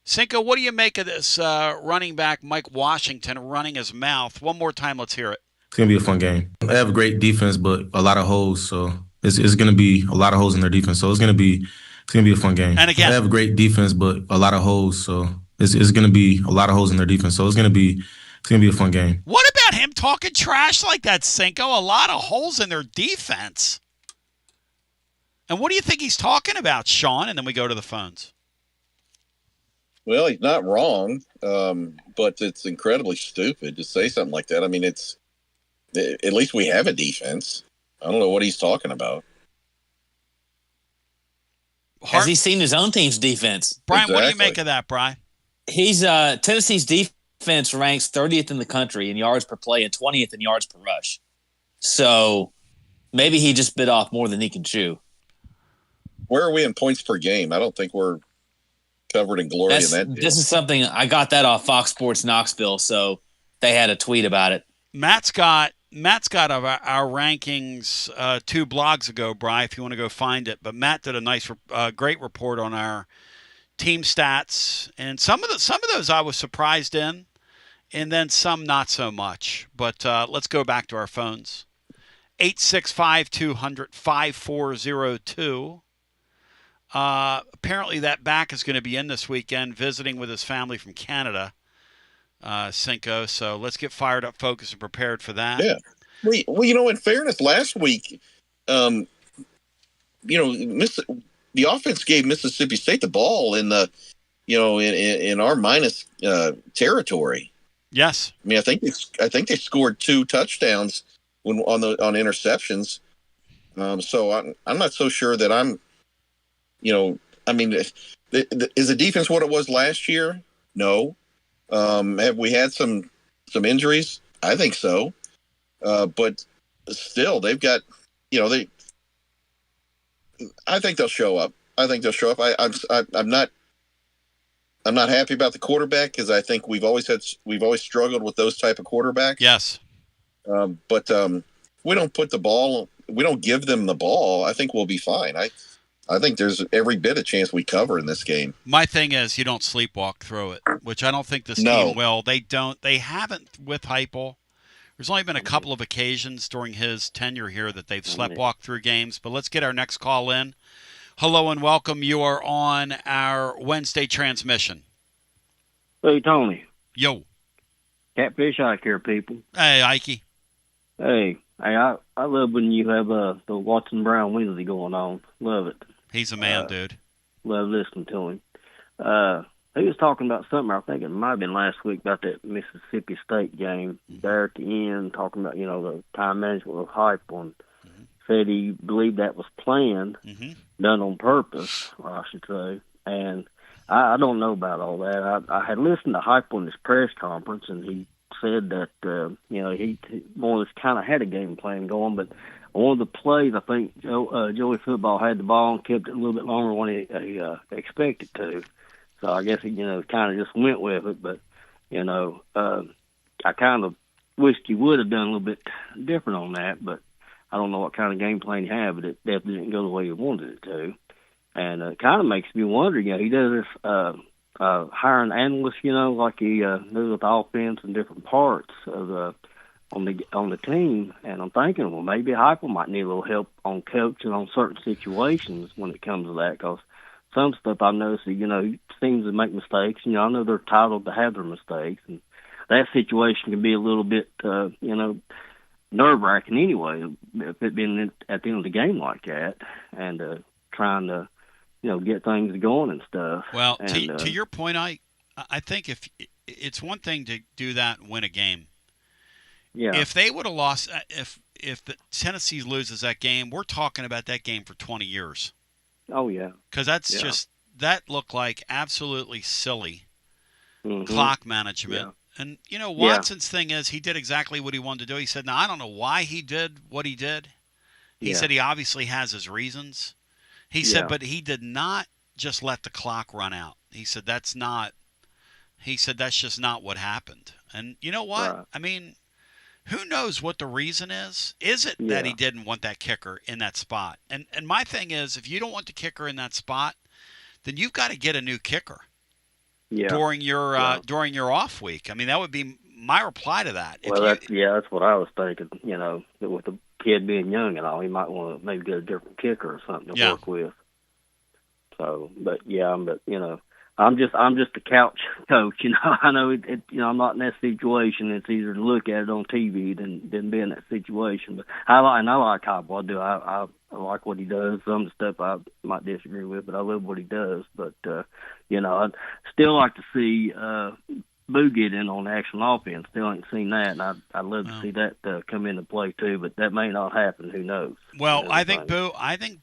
Cinco, what do you make of this running back Mike Washington running his mouth? One more time, let's hear it. It's going to be a fun game. They have a great defense, but a lot of holes, so it's going to be a lot of holes in their defense, so it's going to be a fun game. And again, they have a great defense, but a lot of holes, so it's going to be a lot of holes in their defense, so it's going to be a fun game. What about him talking trash like that, Cinco? A lot of holes in their defense. And what do you think he's talking about, Sean? And then we go to the phones. Well, he's not wrong, but it's incredibly stupid to say something like that. I mean, at least we have a defense. I don't know what he's talking about. Has he seen his own team's defense? Brian, exactly. What do you make of that, Brian? He's Tennessee's defense ranks 30th in the country in yards per play and 20th in yards per rush. So maybe he just bit off more than he can chew. Where are we in points per game? I don't think we're covered in glory in that deal. This is something I got that off Fox Sports Knoxville, so they had a tweet about it. Matt's got our rankings 2 blogs ago, Bri, if you want to go find it. But Matt did a great report on our team stats, and some of those I was surprised in, and then some not so much. But let's go back to our phones. 865-200-5402. Apparently that back is going to be in this weekend, visiting with his family from Canada. Cinco, so let's get fired up, focused, and prepared for that. Yeah. Well, in fairness, last week, the offense gave Mississippi State the ball in the, in our minus territory. Yes. I mean, I think they scored 2 touchdowns on interceptions. So I'm not so sure that I'm, I mean, is the defense what it was last year? No. Have we had some injuries? I think so. But still, they've got, I think they'll show up. I'm not happy about the quarterback because I think we've always struggled with those type of quarterbacks. Yes. But we don't give them the ball. I think we'll be fine. I think there's every bit of chance we cover in this game. My thing is you don't sleepwalk through it, which I don't think this team will. They haven't with Heupel. There's only been a couple of occasions during his tenure here that they've sleptwalked through games. But let's get our next call in. Hello and welcome. You are on our Wednesday transmission. Hey, Tony. Yo. Catfish Ike here, people. Hey, Ikey. Hey, I love when you have the Watson Brown Wednesday going on. Love it. He's a man, dude. Love listening to him. he was talking about something. I think it might have been last week about that Mississippi State game there at the end, talking about the time management of Heupel, and said he believed that was planned, done on purpose, I should say. And I don't know about all that. I had listened to Heupel in his press conference, and he said that he more or less kind of had a game plan going, but one of the plays, I think Joey Football had the ball and kept it a little bit longer than he expected to. So I guess he kind of just went with it. But I kind of wished he would have done a little bit different on that. But I don't know what kind of game plan he had, but it definitely didn't go the way he wanted it to. And it kind of makes me wonder. He does this hiring analysts, like he does with the offense and different parts of on the team, and I'm thinking, well, maybe Heupel might need a little help on coaching on certain situations when it comes to that, because some stuff I noticed, he seems to make mistakes. I know they're entitled to have their mistakes, and that situation can be a little bit, nerve-wracking anyway, if it been at the end of the game like that, and trying to, get things going and stuff. Well, and, to your point, I think if it's one thing to do that and win a game. Yeah. If they would have lost, if the Tennessee loses that game, we're talking about that game for 20 years. Oh yeah. Because that looked like absolutely silly clock management. Yeah. And Watson's thing is he did exactly what he wanted to do. He said, "Now I don't know why he did what he did." He said he obviously has his reasons. He said, but he did not just let the clock run out. He said that's just not what happened. And you know what? Right. I mean, who knows what the reason is? Is it that he didn't want that kicker in that spot? And my thing is, if you don't want the kicker in that spot, then you've got to get a new kicker during your off week. I mean, that would be my reply to that. That's what I was thinking. With the kid being young and all, he might want to maybe get a different kicker or something to work with. So, I'm just a couch coach, I know I'm not in that situation. It's easier to look at it on TV than be in that situation. But I like Heupel. I do. I like what he does. Some of the stuff I might disagree with, but I love what he does. But I'd still like to see Boo get in on the action offense. Still ain't seen that, and I'd love to see that come into play too. But that may not happen. Who knows? Well, I think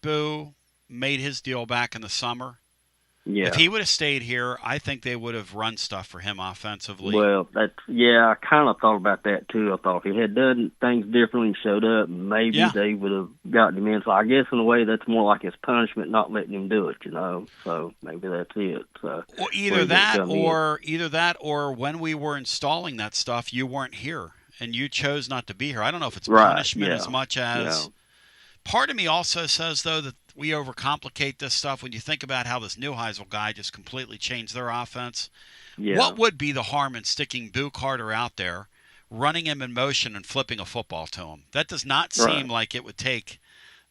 Boo made his deal back in the summer. Yeah. If he would have stayed here, I think they would have run stuff for him offensively. Well, I kind of thought about that too. I thought if he had done things differently and showed up, maybe they would have gotten him in. So I guess in a way that's more like his punishment, not letting him do it. So maybe that's it. So well, either that, or when we were installing that stuff, you weren't here and you chose not to be here. I don't know if it's punishment as much as. Part of me also says though that we overcomplicate this stuff when you think about how this Neuheisel guy just completely changed their offense. Yeah. What would be the harm in sticking Boo Carter out there, running him in motion and flipping a football to him? That does not seem like it would take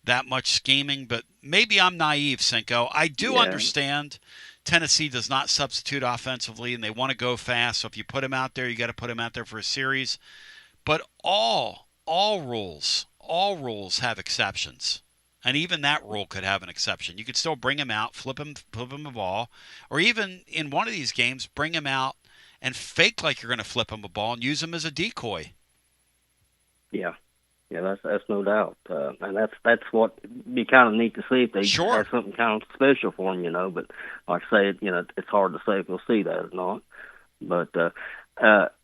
that much scheming, but maybe I'm naive, Cinco. I do understand Tennessee does not substitute offensively and they want to go fast. So if you put him out there, you got to put him out there for a series. But all rules have exceptions. And even that rule could have an exception. You could still bring him out, flip him a ball, or even in one of these games, bring him out and fake like you're going to flip him a ball and use him as a decoy. Yeah, that's no doubt, and that's what be kind of neat to see if they have something kind of special for him, But like I say, it's hard to say if we'll see that or not. But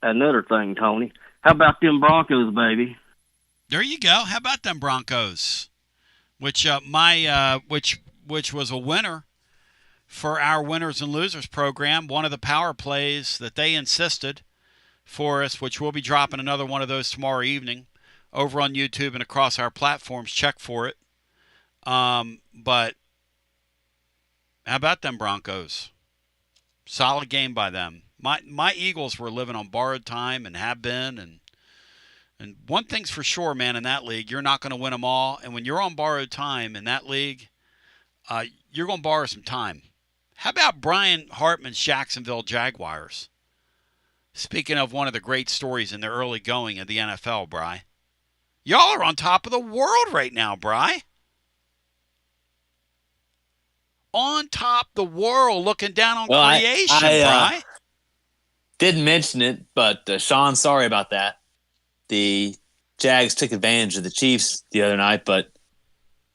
another thing, Tony, how about them Broncos, baby? There you go. How about them Broncos? Which was a winner for our Winners and Losers program. One of the power plays that they insisted for us, which we'll be dropping another one of those tomorrow evening over on YouTube and across our platforms. Check for it. But how about them Broncos? Solid game by them. My Eagles were living on borrowed time and have been, and one thing's for sure, man, in that league, you're not going to win them all. And when you're on borrowed time in that league, you're going to borrow some time. How about Brian Hartman's Jacksonville Jaguars? Speaking of one of the great stories in the early going of the NFL, Bri. Y'all are on top of the world right now, Bri. on top the world looking down on creation, right? Didn't mention it, but Sean, sorry about that. The Jags took advantage of the Chiefs the other night, but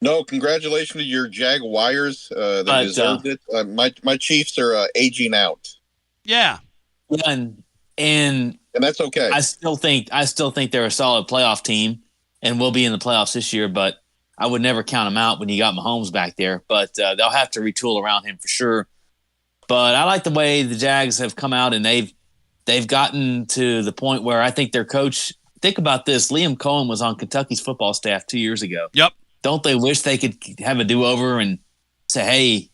no, congratulations to your Jaguars. They deserved it. My Chiefs are aging out. Yeah, and that's okay. I still think they're a solid playoff team and will be in the playoffs this year. But I would never count them out when you got Mahomes back there. But they'll have to retool around him for sure. But I like the way the Jags have come out and they've gotten to the point where I think their coach. Think about this: Liam Cohen was on Kentucky's football staff 2 years ago. Yep. Don't they wish they could have a do-over and say, hey,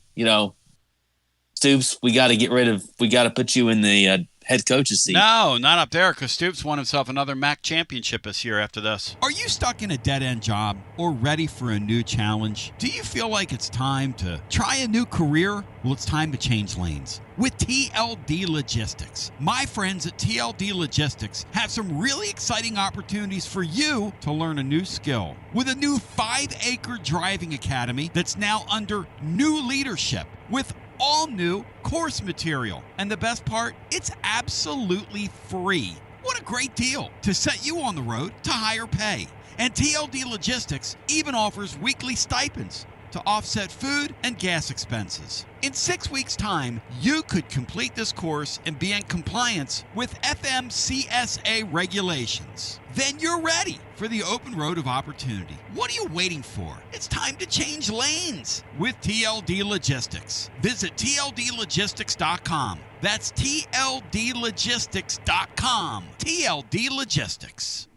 Stoops, we got to put you in the head coach's seat. No, not up there, because Stoops won himself another MAC championship this year after this. Are you stuck in a dead-end job or ready for a new challenge? Do you feel like it's time to try a new career? Well, it's time to change lanes with TLD Logistics. My friends at TLD Logistics have some really exciting opportunities for you to learn a new skill. With a new 5-acre driving academy that's now under new leadership with all new course material. And the best part, it's absolutely free. What a great deal to set you on the road to higher pay. And TLD Logistics even offers weekly stipends to offset food and gas expenses. In 6 weeks' time, you could complete this course and be in compliance with FMCSA regulations. Then you're ready for the open road of opportunity. What are you waiting for? It's time to change lanes with TLD Logistics. Visit tldlogistics.com. That's tldlogistics.com. TLD Logistics.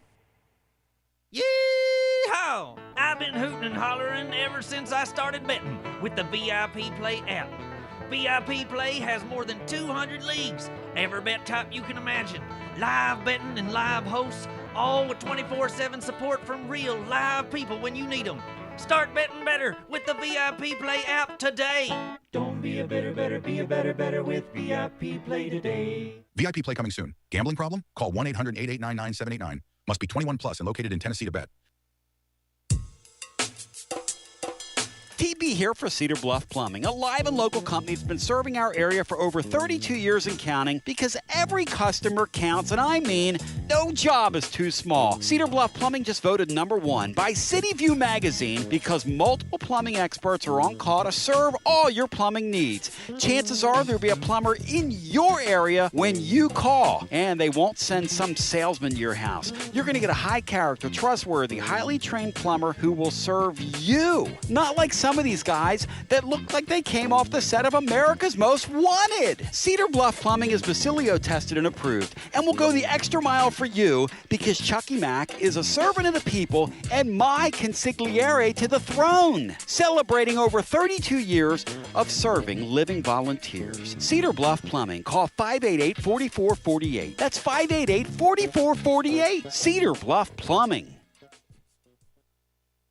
Yee-haw! I've been hooting and hollering ever since I started betting with the VIP Play app. VIP Play has more than 200 leagues, every bet type you can imagine, live betting and live hosts, all with 24/7 support from real live people when you need them. Start betting better with the VIP Play app today. Don't be a better, be a better with VIP Play today. VIP Play coming soon. Gambling problem? Call 1-800-889-9789. Must be 21 plus and located in Tennessee to bet. TB here for Cedar Bluff Plumbing, a live and local company that's been serving our area for over 32 years and counting, because every customer counts, and I mean no job is too small. Cedar Bluff Plumbing just voted #1 by City View magazine because multiple plumbing experts are on call to serve all your plumbing needs. Chances are there'll be a plumber in your area when you call, and they won't send some salesman to your house. You're going to get a high character, trustworthy, highly trained plumber who will serve you. Not like some of these guys that look like they came off the set of America's Most Wanted. Cedar Bluff Plumbing is Basilio tested and approved and will go the extra mile for you because Chucky Mack is a servant of the people and my consigliere to the throne, celebrating over 32 years of serving living volunteers. Cedar Bluff Plumbing. Call 588-4448. That's 588-4448. Cedar Bluff Plumbing.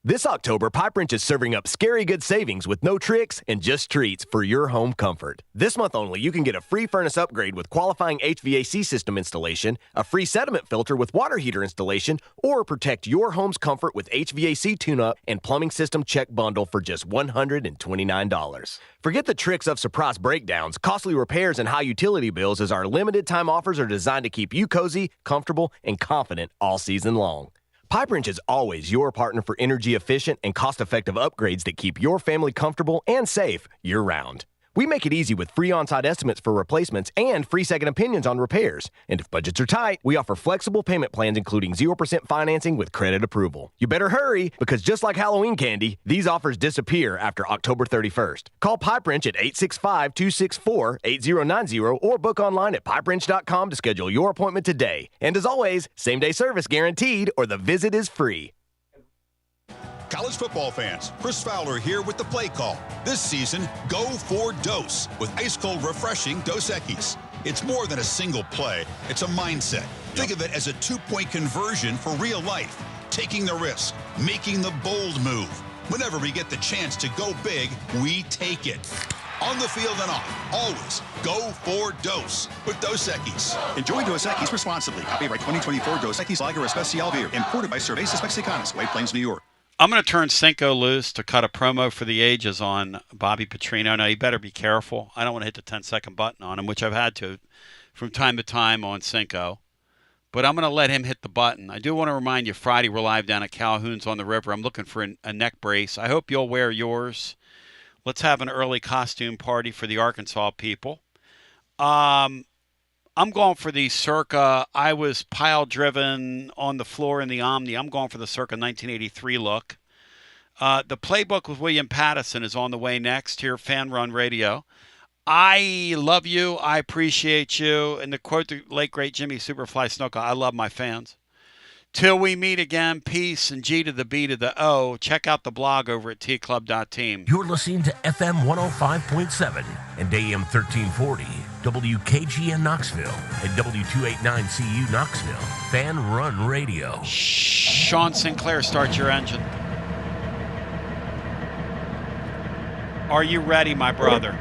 This October, Pipe Wrench is serving up scary good savings with no tricks and just treats for your home comfort. This month only, you can get a free furnace upgrade with qualifying HVAC system installation, a free sediment filter with water heater installation, or protect your home's comfort with HVAC tune-up and plumbing system check bundle for just $129. Forget the tricks of surprise breakdowns, costly repairs, and high utility bills, as our limited time offers are designed to keep you cozy, comfortable, and confident all season long. Pipe Wrench is always your partner for energy-efficient and cost-effective upgrades that keep your family comfortable and safe year-round. We make it easy with free on-site estimates for replacements and free second opinions on repairs. And if budgets are tight, we offer flexible payment plans including 0% financing with credit approval. You better hurry, because just like Halloween candy, these offers disappear after October 31st. Call Pipe Wrench at 865-264-8090 or book online at pipewrench.com to schedule your appointment today. And as always, same-day service guaranteed or the visit is free. College football fans, Chris Fowler here with the play call. This season, go for Dose with ice-cold, refreshing Dos Equis. It's more than a single play. It's a mindset. Think of it as a 2-point conversion for real life. Taking the risk, making the bold move. Whenever we get the chance to go big, we take it. On the field and off, always go for Dose with Dos Equis. Enjoy Dos Equis responsibly. Copyright 2024 Dos Equis Lager Especial Beer. Imported by Cervezas Mexicanas, White Plains, New York. I'm going to turn Cinco loose to cut a promo for the ages on Bobby Petrino. Now, you better be careful. I don't want to hit the 10-second button on him, which I've had to from time to time on Cinco. But I'm going to let him hit the button. I do want to remind you, Friday we're live down at Calhoun's on the River. I'm looking for a neck brace. I hope you'll wear yours. Let's have an early costume party for the Arkansas people. I'm going for the circa, I was pile-driven on the floor in the Omni. I'm going for the circa 1983 look. The playbook with William Pattison is on the way next here, Fan Run Radio. I love you. I appreciate you. And to quote the late, great Jimmy Superfly Snuka, I love my fans. Till we meet again, peace and G to the B to the O. Check out the blog over at tclub.team. You're listening to FM 105.7 and AM 1340, WKGN Knoxville, and W289CU Knoxville. Fan Run Radio. Sean Sinclair, start your engine. Are you ready, my brother?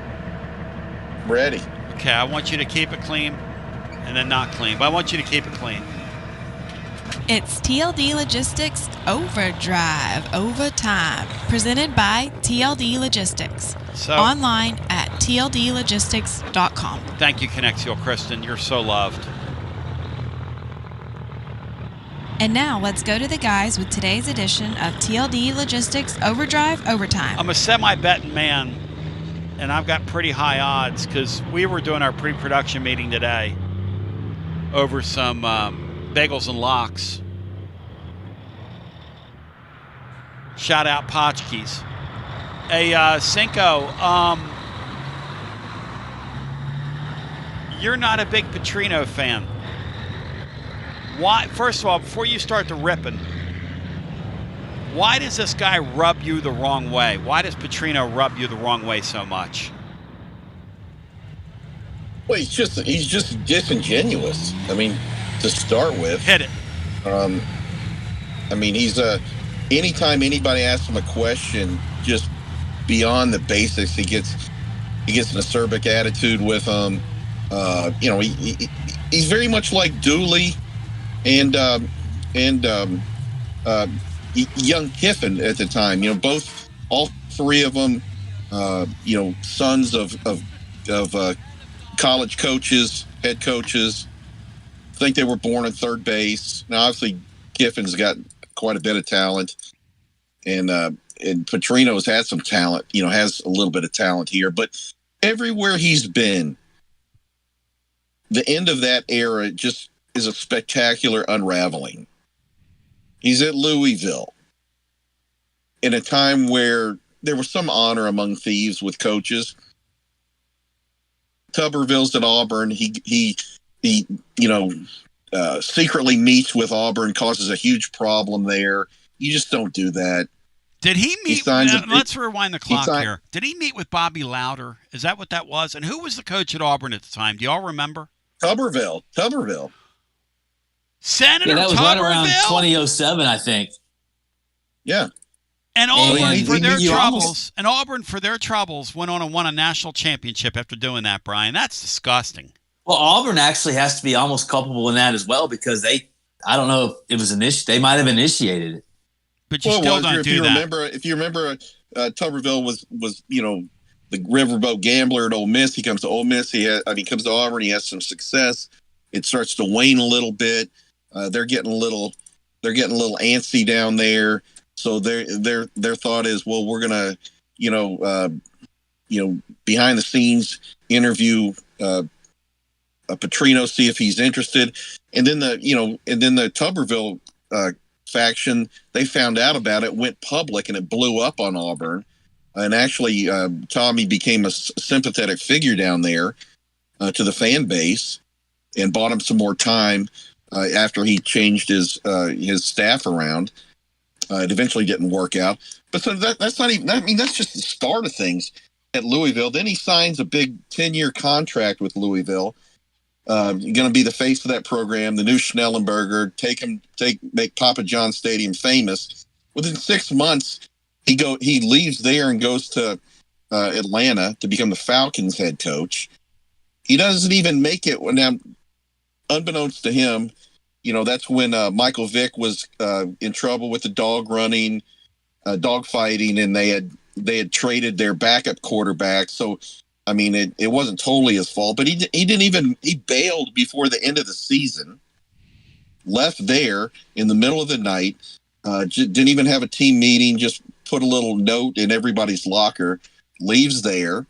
Ready. Okay, I want you to keep it clean and then not clean, but I want you to keep it clean. It's TLD Logistics Overdrive Overtime, presented by TLD Logistics. So, online at tldlogistics.com. Thank you, Connexial Kristen. You're so loved. And now let's go to the guys with today's edition of TLD Logistics Overdrive Overtime. I'm a semi-betting man, and I've got pretty high odds because we were doing our pre-production meeting today over some bagels and lox. Shout out Potchkies. Hey, Cinco, you're not a big Petrino fan. Why? First of all, before you start the ripping, why does this guy rub you the wrong way? Why does Petrino rub you the wrong way so much? Well, he's just disingenuous. I mean, to start with, hit it. I mean, he's anytime anybody asks him a question just beyond the basics, he gets an acerbic attitude with them. He's very much like Dooley and young Kiffin at the time. All three of them, sons of college coaches, head coaches. I think they were born at third base. Now, obviously, Kiffin's got quite a bit of talent, and Petrino's had some talent. Has a little bit of talent here, but everywhere he's been, the end of that era just is a spectacular unraveling. He's at Louisville in a time where there was some honor among thieves with coaches. Tuberville's at Auburn. He secretly meets with Auburn, causes a huge problem there. You just don't do that. Did he meet? Let's rewind the clock here. Did he meet with Bobby Louder? Is that what that was? And who was the coach at Auburn at the time? Do y'all remember? Tuberville. Senator that was Tuberville? right around 2007, I think. Yeah. And Auburn for their troubles, went on and won a national championship after doing that, Brian. That's disgusting. Well, Auburn actually has to be almost culpable in that as well because I don't know if it was they might have initiated it. But you still don't do that. If you remember, Tuberville was the riverboat gambler at Ole Miss. He comes to Ole Miss. He comes to Auburn. He has some success. It starts to wane a little bit. They're getting a little antsy down there. So their thought is, well, we're gonna behind the scenes interview Petrino, see if he's interested, and then the Tuberville faction, they found out about it, went public, and it blew up on Auburn. And actually, Tommy became a sympathetic figure down there to the fan base, and bought him some more time after he changed his staff around. It eventually didn't work out, but so that's not even. I mean, that's just the start of things at Louisville. Then he signs a big 10-year contract with Louisville. Going to be the face of that program, the new Schnellenberger. Make Papa John Stadium famous. Within 6 months, he leaves there and goes to Atlanta to become the Falcons head coach. He doesn't even make it. Now, unbeknownst to him, that's when Michael Vick was in trouble with the dog running. dogfighting, and they had traded their backup quarterback. So, I mean, it wasn't totally his fault, but he bailed before the end of the season, left there in the middle of the night, didn't even have a team meeting, just put a little note in everybody's locker, leaves there.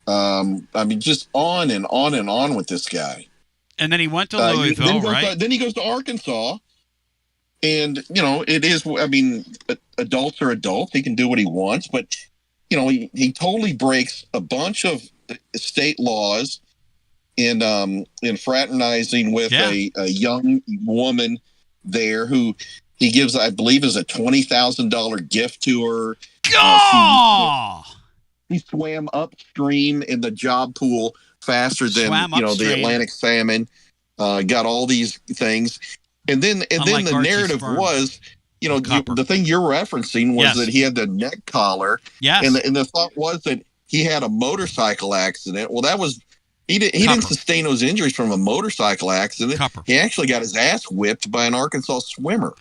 I mean, just on and on and on with this guy. And then he went to Louisville, right? Then he goes to Arkansas. And, it is, I mean, adults are adults. He can do what he wants. But, he totally breaks a bunch of state laws in fraternizing with a young woman there who he gives, I believe, is a $20,000 gift to her. He swam upstream in the job pool faster than the Atlantic salmon. Got all these things, and then the narrative was, the thing you're referencing was that he had the neck collar. Yes, and the thought was that he had a motorcycle accident. Well, that was he didn't sustain those injuries from a motorcycle accident. He actually got his ass whipped by an Arkansas swimmer.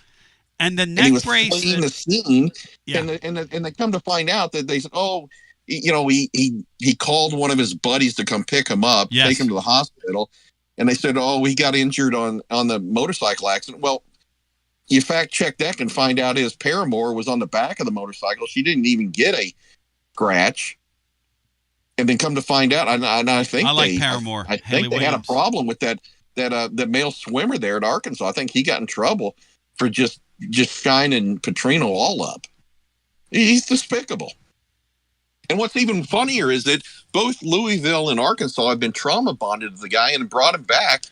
And the neck brace. He was fleeing the scene, and they come to find out that they said, oh, he called one of his buddies to come pick him up, take him to the hospital, and they said, oh, he got injured on the motorcycle accident. Well, you fact check that and find out his paramour was on the back of the motorcycle. She didn't even get a scratch. And then come to find out, and I think Paramore. I think they had a problem with that male swimmer there at Arkansas. I think he got in trouble for just shining Petrino all up. He's despicable. And what's even funnier is that both Louisville and Arkansas have been trauma bonded to the guy and brought him back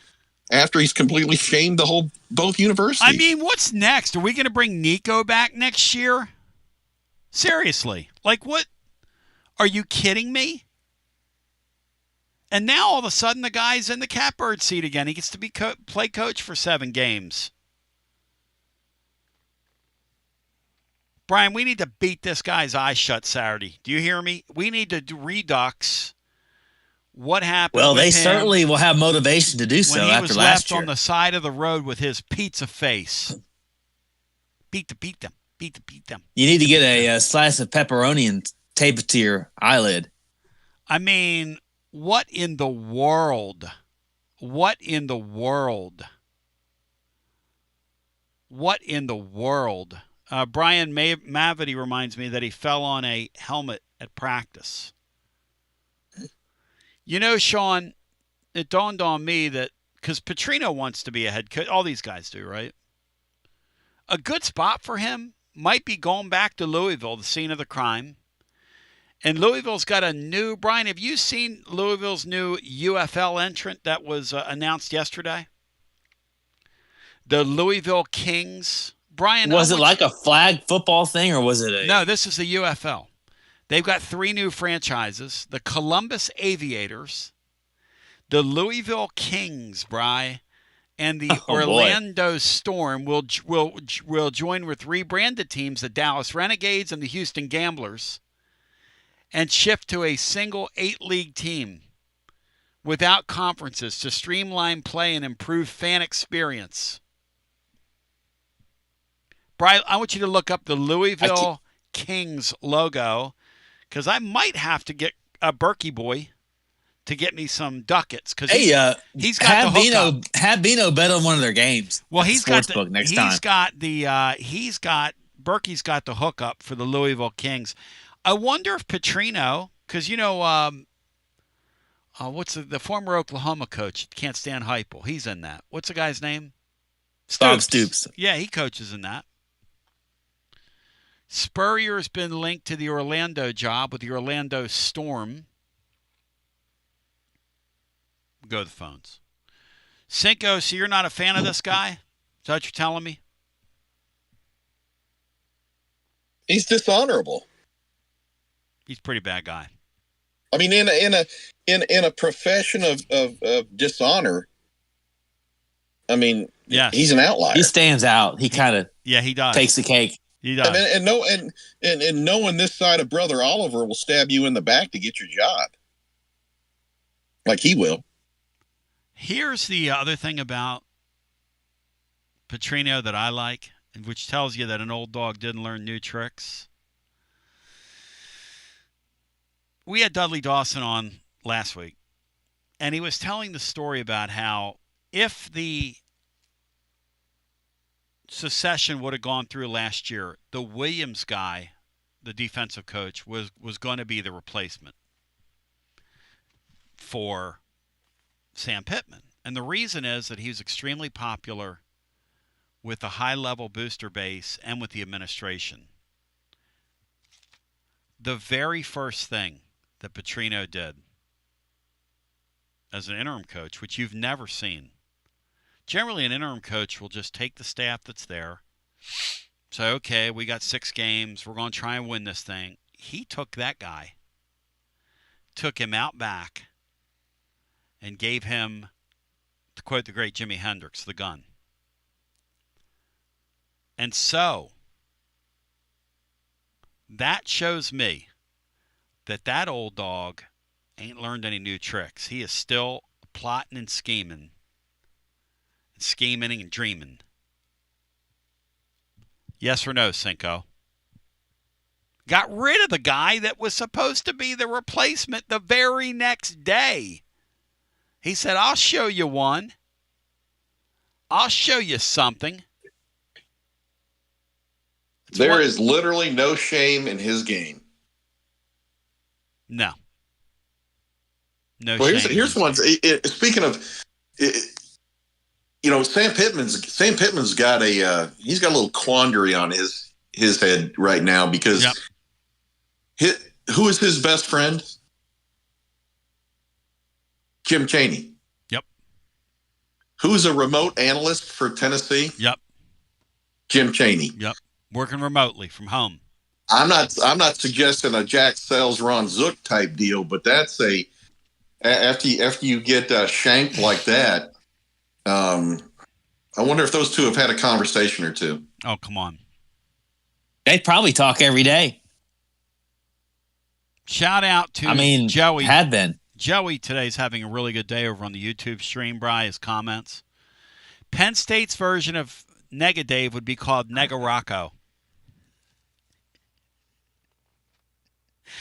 after he's completely shamed both universities. I mean, what's next? Are we going to bring Nico back next year? Seriously. Like, what? Are you kidding me? And now all of a sudden the guy's in the catbird seat again. He gets to be play coach for 7 games. Brian, we need to beat this guy's eyes shut Saturday. Do you hear me? We need to redux what happened. Well, they certainly will have motivation to do so after last year. When he was left on the side of the road with his pizza face. Beat them. You need to get a slice of pepperoni and tape it to your eyelid. I mean, what in the world? What in the world? What in the world? Brian Mavity reminds me that he fell on a helmet at practice. You know, Sean, it dawned on me that, because Petrino wants to be a head coach, all these guys do, right? A good spot for him might be going back to Louisville, the scene of the crime. And Louisville's got a new, Brian, have you seen Louisville's new UFL entrant that was announced yesterday? The Louisville Kings. Brian, was it like a flag football thing, or was it a... No, this is the UFL. They've got 3 new franchises. The Columbus Aviators, the Louisville Kings, Bri, and the Orlando Storm will join with rebranded teams, the Dallas Renegades and the Houston Gamblers, and shift to a single 8-league team without conferences to streamline play and improve fan experience. Brian, I want you to look up the Louisville Kings logo, because I might have to get a Berkey boy to get me some duckets. Because he's got the hookup. Have Bino bet on one of their games. Well, Berkey's got the hookup for the Louisville Kings. I wonder if Petrino, because what's the former Oklahoma coach? Can't stand Heupel. He's in that. What's the guy's name? Bob Stoops. Yeah, he coaches in that. Spurrier's been linked to the Orlando job with the Orlando Storm. Go to the phones. Cinco, so you're not a fan of this guy? Is that what you're telling me? He's dishonorable. He's a pretty bad guy. I mean, in a profession of dishonor, I mean, he's an outlier. He stands out. He kind of he does. Takes the cake. He does. And knowing this side of Brother Oliver will stab you in the back to get your job, like he will. Here's the other thing about Petrino that I like, which tells you that an old dog didn't learn new tricks. We had Dudley Dawson on last week, and he was telling the story about how if the secession would have gone through last year, the Williams guy, the defensive coach, was going to be the replacement for Sam Pittman. And the reason is that he was extremely popular with the high-level booster base and with the administration. The very first thing that Petrino did as an interim coach, which you've never seen. Generally, an interim coach will just take the staff that's there, say, okay, we got 6 games, we're going to try and win this thing. He took that guy, took him out back, and gave him, to quote the great Jimi Hendrix, the gun. And so, that shows me that old dog ain't learned any new tricks. He is still plotting and scheming and dreaming. Yes or no, Cinco? Got rid of the guy that was supposed to be the replacement the very next day. He said, I'll show you one. I'll show you something. There is literally no shame in his game. No. No well, shame. Here's one. Speaking of, Sam Pittman's got he's got a little quandary on his head right now because who is his best friend? Jim Chaney. Yep. Who's a remote analyst for Tennessee? Yep. Jim Chaney. Yep. Working remotely from home. I'm not suggesting a Jack Sells Ron Zook type deal, but that's after you get shanked like that. I wonder if those two have had a conversation or two. Oh, come on. They probably talk every day. Shout out to Joey. Had been. Joey today's having a really good day over on the YouTube stream, Bri, his comments. Penn State's version of Nega Dave would be called Nega Rocco.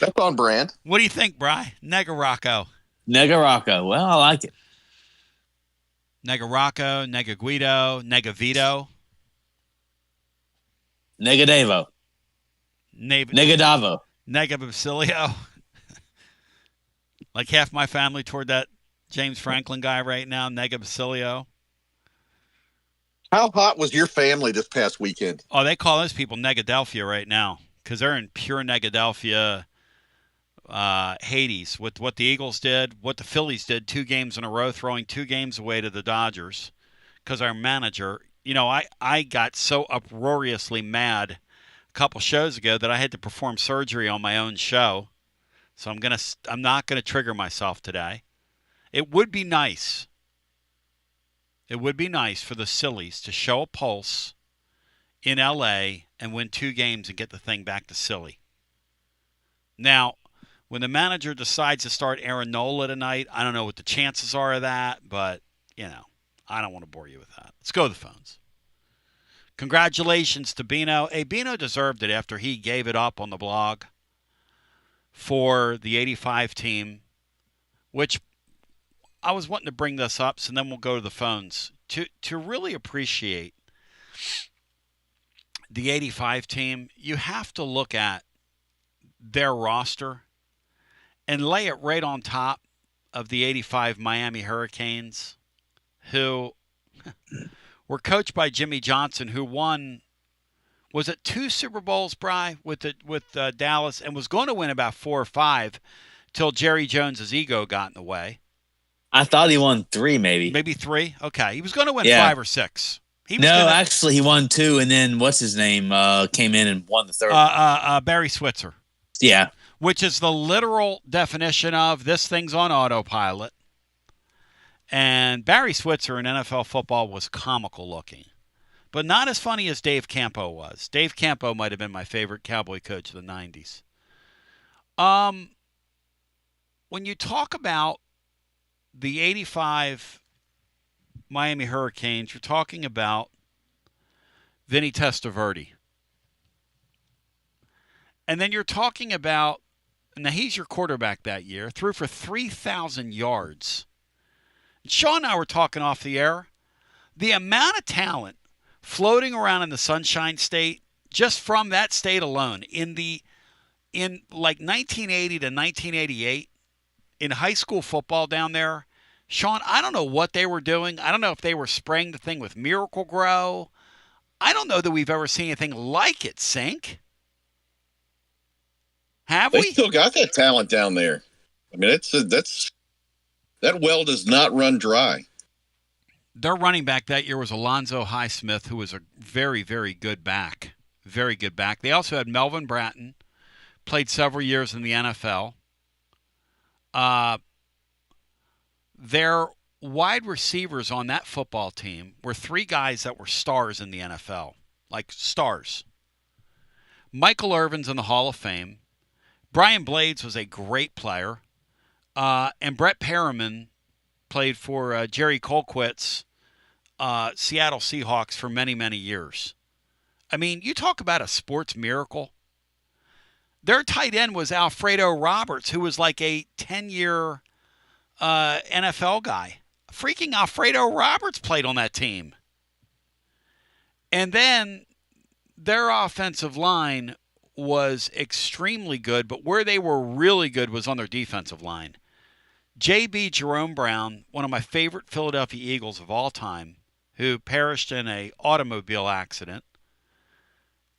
That's on brand. What do you think, Bri? Nega Rocco. Nega Rocco. Well, I like it. Nega Rocco, Nega Guido, Nega Vito. Nega Davo. Nega Davo. Nega Basilio. Like half my family toward that James Franklin guy right now, Nega Basilio. How hot was your family this past weekend? Oh, they call those people Negadelphia right now because they're in pure Negadelphia Hades with what the Eagles did, what the Phillies did 2 games in a row, throwing 2 games away to the Dodgers because our manager, I got so uproariously mad a couple shows ago that I had to perform surgery on my own show. So I'm not gonna trigger myself today. It would be nice. It would be nice for the Sillies to show a pulse in L.A. and win 2 games and get the thing back to Silly. Now, when the manager decides to start Aaron Nola tonight, I don't know what the chances are of that, but, I don't want to bore you with that. Let's go to the phones. Congratulations to Bino. Hey, Bino deserved it after he gave it up on the blog for the 85 team, which I was wanting to bring this up, so then we'll go to the phones. To really appreciate the 85 team, you have to look at their roster and lay it right on top of the 85 Miami Hurricanes, who were coached by Jimmy Johnson, who won, was it 2 Super Bowls, Bri, with Dallas, and was going to win about 4 or 5 till Jerry Jones's ego got in the way. I thought he won 3, maybe. Maybe 3? Okay. He was going to win 5 or 6. Actually, he won 2, and then what's his name came in and won the 3rd. Barry Switzer. Yeah. Which is the literal definition of this thing's on autopilot. And Barry Switzer in NFL football was comical looking, but not as funny as Dave Campo was. Dave Campo might have been my favorite Cowboy coach of the 90s. When you talk about the 85 Miami Hurricanes, you're talking about Vinny Testaverde. And then you're talking about, now he's your quarterback that year, threw for 3,000 yards. Sean and I were talking off the air. The amount of talent floating around in the Sunshine State, just from that state alone, in like 1980 to 1988, in high school football down there, Sean, I don't know what they were doing. I don't know if they were spraying the thing with Miracle Grow. I don't know that we've ever seen anything like it, Sink. Have they we? Still got that talent down there. I mean, that well does not run dry. Their running back that year was Alonzo Highsmith, who was a very, very good back. Very good back. They also had Melvin Bratton, played several years in the NFL. Their wide receivers on that football team were three guys that were stars in the NFL, like stars. Michael Irvin's in the Hall of Fame. Brian Blades was a great player. And Brett Perriman played for Jerry Colquitt's Seattle Seahawks for many, many years. I mean, you talk about a sports miracle. Their tight end was Alfredo Roberts, who was like a 10-year NFL guy. Freaking Alfredo Roberts played on that team. And then their offensive line was extremely good, but where they were really good was on their defensive line. J.B. Jerome Brown, one of my favorite Philadelphia Eagles of all time, who perished in an automobile accident,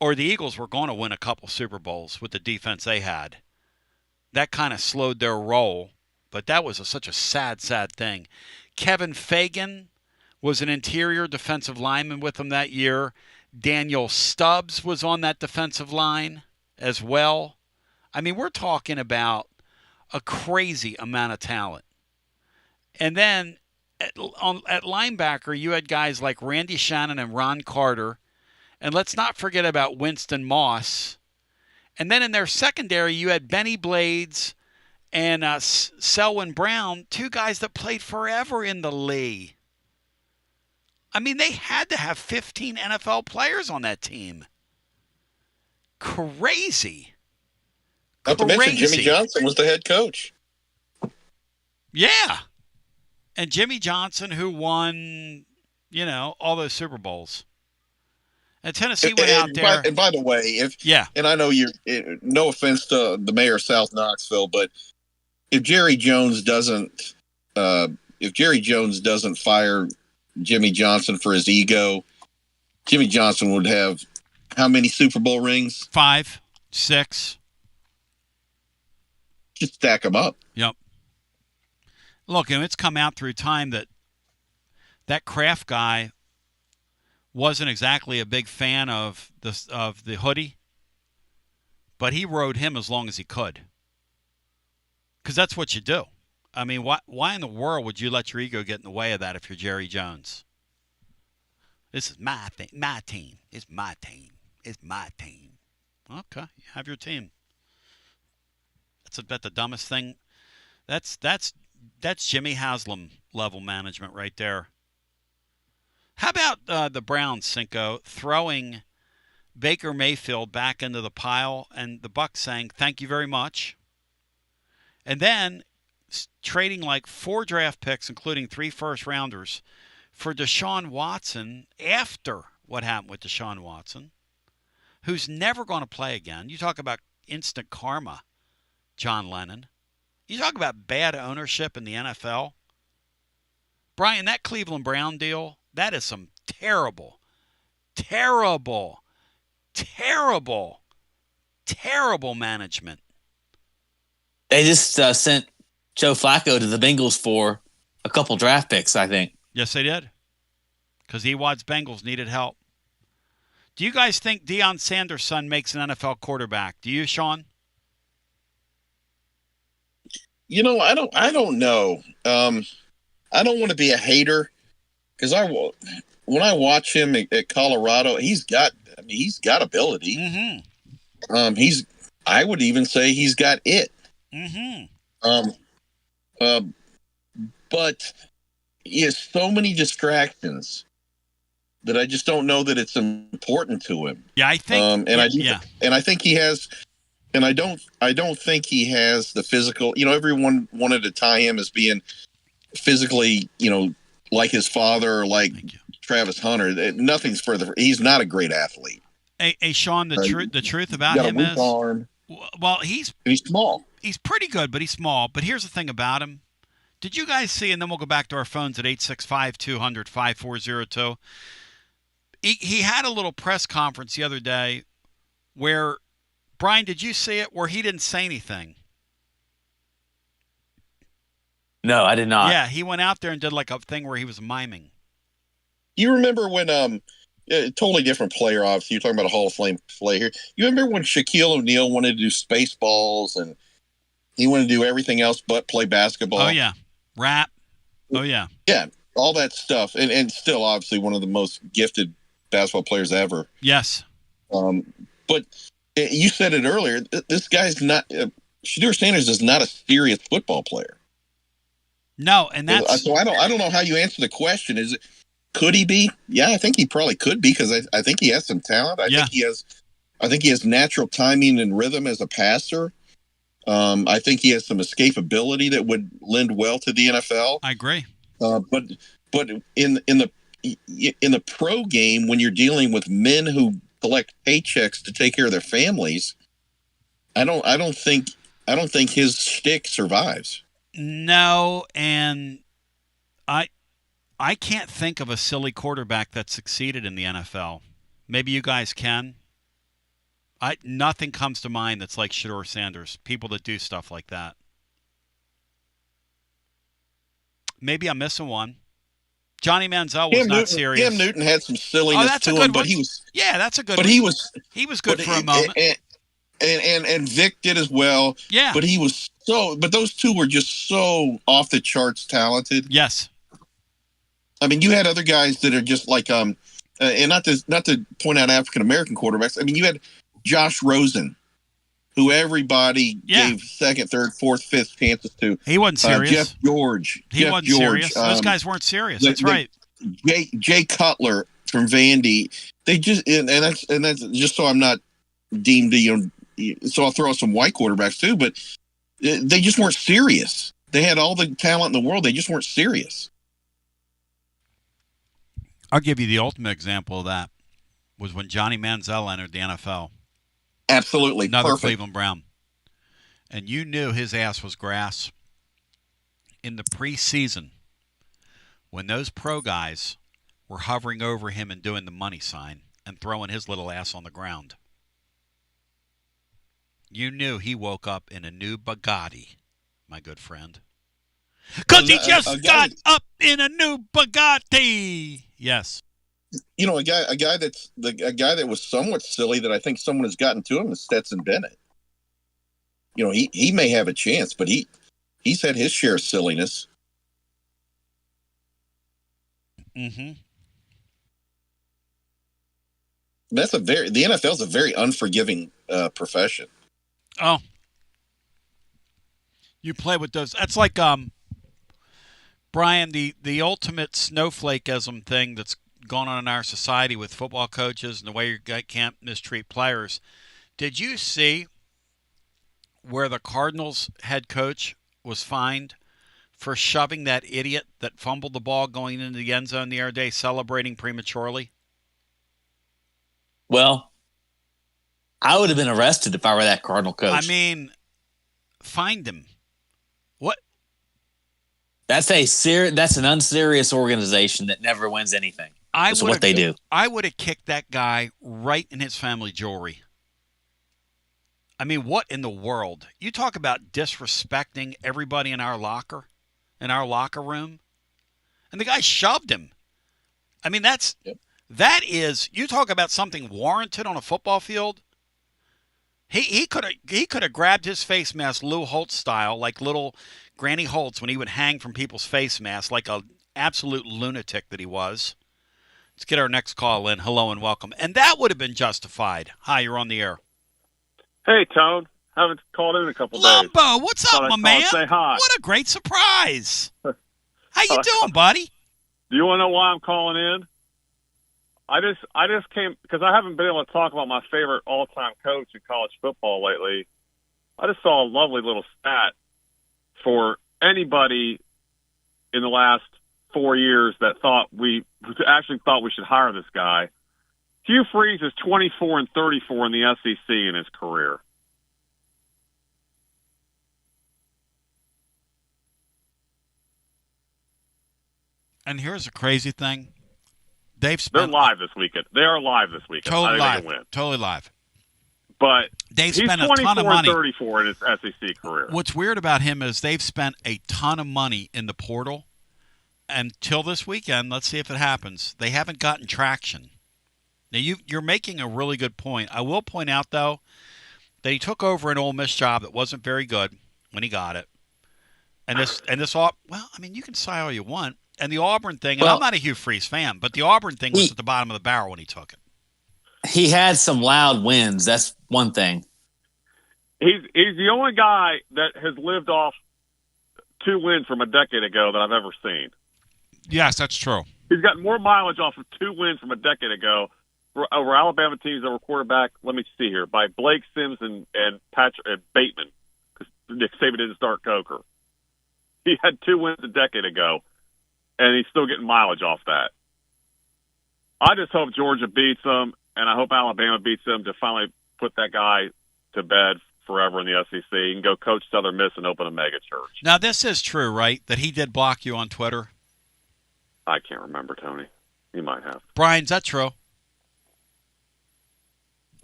or the Eagles were going to win a couple Super Bowls with the defense they had. That kind of slowed their roll, but that was such a sad, sad thing. Kevin Fagan was an interior defensive lineman with them that year. Daniel Stubbs was on that defensive line as well. I mean, we're talking about a crazy amount of talent. And then at linebacker, you had guys like Randy Shannon and Ron Carter. And let's not forget about Winston Moss. And then in their secondary, you had Benny Blades and Selwyn Brown, two guys that played forever in the league. I mean, they had to have 15 NFL players on that team. Crazy. Not to mention Jimmy Johnson was the head coach. Yeah. And Jimmy Johnson, who won, all those Super Bowls. And Tennessee went out there. And by the way, and I know no offense to the mayor of South Knoxville, but if Jerry Jones doesn't fire Jimmy Johnson for his ego, Jimmy Johnson would have how many Super Bowl rings? 5, 6. Just stack them up. Yep. Look, and it's come out through time that Kraft guy wasn't exactly a big fan of the hoodie, but he rode him as long as he could. Because that's what you do. I mean, why in the world would you let your ego get in the way of that if you're Jerry Jones? This is my thing, my team. It's my team. It's my team. Okay, you have your team. That's about the dumbest thing. That's Jimmy Haslam level management right there. How about the Browns, Cinco, throwing Baker Mayfield back into the pile and the Bucs saying, thank you very much. And then trading like 4 draft picks, including 3 first-rounders, for Deshaun Watson after what happened with Deshaun Watson, who's never going to play again. You talk about instant karma, John Lennon. You talk about bad ownership in the NFL. Brian, that Cleveland Brown deal, that is some terrible, terrible, terrible, terrible management. They just sent Joe Flacco to the Bengals for a couple draft picks, I think. Yes, they did. Because Ewad's Bengals needed help. Do you guys think Deion Sanders' son makes an NFL quarterback? Do you, Sean? I don't know. I don't want to be a hater because when I watch him at Colorado, he's got ability. Mm-hmm. I would even say he's got it. Mm-hmm. But he has so many distractions that I just don't know that it's important to him. Yeah, I think. And I think he has. And I don't think he has the physical. Everyone wanted to tie him as being physically, like his father or like Travis Hunter. Nothing's further. He's not a great athlete. Hey, Sean, the truth about him is, arm. Well, he's small. He's pretty good, but he's small. But here's the thing about him. Did you guys see, and then we'll go back to our phones at 865-200-5402. He had a little press conference the other day where, Brian, did you see it, where he didn't say anything? No, I did not. Yeah, he went out there and did like a thing where he was miming. You remember when totally different player, obviously. You're talking about a Hall of Fame player here. You remember when Shaquille O'Neal wanted to do Spaceballs and he wanted to do everything else but play basketball? Oh, yeah. Rap. Oh, yeah. Yeah, all that stuff. And still, obviously, one of the most gifted basketball players ever. Yes. But you said it earlier. This guy's not Shedeur Sanders is not a serious football player. No, and that's so I don't know how you answer the question. Could he be? Yeah, I think he probably could be because I think he has some talent. I think he has natural timing and rhythm as a passer. I think he has some escapability that would lend well to the NFL. I agree. But in the pro game, when you're dealing with men who collect paychecks to take care of their families, I don't think his shtick survives. No, and I can't think of a silly quarterback that succeeded in the NFL. Maybe you guys can. Nothing comes to mind that's like Shedeur Sanders. People that do stuff like that. Maybe I'm missing one. Johnny Manziel was not serious. Cam Newton had some silliness to him, but he was. Yeah, that's a good. But one. He was good for a moment. And Vic did as well. Yeah. But he was but those two were just so off the charts talented. Yes. I mean, you had other guys that are just like and not to point out African American quarterbacks. I mean, you had Josh Rosen, who everybody gave second, third, fourth, fifth chances to. He wasn't serious. Jeff George. He wasn't serious. Those guys weren't serious. That's right. Jay Cutler from Vandy. They just and that's just so I'm not deemed to so I'll throw out some white quarterbacks too, but they just weren't serious. They had all the talent in the world. They just weren't serious. I'll give you the ultimate example of that was when Johnny Manziel entered the NFL. Absolutely. Another Perfect. Cleveland Brown. And you knew his ass was grass. In the preseason, when those pro guys were hovering over him and doing the money sign and throwing his little ass on the ground, you knew he woke up in a new Bugatti, my good friend. Because he just got up in a new Bugatti. Yes. A guy that was somewhat silly that I think someone has gotten to him is Stetson Bennett. He may have a chance, but he's had his share of silliness. Mm-hmm. The NFL is a very unforgiving profession. Oh. You play with those. That's like Brian, the ultimate snowflakeism thing that's gone on in our society with football coaches and the way you can't mistreat players. Did you see where the Cardinals head coach was fined for shoving that idiot that fumbled the ball going into the end zone the other day, celebrating prematurely? Well, I would have been arrested if I were that Cardinal coach. I mean, fined him. What? That's an unserious organization that never wins anything. That's what they do. I would have kicked that guy right in his family jewelry. I mean, what in the world? You talk about disrespecting everybody in our locker room, and the guy shoved him. I mean, that is, you talk about something warranted on a football field. He could have grabbed his face mask Lou Holtz style, like little Granny Holtz when he would hang from people's face masks, like an absolute lunatic that he was. Let's get our next call in. Hello and welcome. And that would have been justified. Hi, you're on the air. Hey, Tone. Haven't called in a couple days. Lumbo, what's up, my man? Say hi. What a great surprise. How you doing, buddy? Do you want to know why I'm calling in? I just came because I haven't been able to talk about my favorite all-time coach in college football lately. I just saw a lovely little stat for anybody in the last 4 years that actually thought we should hire this guy. Hugh Freeze is 24-34 in the SEC in his career. And here's the crazy thing. They're live this weekend. They are live this weekend. Totally live. Win. Totally live. But they've he's spent a ton of money. 24-34 in his SEC career. What's weird about him is they've spent a ton of money in the portal. Until this weekend, let's see if it happens. They haven't gotten traction. Now, you're making a really good point. I will point out, though, that he took over an Ole Miss job that wasn't very good when he got it. And you can say all you want. And the Auburn thing, and I'm not a Hugh Freeze fan, but the Auburn thing was at the bottom of the barrel when he took it. He had some loud wins. That's one thing. He's the only guy that has lived off 2 wins from a decade ago that I've ever seen. Yes, that's true. He's got more mileage off of 2 wins from a decade ago over Alabama teams that were quarterback. Let me see here by Blake Sims and Patrick Bateman because Nick Saban didn't start Coker. He had 2 wins a decade ago, and he's still getting mileage off that. I just hope Georgia beats them, and I hope Alabama beats them to finally put that guy to bed forever in the SEC and go coach Southern Miss and open a mega church. Now, this is true, right, that he did block you on Twitter? I can't remember, Tony. He might have. Brian, is that true?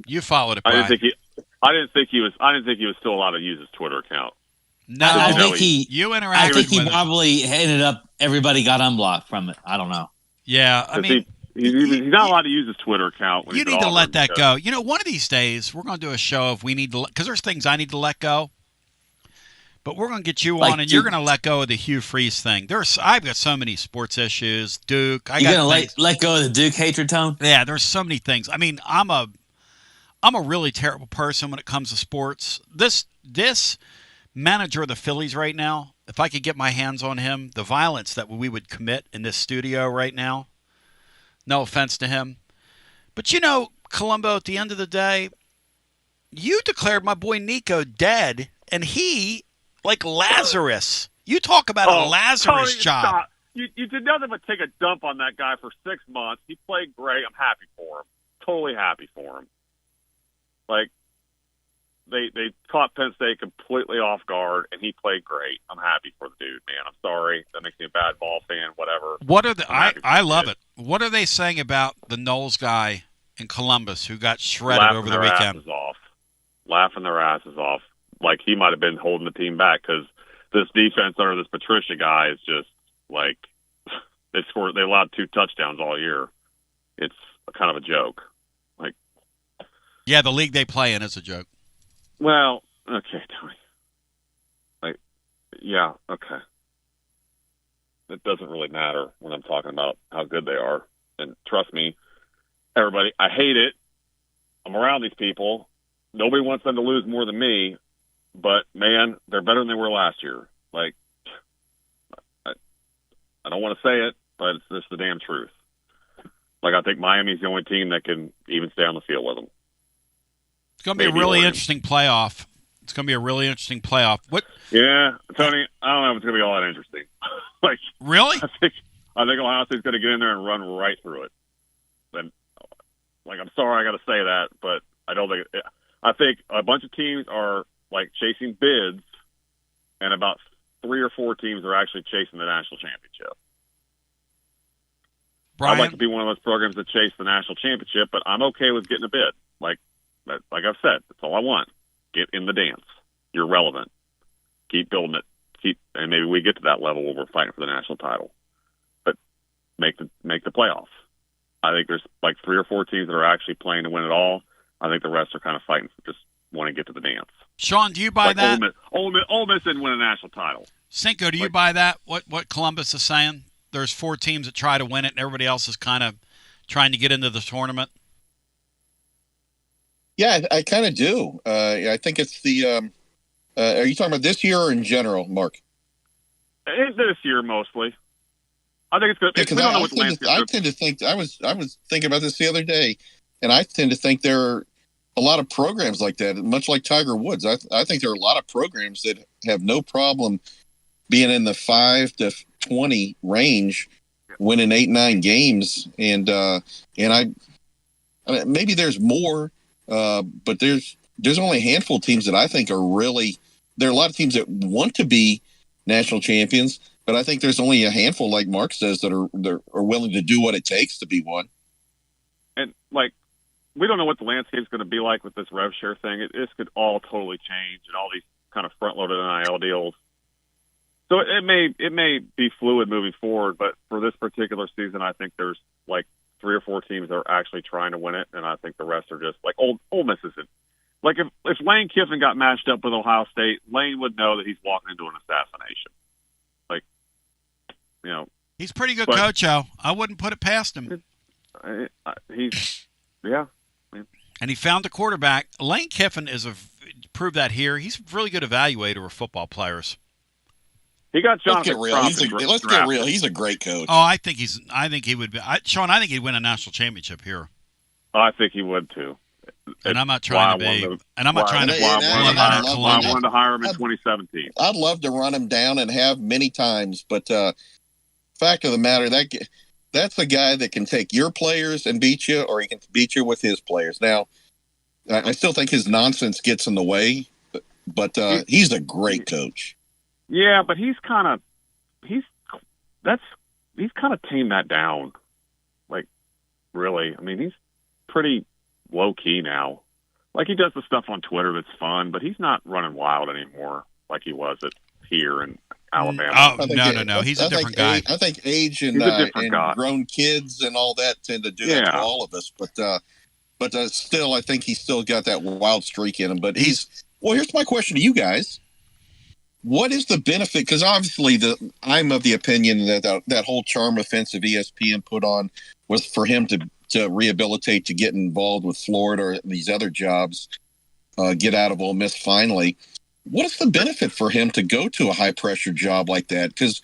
You followed it, Brian. I didn't think he was still allowed to use his Twitter account. No, I think he probably ended up. Everybody got unblocked from it. I don't know. Yeah, I mean, he's not allowed to use his Twitter account. You need to let that go. You know, one of these days we're going to do a show of because there's things I need to let go. But we're going to get you on, and you're going to let go of the Hugh Freeze thing. I've got so many sports issues. Duke. You're going to let go of the Duke hatred, Tone? Yeah, there's so many things. I mean, I'm a really terrible person when it comes to sports. This manager of the Phillies right now, if I could get my hands on him, the violence that we would commit in this studio right now, no offense to him. But, Columbo, at the end of the day, you declared my boy Nico dead, and he... like Lazarus. You talk about a Lazarus job. Stop. You did nothing but take a dump on that guy for 6 months. He played great. I'm happy for him. Totally happy for him. Like, they caught Penn State completely off guard, and he played great. I'm happy for the dude, man. I'm sorry. That makes me a bad ball fan, whatever. I love it. What are they saying about the Knowles guy in Columbus who got shredded over the weekend? Laughing their asses off. Like he might have been holding the team back because this defense under this Patricia guy is just like they allowed 2 touchdowns all year. It's kind of a joke. Like, yeah, the league they play in is a joke. Well, okay, Tony. Like, yeah, okay. It doesn't really matter when I'm talking about how good they are. And trust me, everybody, I hate it. I'm around these people. Nobody wants them to lose more than me. But, man, they're better than they were last year. Like, I don't want to say it, but it's just the damn truth. Like, I think Miami's the only team that can even stay on the field with them. It's going to be a really interesting playoff. What? Yeah, Tony, I don't know if it's going to be all that interesting. Like, really? I think Ohio State's going to get in there and run right through it. And, like, I'm sorry I got to say that, but I don't think – I think a bunch of teams are – like chasing bids, and about 3 or 4 teams are actually chasing the national championship. Brian? I'd like to be one of those programs that chase the national championship, but I'm okay with getting a bid. Like I've said, that's all I want. Get in the dance. You're relevant. Keep building it. And maybe we get to that level where we're fighting for the national title. But make the playoffs. I think there's like 3 or 4 teams that are actually playing to win it all. I think the rest are kind of fighting for just want to get to the dance. Sean, do you buy that? Ole Miss didn't win a national title. Cinco, do you buy that? What Columbus is saying? There's 4 teams that try to win it, and everybody else is kind of trying to get into the tournament. Yeah, I kind of do. I think it's the. Are you talking about this year or in general, Mark? This year mostly. I think it's good. Because We don't know what the landscape is. I tend to think I was thinking about this the other day, and I tend to think there are a lot of programs like that, much like Tiger Woods. I think there are a lot of programs that have no problem being in the 5 to 20 range, winning 8-9 games, and I mean, maybe there's more, but there's only a handful of teams that I think are really. There are a lot of teams that want to be national champions, but I think there's only a handful, like Mark says, that are willing to do what it takes to be one. And like, we don't know what the landscape is going to be like with this rev share thing. This could all totally change, and all these kind of front-loaded NIL deals. So it may be fluid moving forward, but for this particular season, I think there's like 3 or 4 teams that are actually trying to win it, and I think the rest are just like Ole Miss isn't. Like if Lane Kiffin got matched up with Ohio State, Lane would know that he's walking into an assassination. Like, he's a pretty good coach, Joe. I wouldn't put it past him. Yeah. And he found a quarterback. Lane Kiffin proved that here. He's a really good evaluator of football players. He got John. Let's get real. He's a great coach. Oh, I think he would be. Sean, I think he'd win a national championship here. I think he would too. And I'm not trying to be. And I'm not trying to. I wanted to hire him in 2017. I'd love to run him down and have many times, but fact of the matter, that's a guy that can take your players and beat you, or he can beat you with his players. Now, I still think his nonsense gets in the way, but he's a great coach. Yeah, but he's kind of tamed that down. Like, really, I mean, he's pretty low key now. Like, he does the stuff on Twitter that's fun, but he's not running wild anymore like he was here in Alabama. Oh, no. He's a different guy. I think age and grown kids and all that tend to do that to all of us. But still, I think he's still got that wild streak in him. But well, here's my question to you guys. What is the benefit? Because obviously I'm of the opinion that whole charm offensive ESPN put on was for him to rehabilitate, to get involved with Florida or these other jobs, get out of Ole Miss finally. What is the benefit for him to go to a high-pressure job like that? Because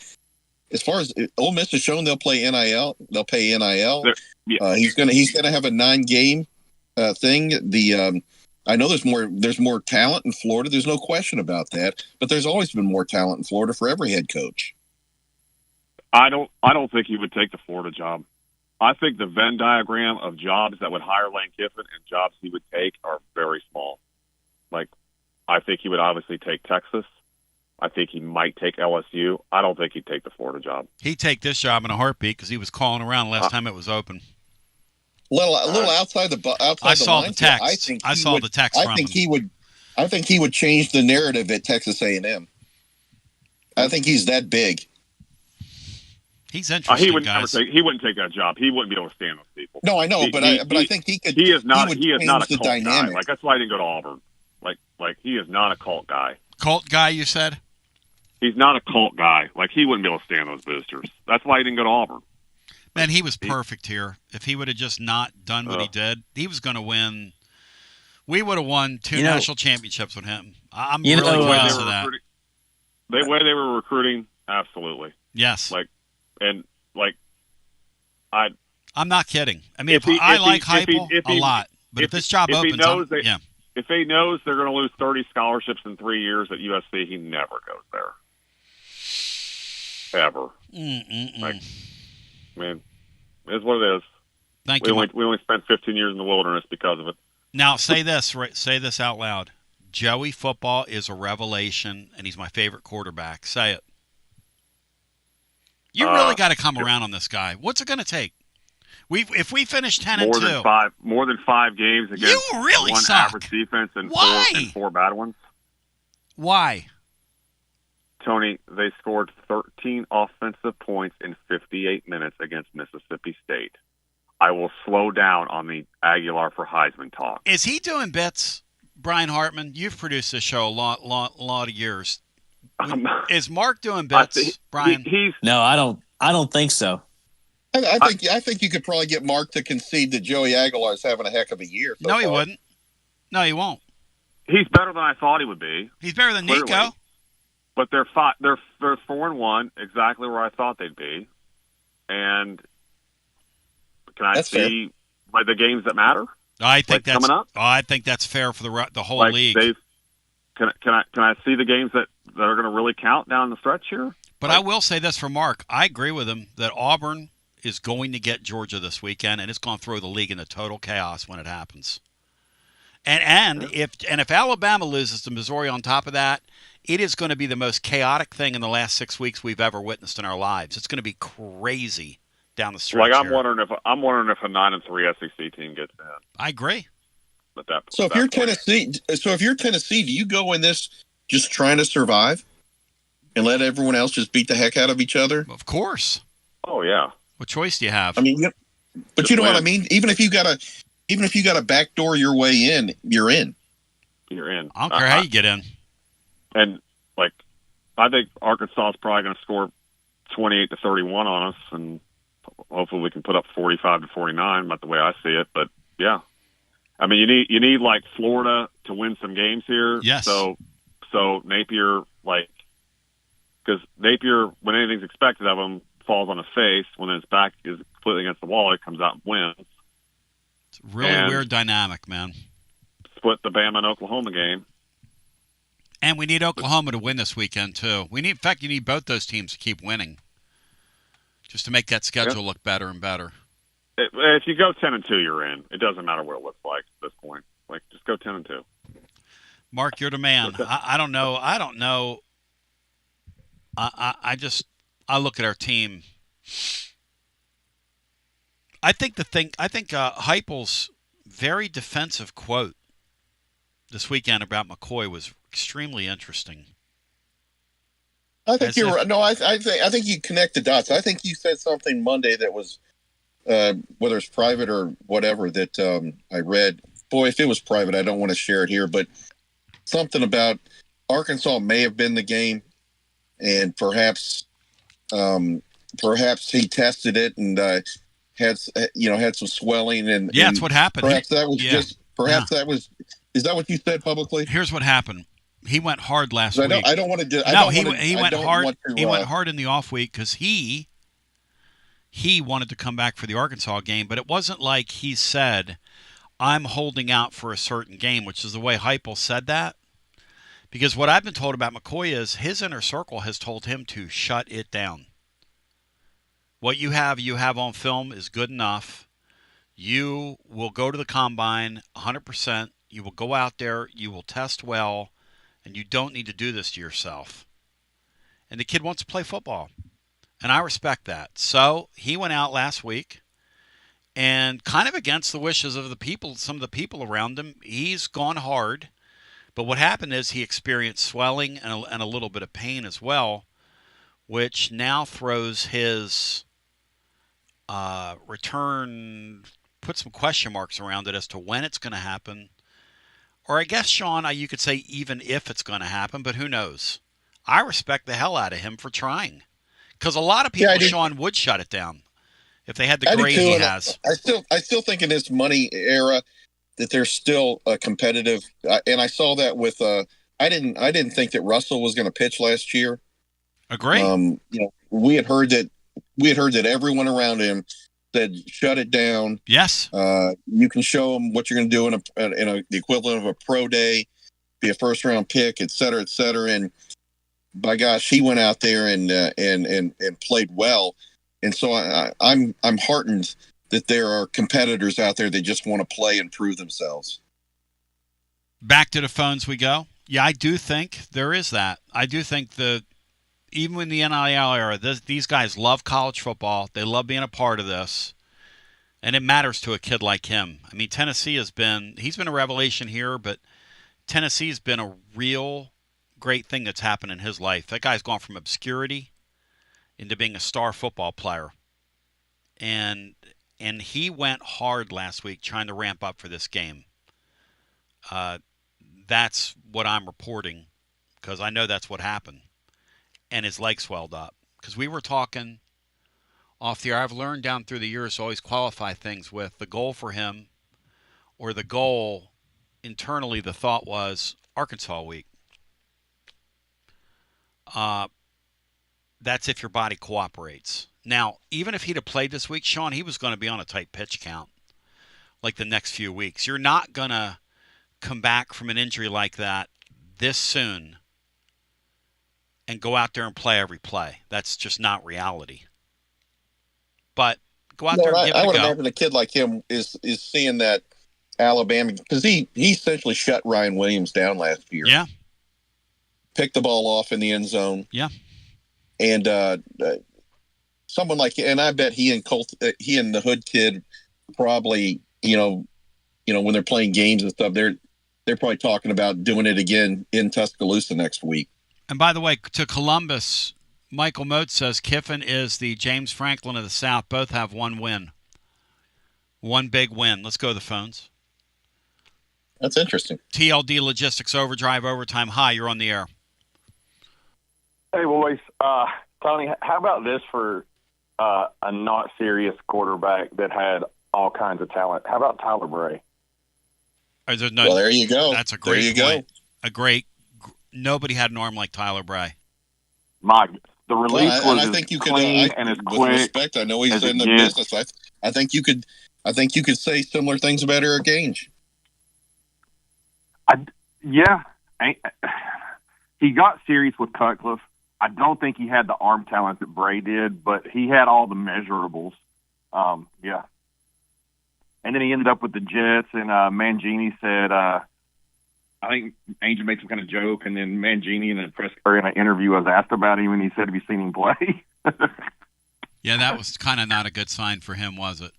as far as Ole Miss has shown, they'll play NIL. They'll pay NIL. He's gonna have a 9-game thing. I know there's more talent in Florida. There's no question about that. But there's always been more talent in Florida for every head coach. I don't think he would take the Florida job. I think the Venn diagram of jobs that would hire Lane Kiffin and jobs he would take are very small. Like, I think he would obviously take Texas. I think he might take LSU. I don't think he'd take the Florida job. He'd take this job in a heartbeat because he was calling around last time it was open. A little outside the I saw the text. I saw the text. I think he would change the narrative at Texas A&M. I think he's that big. He's interesting. He wouldn't take that job. He wouldn't be able to stand those people. No, I know, but I think he could. He is not a cult dynamic guy. Like, that's why I didn't go to Auburn. Like he is not a cult guy. Cult guy, you said? He's not a cult guy. Like, he wouldn't be able to stand those boosters. That's why he didn't go to Auburn. Man, he was perfect here. If he would have just not done what he did, he was going to win. We would have won 2 national championships with him. I'm really convinced of that. The way they were recruiting, absolutely. Yes. I'm not kidding. I mean, I like Heupel a lot, but if this job opens up, if he knows they're going to lose 30 scholarships in 3 years at USC, he never goes there. Ever. Like, man, it's what it is. Thank you. We only spent 15 years in the wilderness because of it. Now, say this out loud. Joey football is a revelation, and he's my favorite quarterback. Say it. You really got to come around on this guy. What's it going to take? If we finish 10-2, more than 5 games against one suck. Average defense and four bad ones. Why? Tony, they scored 13 offensive points in 58 minutes against Mississippi State. I will slow down on the Aguilar for Heisman talk. Is he doing bits, Brian Hartman? You've produced this show a lot of years. Is Mark doing bits, Brian? No, I don't think so. I think you could probably get Mark to concede that Joey Aguilar is having a heck of a year. No, he wouldn't. No, he won't. He's better than I thought he would be. He's better than clearly. Nico. But they're 4-1, exactly where I thought they'd be. And can I That's see like the games that matter? I think that's coming up. I think that's fair for the whole Like league. can I see the games that are going to really count down the stretch here? But I will say this for Mark. I agree with him that Auburn is going to get Georgia this weekend, and it's going to throw the league into total chaos when it happens. And if Alabama loses to Missouri on top of that, it is going to be the most chaotic thing in the last 6 weeks we've ever witnessed in our lives. It's going to be crazy down the stretch. Like I'm here. wondering if a 9-3 SEC team gets in. I agree. But that, So if you're Tennessee, do you go in this just trying to survive and let everyone else just beat the heck out of each other? Of course. Oh yeah. What choice do you have? I mean, but you know what I mean. Even if you got to backdoor your way in, you're in. You're in. I don't care how you get in. And like, I think Arkansas is probably going to score 28-31 on us, and hopefully we can put up 45-49. Not the way I see it, but yeah. I mean, you need like Florida to win some games here. Yes. So Napier, like, because Napier, when anything's expected of him, falls on his face. When his back is completely against the wall, he comes out and wins. It's a really weird dynamic, man. Split the Bama and Oklahoma game. And we need Oklahoma to win this weekend too. In fact, you need both those teams to keep winning, just to make that schedule look better and better. If you go 10-2, you're in. It doesn't matter what it looks like at this point. Like, just go 10-2. Mark, you're the man. I don't know. I look at our team. I think Heupel's very defensive quote this weekend about McCoy was extremely interesting. I think you're right. No, I think you connect the dots. I think you said something Monday that was, whether it's private or whatever, that I read. Boy, if it was private, I don't want to share it here, but something about Arkansas may have been the game, and perhaps he tested it and had some swelling and that's what happened. Perhaps that was that was. Is that what you said publicly? Here's what happened. He went hard last week. I don't want to do. He went hard. He went hard in the off week because he wanted to come back for the Arkansas game, but it wasn't like he said, "I'm holding out for a certain game," which is the way Heupel said that. Because what I've been told about McCoy is his inner circle has told him to shut it down. What you have on film is good enough. You will go to the combine 100%. You will go out there. You will test well. And you don't need to do this to yourself. And the kid wants to play football. And I respect that. So he went out last week and kind of against the wishes of some of the people around him, he's gone hard. But what happened is he experienced swelling and a little bit of pain as well, which now throws his return, put some question marks around it as to when it's going to happen. Or I guess, Sean, you could say even if it's going to happen, but who knows? I respect the hell out of him for trying. Because a lot of people, Sean, would shut it down if they had the grade he has. I still think in this money era that they're still competitive. And I saw that with I didn't think that Russell was going to pitch last year. Agree. We had heard that everyone around him said shut it down. Yes. You can show them what you're going to do in the equivalent of a pro day, be a first round pick, et cetera, et cetera. And by gosh, he went out there and played well. And so I'm heartened that there are competitors out there that just want to play and prove themselves. Back to the phones we go. Yeah, I do think there is that. I do think even in the NIL era, these guys love college football. They love being a part of this. And it matters to a kid like him. I mean, he's been a revelation here, but Tennessee's been a real great thing that's happened in his life. That guy's gone from obscurity into being a star football player. And he went hard last week trying to ramp up for this game. That's what I'm reporting because I know that's what happened. And his leg swelled up. Because we were talking off the air. I've learned down through the years to always qualify things with the goal for him or the goal internally. The thought was Arkansas week. That's if your body cooperates. Now, even if he'd have played this week, Sean, he was going to be on a tight pitch count like the next few weeks. You're not going to come back from an injury like that this soon and go out there and play every play. That's just not reality. But go out there and give it a go. I would imagine a kid like him is seeing that Alabama, because he essentially shut Ryan Williams down last year. Yeah. Picked the ball off in the end zone. Yeah. And someone like, and I bet he and the Hood kid probably, when they're playing games and stuff, they're probably talking about doing it again in Tuscaloosa next week. And by the way, to Columbus, Michael Mote says Kiffin is the James Franklin of the South. Both have one win. One big win. Let's go to the phones. That's interesting. TLD Logistics Overdrive Overtime. Hi, you're on the air. Hey, boys. Tony, how about this for a not serious quarterback that had all kinds of talent? How about Tyler Bray? Well, there you go. That's a great point. Nobody had an arm like Tyler Bray. The release was I think you clean could, and as with quick. Respect, I know he's in the business. I think you could say similar things about Eric Ainge. Yeah. He got serious with Cutcliffe. I don't think he had the arm talent that Bray did, but he had all the measurables. Yeah. And then he ended up with the Jets, and Mangini said, I think Ainge made some kind of joke, and then Mangini in an interview was asked about him, and he said, "Have you seen him play?" Yeah, that was kind of not a good sign for him, was it?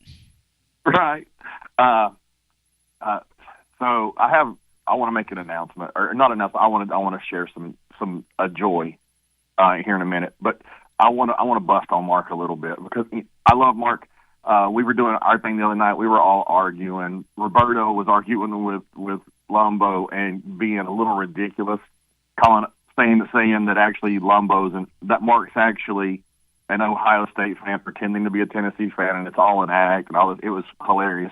Right. So I want to make an announcement, or not announcement. I want to share some joy here in a minute, but I want to bust on Mark a little bit because I love Mark. We were doing our thing the other night. We were all arguing. Roberto was arguing with Lumbo and being a little ridiculous, saying that actually Lumbo's and that Mark's actually an Ohio State fan pretending to be a Tennessee fan, and it's all an act and all this. It was hilarious.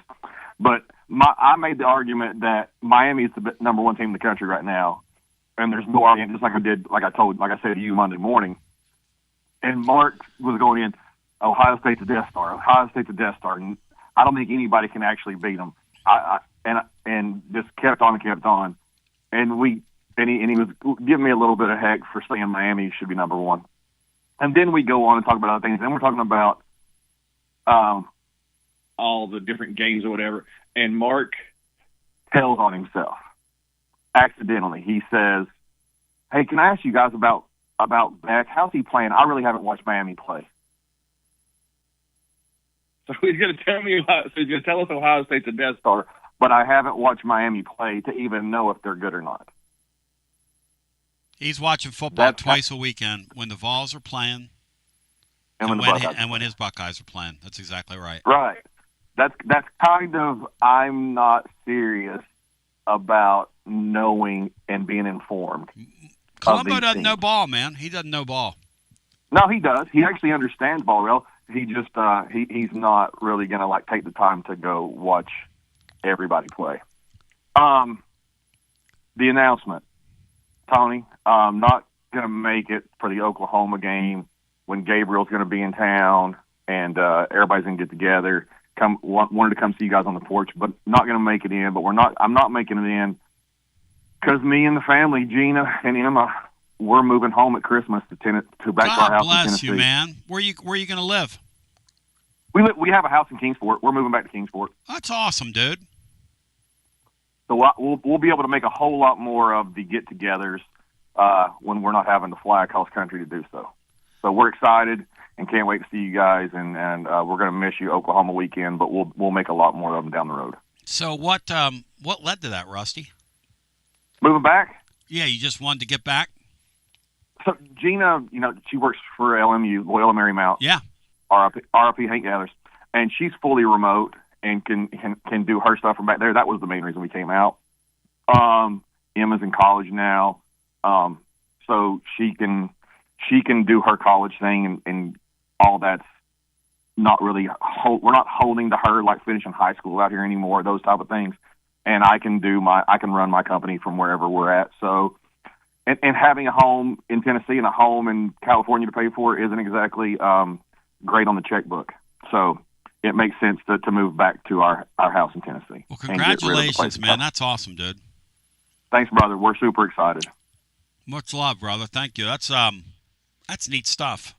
But I made the argument that Miami is the number one team in the country right now, and there's no argument. Just like I said to you Monday morning, and Mark was going in. Ohio State's a Death Star. Ohio State's a Death Star. And I don't think anybody can actually beat them. And just kept on and kept on. And he was giving me a little bit of heck for saying Miami should be number one. And then we go on and talk about other things. And we're talking about all the different games or whatever. And Mark tells on himself accidentally. He says, "Hey, can I ask you guys about Beck? How's he playing? I really haven't watched Miami play." So he's going to tell me. So he's going to tell us Ohio State's a Death Star, but I haven't watched Miami play to even know if they're good or not. He's watching football twice a weekend when the Vols are playing, and when his Buckeyes are playing. That's exactly right. Right. That's kind of. I'm not serious about knowing and being informed. Colombo doesn't know ball, man. He doesn't know ball. No, he does. He actually understands ball well. He just he's not really gonna take the time to go watch everybody play. The announcement, Tony, I'm not gonna make it for the Oklahoma game when Gabriel's gonna be in town and everybody's gonna get together. Wanted to come see you guys on the porch, but not gonna make it in. But I'm not making it in because me and the family, Gina and Emma, we're moving home at Christmas to back to our house in Tennessee. God bless you, man. Where you going to live? We have a house in Kingsport. We're moving back to Kingsport. That's awesome, dude. So we'll be able to make a whole lot more of the get-togethers when we're not having to fly across country to do so. So we're excited and can't wait to see you guys. And we're going to miss you Oklahoma weekend, but we'll make a lot more of them down the road. So what led to that, Rusty? Moving back? Yeah, you just wanted to get back. So Gina, she works for LMU, Loyola Marymount. Yeah. RIP Hank Gathers. And she's fully remote and can do her stuff from back there. That was the main reason we came out. Emma's in college now. So she can do her college thing and all that's not really, we're not holding to her like finishing high school out here anymore, those type of things. And I can run my company from wherever we're at. So, and having a home in Tennessee and a home in California to pay for isn't exactly great on the checkbook. So it makes sense to move back to our house in Tennessee. Well, congratulations, man. That's awesome, dude. Thanks, brother. We're super excited. Much love, brother. Thank you. That's neat stuff.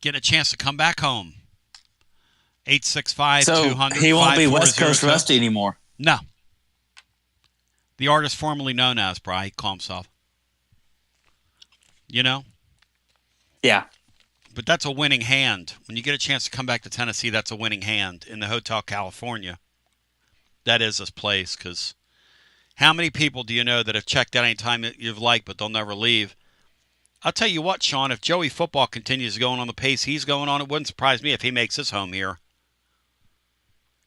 Getting a chance to come back home. 865-200. So he won't be West Coast Rusty anymore. No. The artist formerly known as, Bri, he called himself. You know? Yeah. But that's a winning hand. When you get a chance to come back to Tennessee, that's a winning hand. In the Hotel California, that is this place. Because how many people do you know that have checked out any time that you've liked, but they'll never leave? I'll tell you what, Sean, if Joey football continues going on the pace he's going on, it wouldn't surprise me if he makes his home here.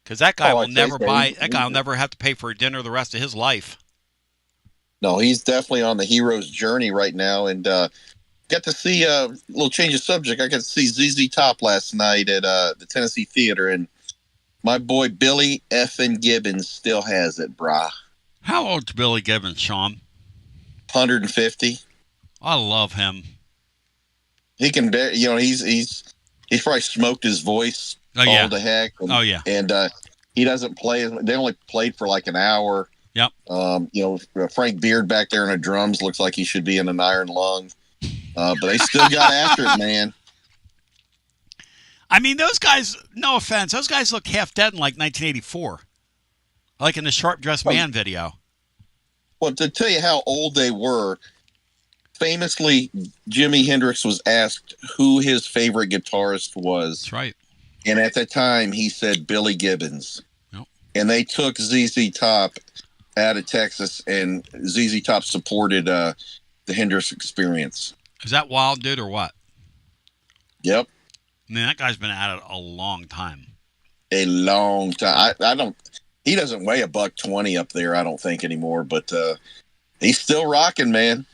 Because that guy will never buy. That guy will never have to pay for a dinner the rest of his life. No, he's definitely on the hero's journey right now, and got to see a little change of subject. I got to see ZZ Top last night at the Tennessee Theater, and my boy Billy effing Gibbons still has it, brah. How old's Billy Gibbons, Sean? 150. I love him. He can, he's probably smoked his voice. All the heck. And, And he doesn't play. They only played for like an hour. Yep. Frank Beard back there in the drums looks like he should be in an iron lung. But they still got after it, man. I mean, those guys, no offense, those guys look half dead in like 1984. Like in the Sharp Dressed Man video. Well, to tell you how old they were, famously, Jimi Hendrix was asked who his favorite guitarist was. That's right. And at that time, he said Billy Gibbons. Yep. And they took ZZ Top out of Texas, and ZZ Top supported the Hendrix experience. Is that wild, dude, or what? Yep. I mean, that guy's been at it a long time. A long time. He doesn't weigh $120 up there, I don't think, anymore, but he's still rocking, man.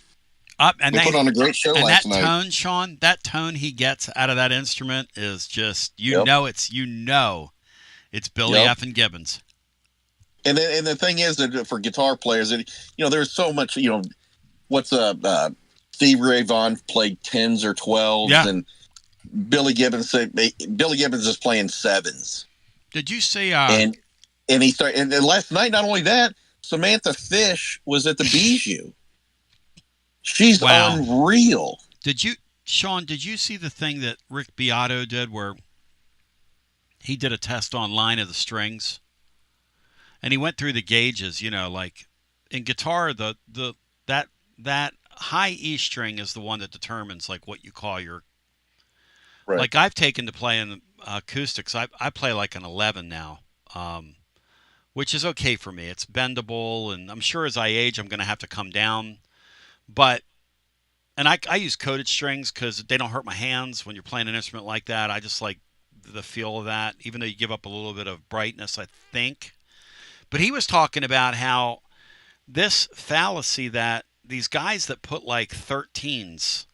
And he put on a great show last night. That tone, Sean, that tone he gets out of that instrument is just, it's Billy effing Gibbons. And the thing is that for guitar players, there's so much, Steve Ray Vaughan played 10s or 12s, and Billy Gibbons is playing 7s. Did you see? And he started, and last night, not only that, Samantha Fish was at the Bijou. She's unreal. Sean, did you see the thing that Rick Beato did where he did a test online of the strings? And he went through the gauges, like in guitar, that high E string is the one that determines like what you call your right. Like I've taken to play in acoustics. I play like an 11 now. Which is okay for me. It's bendable, and I'm sure as I age I'm going to have to come down. But, and I use coated strings because they don't hurt my hands when you're playing an instrument like that. I just like the feel of that, even though you give up a little bit of brightness, I think. But he was talking about how this fallacy that these guys that put like 13s,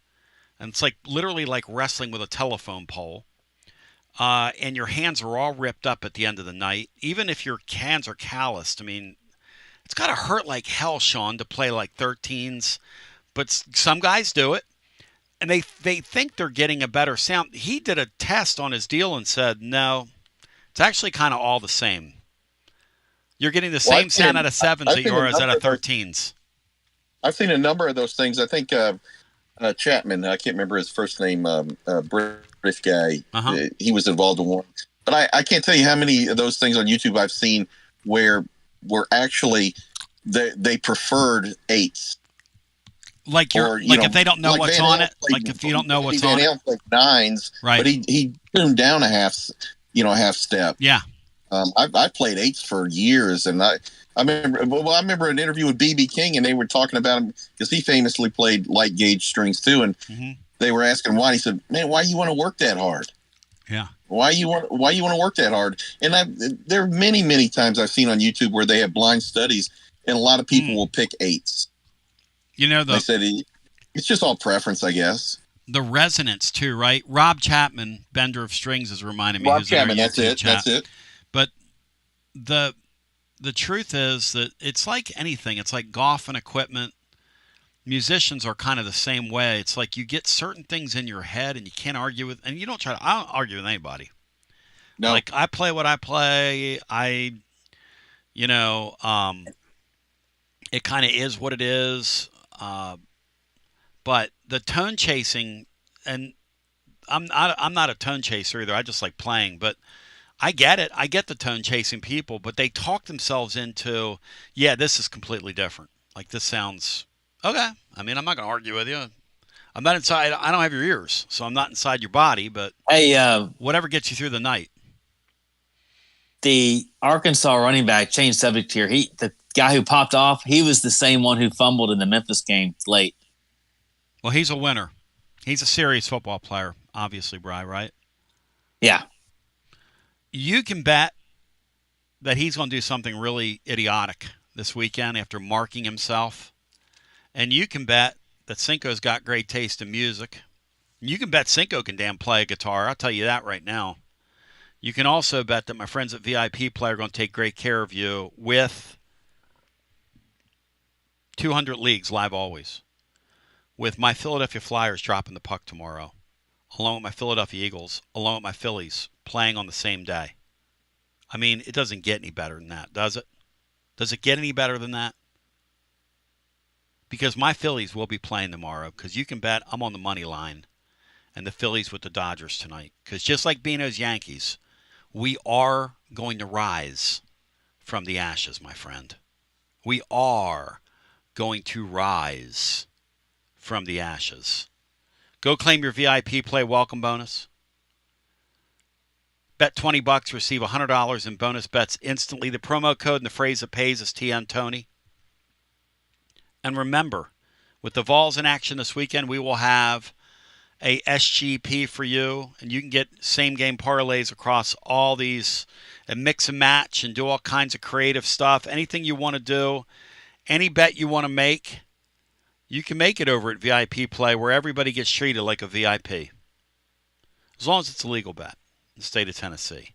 and it's like literally like wrestling with a telephone pole, and your hands are all ripped up at the end of the night, even if your hands are calloused. I mean, it's got to hurt like hell, Sean, to play like 13s. But some guys do it, and they think they're getting a better sound. He did a test on his deal and said, no, it's actually kind of all the same. You're getting the same sound out of 7s that you are as out of 13s. I've seen a number of those things. I think Chapman, I can't remember his first name, British guy, he was involved in one. But I can't tell you how many of those things on YouTube I've seen where actually they preferred 8s. Like if they don't know what's on it, like if you don't know what's on it, like 9s, right? But he tuned down a half step. Yeah, I played 8s for years, and I remember an interview with B.B. King, and they were talking about him because he famously played light gauge strings too, and they were asking why. He said, "Man, why you want to work that hard? Yeah, why you want to work that hard?" And there are many times I've seen on YouTube where they have blind studies, and a lot of people will pick 8s. They said it's just all preference, I guess. The resonance too, right? Rob Chapman, Bender of Strings, is reminding me. Rob Chapman, that's it. That's it. But the truth is that it's like anything. It's like golf and equipment. musicians are kind of the same way. It's like you get certain things in your head and you can't argue with, and I don't argue with anybody. No. Like, I play what I play. It kind of is what it is. But the tone chasing, and I'm not a tone chaser either. I just like playing, but I get it. I get the tone chasing people, but they talk themselves into, yeah, this is completely different. Like, this sounds okay. I mean, I'm not going to argue with you. I'm not inside. I don't have your ears, so I'm not inside your body, but Hey, whatever gets you through the night. The Arkansas running back, change subject here. The guy who popped off, he was the same one who fumbled in the Memphis game late. Well, he's a winner. He's a serious football player, obviously, Bri, right? Yeah. You can bet that he's going to do something really idiotic this weekend after marking himself. And you can bet that Cinco's got great taste in music. You can bet Cinco can damn play a guitar. I'll tell you that right now. You can also bet that my friends at VIP Play are going to take great care of you with 200 leagues live always. With my Philadelphia Flyers dropping the puck tomorrow, along with my Philadelphia Eagles, along with my Phillies playing on the same day. I mean, it doesn't get any better than that, does it? Does it get any better than that? Because my Phillies will be playing tomorrow, because you can bet I'm on the money line and the Phillies with the Dodgers tonight. Because just like Bino's Yankees, we are going to rise from the ashes, my friend. We are going to rise from the ashes. Go claim your VIP Play welcome bonus. Bet $20, receive $100 in bonus bets instantly. The promo code and the phrase that pays is TN Tony. And remember, with the Vols in action this weekend, we will have a SGP for you, and you can get same-game parlays across all these and mix and match and do all kinds of creative stuff. Anything you want to do, any bet you want to make, you can make it over at VIP Play, where everybody gets treated like a VIP. As long as it's a legal bet in the state of Tennessee.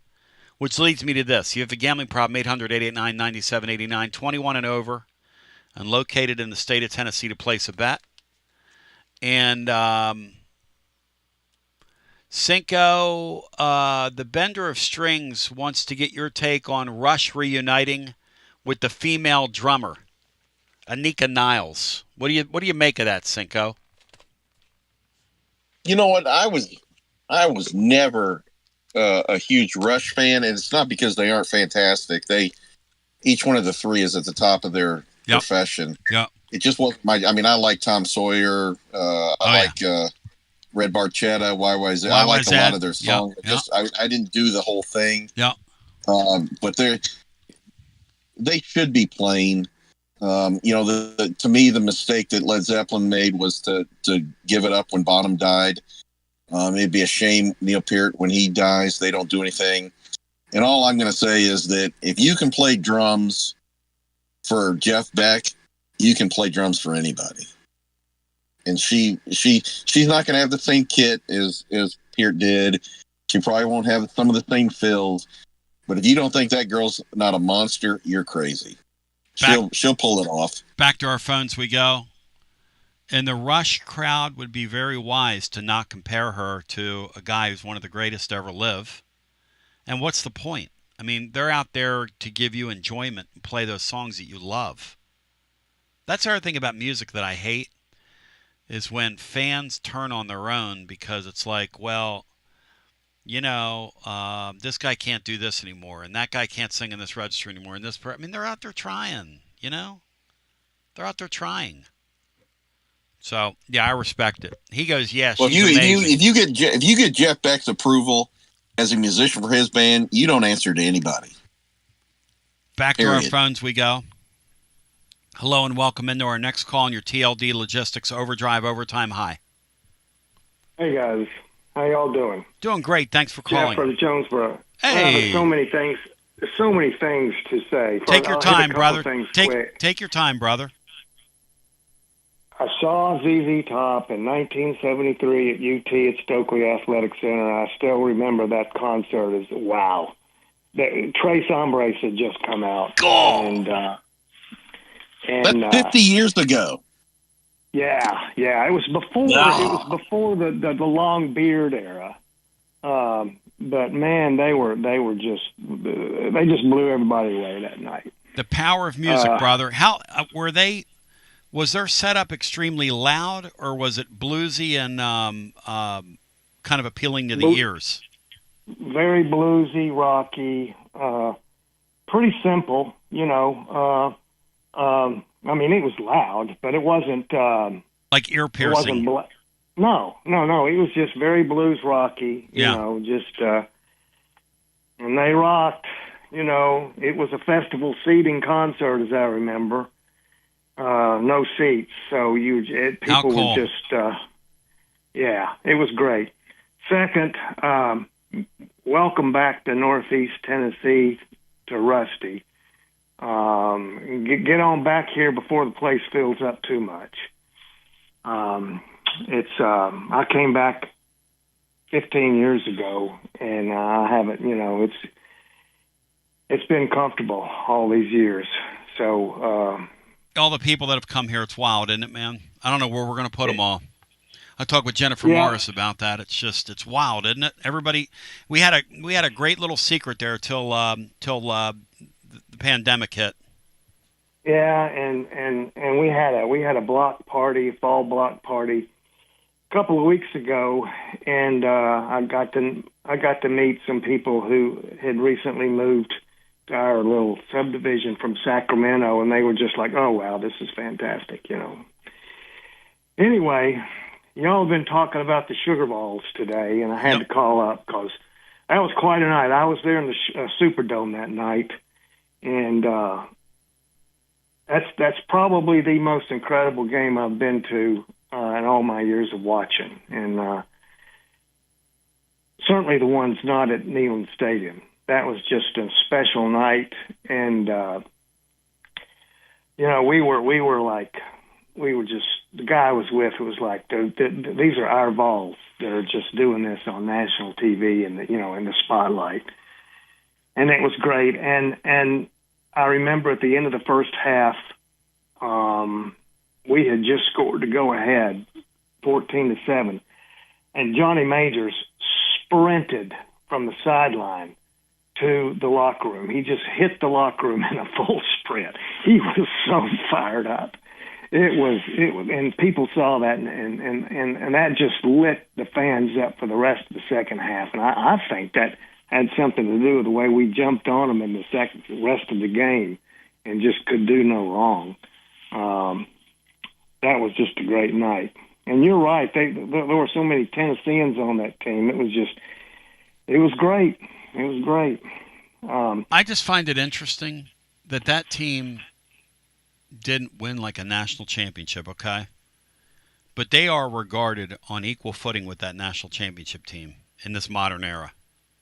Which leads me to this. You have a gambling problem, 800-889-9789, 21 and over, and located in the state of Tennessee to place a bet. And Cinco, the bender of strings, wants to get your take on Rush reuniting with the female drummer, Anika Niles. What do you make of that, Cinco? You know what? I was never a huge Rush fan, and it's not because they aren't fantastic. Each one of the three is at the top of their profession. Yeah. It just wasn't I like Tom Sawyer. I like Red Barchetta, YYZ. I like a lot of their songs. I didn't do the whole thing. Yeah. But they should be playing. To me, the mistake that Led Zeppelin made was to give it up when Bonham died. It'd be a shame, Neil Peart, when he dies, they don't do anything. And all I'm going to say is that if you can play drums for Jeff Beck, you can play drums for anybody. And she's not going to have the same kit as Peart did. She probably won't have some of the same fills. But if you don't think that girl's not a monster, you're crazy. She'll pull it off. Back to our phones we go. And the Rush crowd would be very wise to not compare her to a guy who's one of the greatest to ever live. And what's the point? I mean, they're out there to give you enjoyment and play those songs that you love. That's the other thing about music that I hate, is when fans turn on their own because it's like, well, this guy can't do this anymore, and that guy can't sing in this register anymore. And they're out there trying, They're out there trying. So, yeah, I respect it. He goes, yeah, well, she's amazing. If you get Jeff Beck's approval as a musician for his band, you don't answer to anybody. Back to our phones we go. Hello and welcome into our next call on your TLD Logistics Overdrive Overtime High. Hey, guys. How y'all doing? Doing great. Thanks for calling. Jeff from Jonesboro. Hey. So many things to say. Take your time, brother. Take your time, brother. I saw ZZ Top in 1973 at UT at Stokely Athletic Center. I still remember that concert as wow. Tres Hombres had just come out. That's 50 years ago. Yeah. It was before the long beard era. But man, they just blew everybody away that night. The power of music, brother. How were they? Was their setup extremely loud, or was it bluesy and kind of appealing to the ears? Very bluesy, rocky, pretty simple. I mean, it was loud, but it wasn't like ear piercing. No. It was just very blues rocky. And they rocked. It was a festival seating concert, as I remember. No seats, so people were just, it was great. Second, welcome back to Northeast Tennessee to Rusty. Get on back here before the place fills up too much. I came back 15 years ago, and I haven't, it's been comfortable all these years. So, all the people that have come here, it's wild, isn't it, man? I don't know where we're going to put them all. I talked with Jennifer Morris about that. It's wild, isn't it? Everybody, we had a great little secret there till the pandemic hit. Yeah, and we had a block party, fall block party, a couple of weeks ago, and I got to meet some people who had recently moved to our little subdivision from Sacramento, and they were just like, "Oh wow, this is fantastic," Anyway, y'all have been talking about the Sugar Balls today, and I had to call up because that was quite a night. I was there in the Superdome that night, and that's probably the most incredible game I've been to in all my years of watching, and certainly the ones not at Neyland Stadium. That was just a special night, and we were just, the guy I was with was like, these are our Vols that are just doing this on national TV and in the spotlight, and it was great. And I remember at the end of the first half, we had just scored to go ahead, 14-7, and Johnny Majors sprinted from the sideline to the locker room. He just hit the locker room in a full sprint. He was so fired up. It was, and people saw that, and that just lit the fans up for the rest of the second half. And I think that had something to do with the way we jumped on them in the rest of the game, and just could do no wrong. That was just a great night. And you're right. There were so many Tennesseans on that team. It was great. It was great. I just find it interesting that team didn't win like a national championship, okay? But they are regarded on equal footing with that national championship team in this modern era.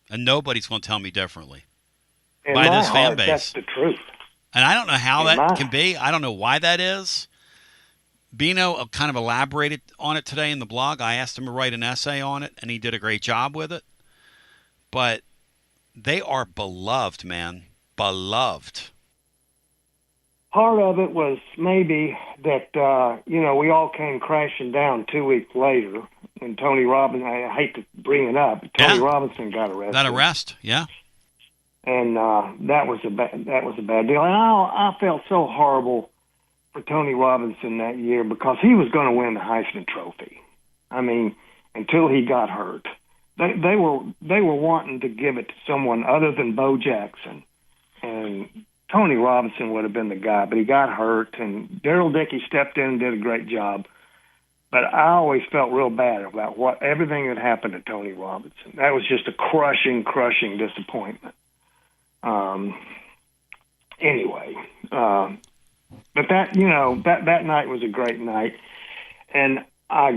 And nobody's going to tell me differently. By this fan base. That's the truth. And I don't know how that can be. I don't know why that is. Bino kind of elaborated on it today in the blog. I asked him to write an essay on it, and he did a great job with it. But they are beloved, man. Beloved. Part of it was maybe that, we all came crashing down 2 weeks later when Tony Robinson, I hate to bring it up, but Tony Robinson got arrested. That arrest, yeah. And that was a bad deal. And I felt so horrible for Tony Robinson that year because he was going to win the Heisman Trophy. I mean, until he got hurt. They were wanting to give it to someone other than Bo Jackson, and Tony Robinson would have been the guy, but he got hurt, and Daryl Dickey stepped in and did a great job. But I always felt real bad about everything that happened to Tony Robinson. That was just a crushing disappointment. Anyway, but that night was a great night, and I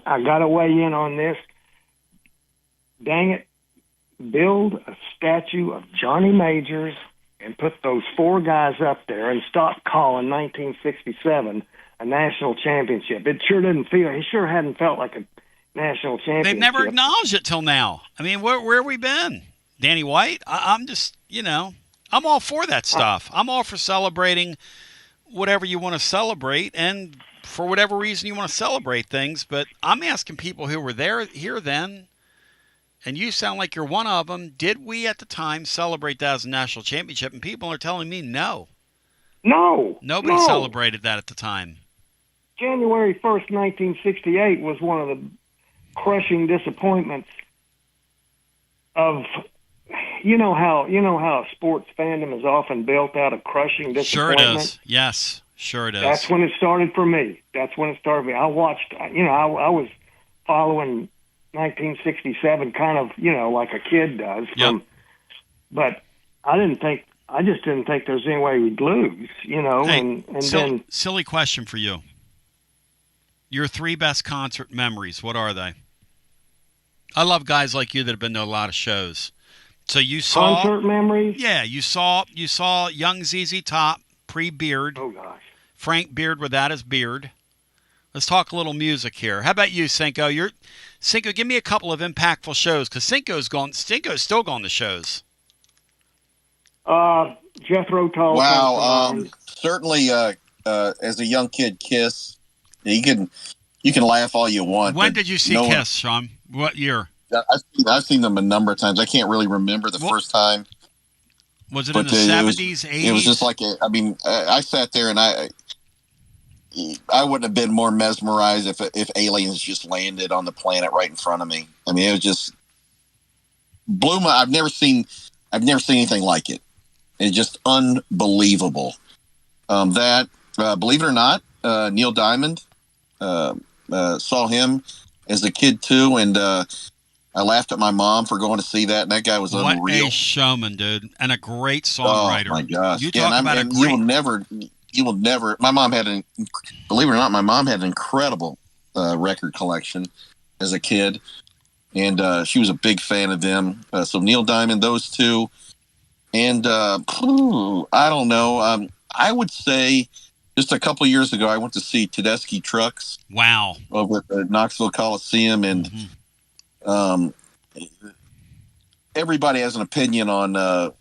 got to weigh in on this. Dang it, build a statue of Johnny Majors and put those four guys up there and stop calling 1967 a national championship. It sure hadn't felt like a national championship. They've never acknowledged it till now. I mean, where have we been? Danny White? I'm just, I'm all for that stuff. I'm all for celebrating whatever you want to celebrate, and for whatever reason you want to celebrate things, but I'm asking people who were here then, and you sound like you're one of them. Did we at the time celebrate that as a national championship? And people are telling me no. No. Nobody celebrated that at the time. January 1st, 1968 was one of the crushing disappointments of, you know how sports fandom is often built out of crushing disappointment? Sure it is. Yes, sure it is. That's when it started for me. I watched, I was following 1967 kind of, like a kid does. But I just didn't think there was any way we'd lose, Hey, then... Silly question for you. Your 3 best concert memories, what are they? I love guys like you that have been to a lot of shows. So you saw... Concert memories? Yeah, you saw young ZZ Top, pre-beard. Oh, gosh. Frank Beard without his beard. Let's talk a little music here. How about you, Cinco? Cinco, give me a couple of impactful shows, because Cinco's still going to shows. Jethro Tull. Wow. Certainly, as a young kid, Kiss. You can laugh all you want. When did you see Kiss, Sean? What year? I've seen them a number of times. I can't really remember the first time. Was it in the 70s, 80s? It was just like, I sat there and I wouldn't have been more mesmerized if aliens just landed on the planet right in front of me. I mean, it was just blew my. I've never seen anything like it. It's just unbelievable. Believe it or not, Neil Diamond, saw him as a kid too, and I laughed at my mom for going to see that, and that guy was unreal. What a showman, dude, and a great songwriter. Oh my gosh! You talk about and you will never. My mom had believe it or not, my mom had an incredible record collection as a kid, and she was a big fan of them. So Neil Diamond, those two, and I don't know. I would say just a couple of years ago, I went to see Tedeschi Trucks. Wow! Over at the Knoxville Coliseum, and everybody has an opinion on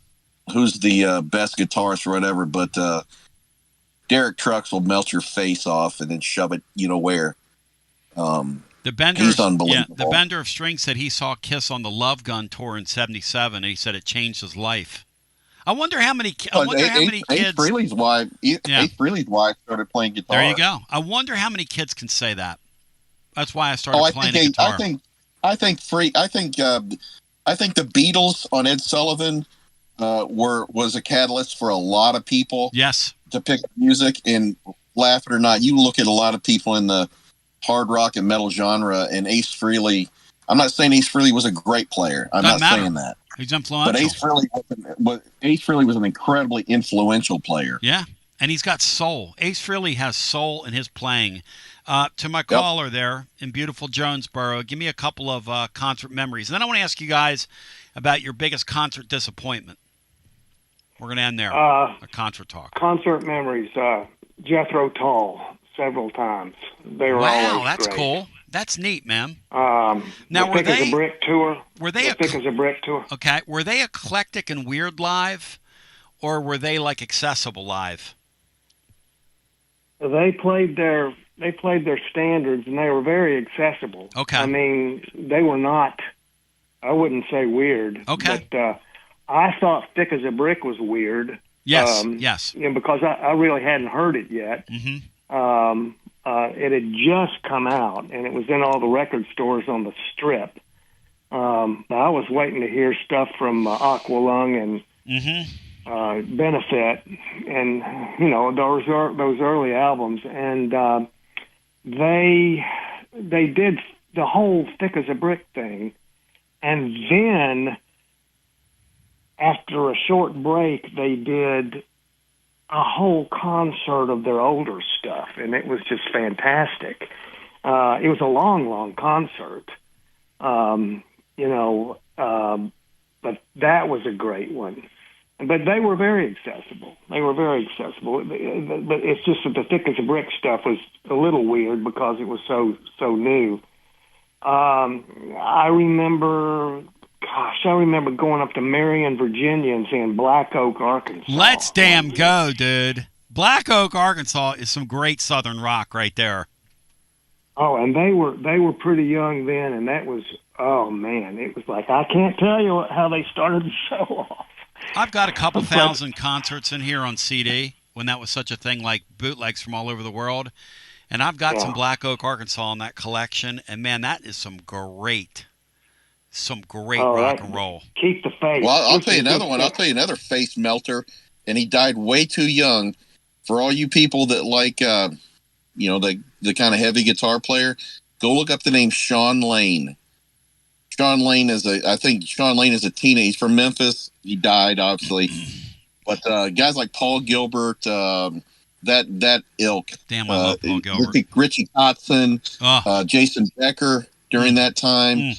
who's the best guitarist or whatever, but Derek Trucks will melt your face off and then shove it, where. He's unbelievable. Yeah, the Bender of Strings said he saw Kiss on the Love Gun tour in '77, and he said it changed his life. I wonder how many kids. Ace Frehley's wife. Ace Frehley's wife started playing guitar. There you go. I wonder how many kids can say that. That's why I started playing guitar. I think the Beatles on Ed Sullivan was a catalyst for a lot of people. Yes. To pick up music, and laugh it or not, you look at a lot of people in the hard rock and metal genre, and Ace Frehley. I'm not saying Ace Frehley was a great player. I'm not saying that. He's influential. But Ace Frehley was an incredibly influential player. Yeah, and he's got soul. Ace Frehley has soul in his playing. To my caller there in beautiful Jonesboro, give me a couple of concert memories. And then I want to ask you guys about your biggest concert disappointment. We're going to end there. A concert talk. Concert memories. Jethro Tull, several times. They were always that's great. Cool. That's neat, man. Now, were they as a Brick tour? Were they Thick as a Brick tour? Okay. Were they eclectic and weird live, or were they like accessible live? They played their standards, and they were very accessible. Okay. I mean, they were not. I wouldn't say weird. Okay. But I thought Thick as a Brick was weird. Yes. Yes. Because I really hadn't heard it yet. Mm-hmm. It had just come out, and it was in all the record stores on the Strip. I was waiting to hear stuff from Aqualung and Benefit, and those early albums, and they did the whole Thick as a Brick thing, and then after a short break, they did a whole concert of their older stuff, and it was just fantastic. It was a long concert, but that was a great one. But they were very accessible. But it's just that the Thick as a Brick stuff was a little weird because it was so new. I remember going up to Marion, Virginia, and seeing Black Oak, Arkansas. Let's damn go, dude. Black Oak, Arkansas is some great Southern rock right there. Oh, and they were pretty young then, and that was, oh man, it was like, I can't tell you how they started the show off. I've got a couple thousand concerts in here on CD when that was such a thing, like bootlegs from all over the world. And I've got some Black Oak, Arkansas in that collection, and man, that is some great rock and roll. Keep the faith. Well, I'll tell you another one. I'll tell you another face melter, and he died way too young. For all you people that like, the kind of heavy guitar player, go look up the name Sean Lane. I think Sean Lane is a teenager. He's from Memphis. He died, obviously. But guys like Paul Gilbert, that ilk. Damn, I love Paul Gilbert. Richie Kotzen, Jason Becker during that time.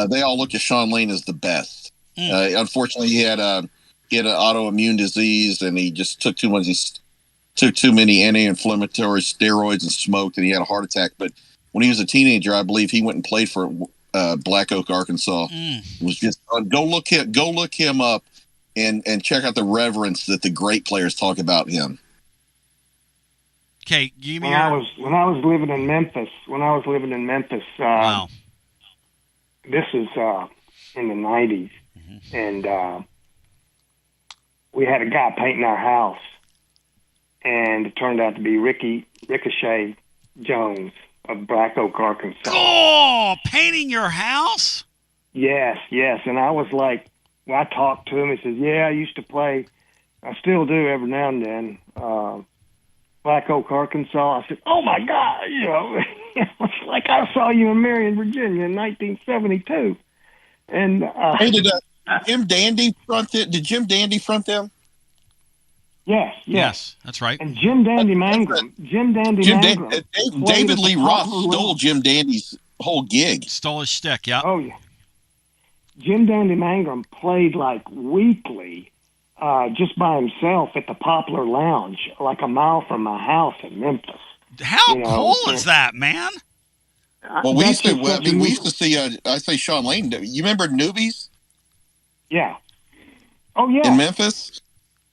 They all look at Sean Lane as the best. Unfortunately, he had an autoimmune disease, and he just took too many anti-inflammatory steroids and smoked, and he had a heart attack. But when he was a teenager, I believe he went and played for Black Oak, Arkansas. It was just go look him up and check out the reverence that the great players talk about him. Okay, give me when I was living in Memphis. Wow. This is in the 90s, and we had a guy painting our house, and it turned out to be Ricochet Jones of Black Oak, Arkansas. Oh, painting your house? Yes, and I was like, when I talked to him, he says, yeah, I used to play, I still do every now and then, Black Oak, Arkansas. I said, oh my God, it's like I saw you in Marion, Virginia in 1972. And hey, did Jim Dandy front it? Did Jim Dandy front them? Yes, that's right. And Jim Dandy Mangrum. David Lee Roth stole Jim Dandy's whole gig. Stole his shtick, yeah. Oh, yeah. Jim Dandy Mangrum played like weekly, just by himself at the Poplar Lounge, like a mile from my house in Memphis. How cool is that, man? Well, we used to see. I say Sean Lane. You remember Newbies? Yeah. Oh yeah. In Memphis.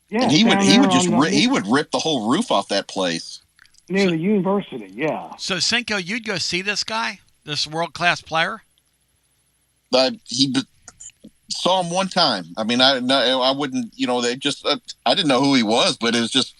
Yeah. And he would rip the whole roof off that place. Near the university. Yeah. So Cinco, you'd go see this guy, this world-class player? He saw him one time. I mean, I wouldn't. They just. I didn't know who he was, but it was just.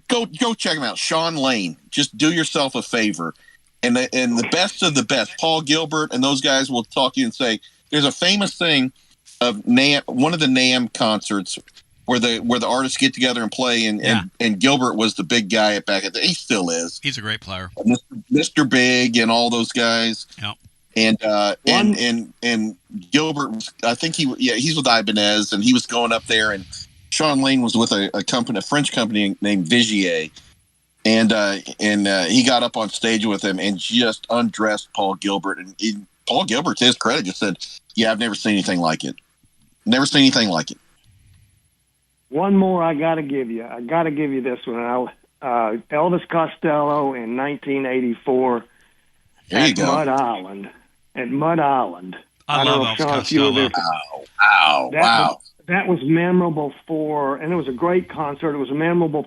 Go check him out, Sean Lane. Just do yourself a favor. And the best of the best, Paul Gilbert and those guys will talk to you and say, there's a famous thing of one of the NAMM concerts where the artists get together and play, and Gilbert was the big guy he still is. He's a great player. Mr. Big and all those guys. Yep. And Gilbert was, I think he's with Ibanez, and he was going up there, and Sean Lane was with a French company named Vigier. And he got up on stage with him and just undressed Paul Gilbert. And Paul Gilbert, to his credit, just said, yeah, I've never seen anything like it. Never seen anything like it. One more I got to give you. This one. Elvis Costello in 1984 at Mud Island. At Mud Island. I love Elvis Costello. Wow. That was memorable and it was a great concert. It was memorable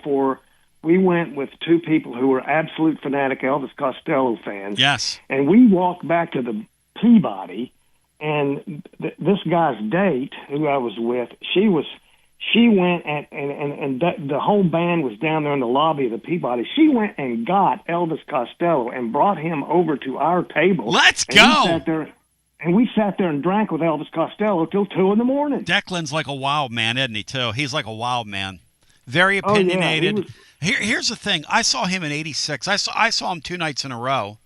we went with two people who were absolute fanatic Elvis Costello fans. Yes. And we walked back to the Peabody, and this guy's date, who I was with, she went and the whole band was down there in the lobby of the Peabody. She went and got Elvis Costello and brought him over to our table. Let's go. We sat there and drank with Elvis Costello till 2 a.m. Declan's like a wild man, isn't he, too? He's like a wild man. Very opinionated. Oh, yeah, Here's the thing. I saw him in 86. I saw him 2 nights in a row.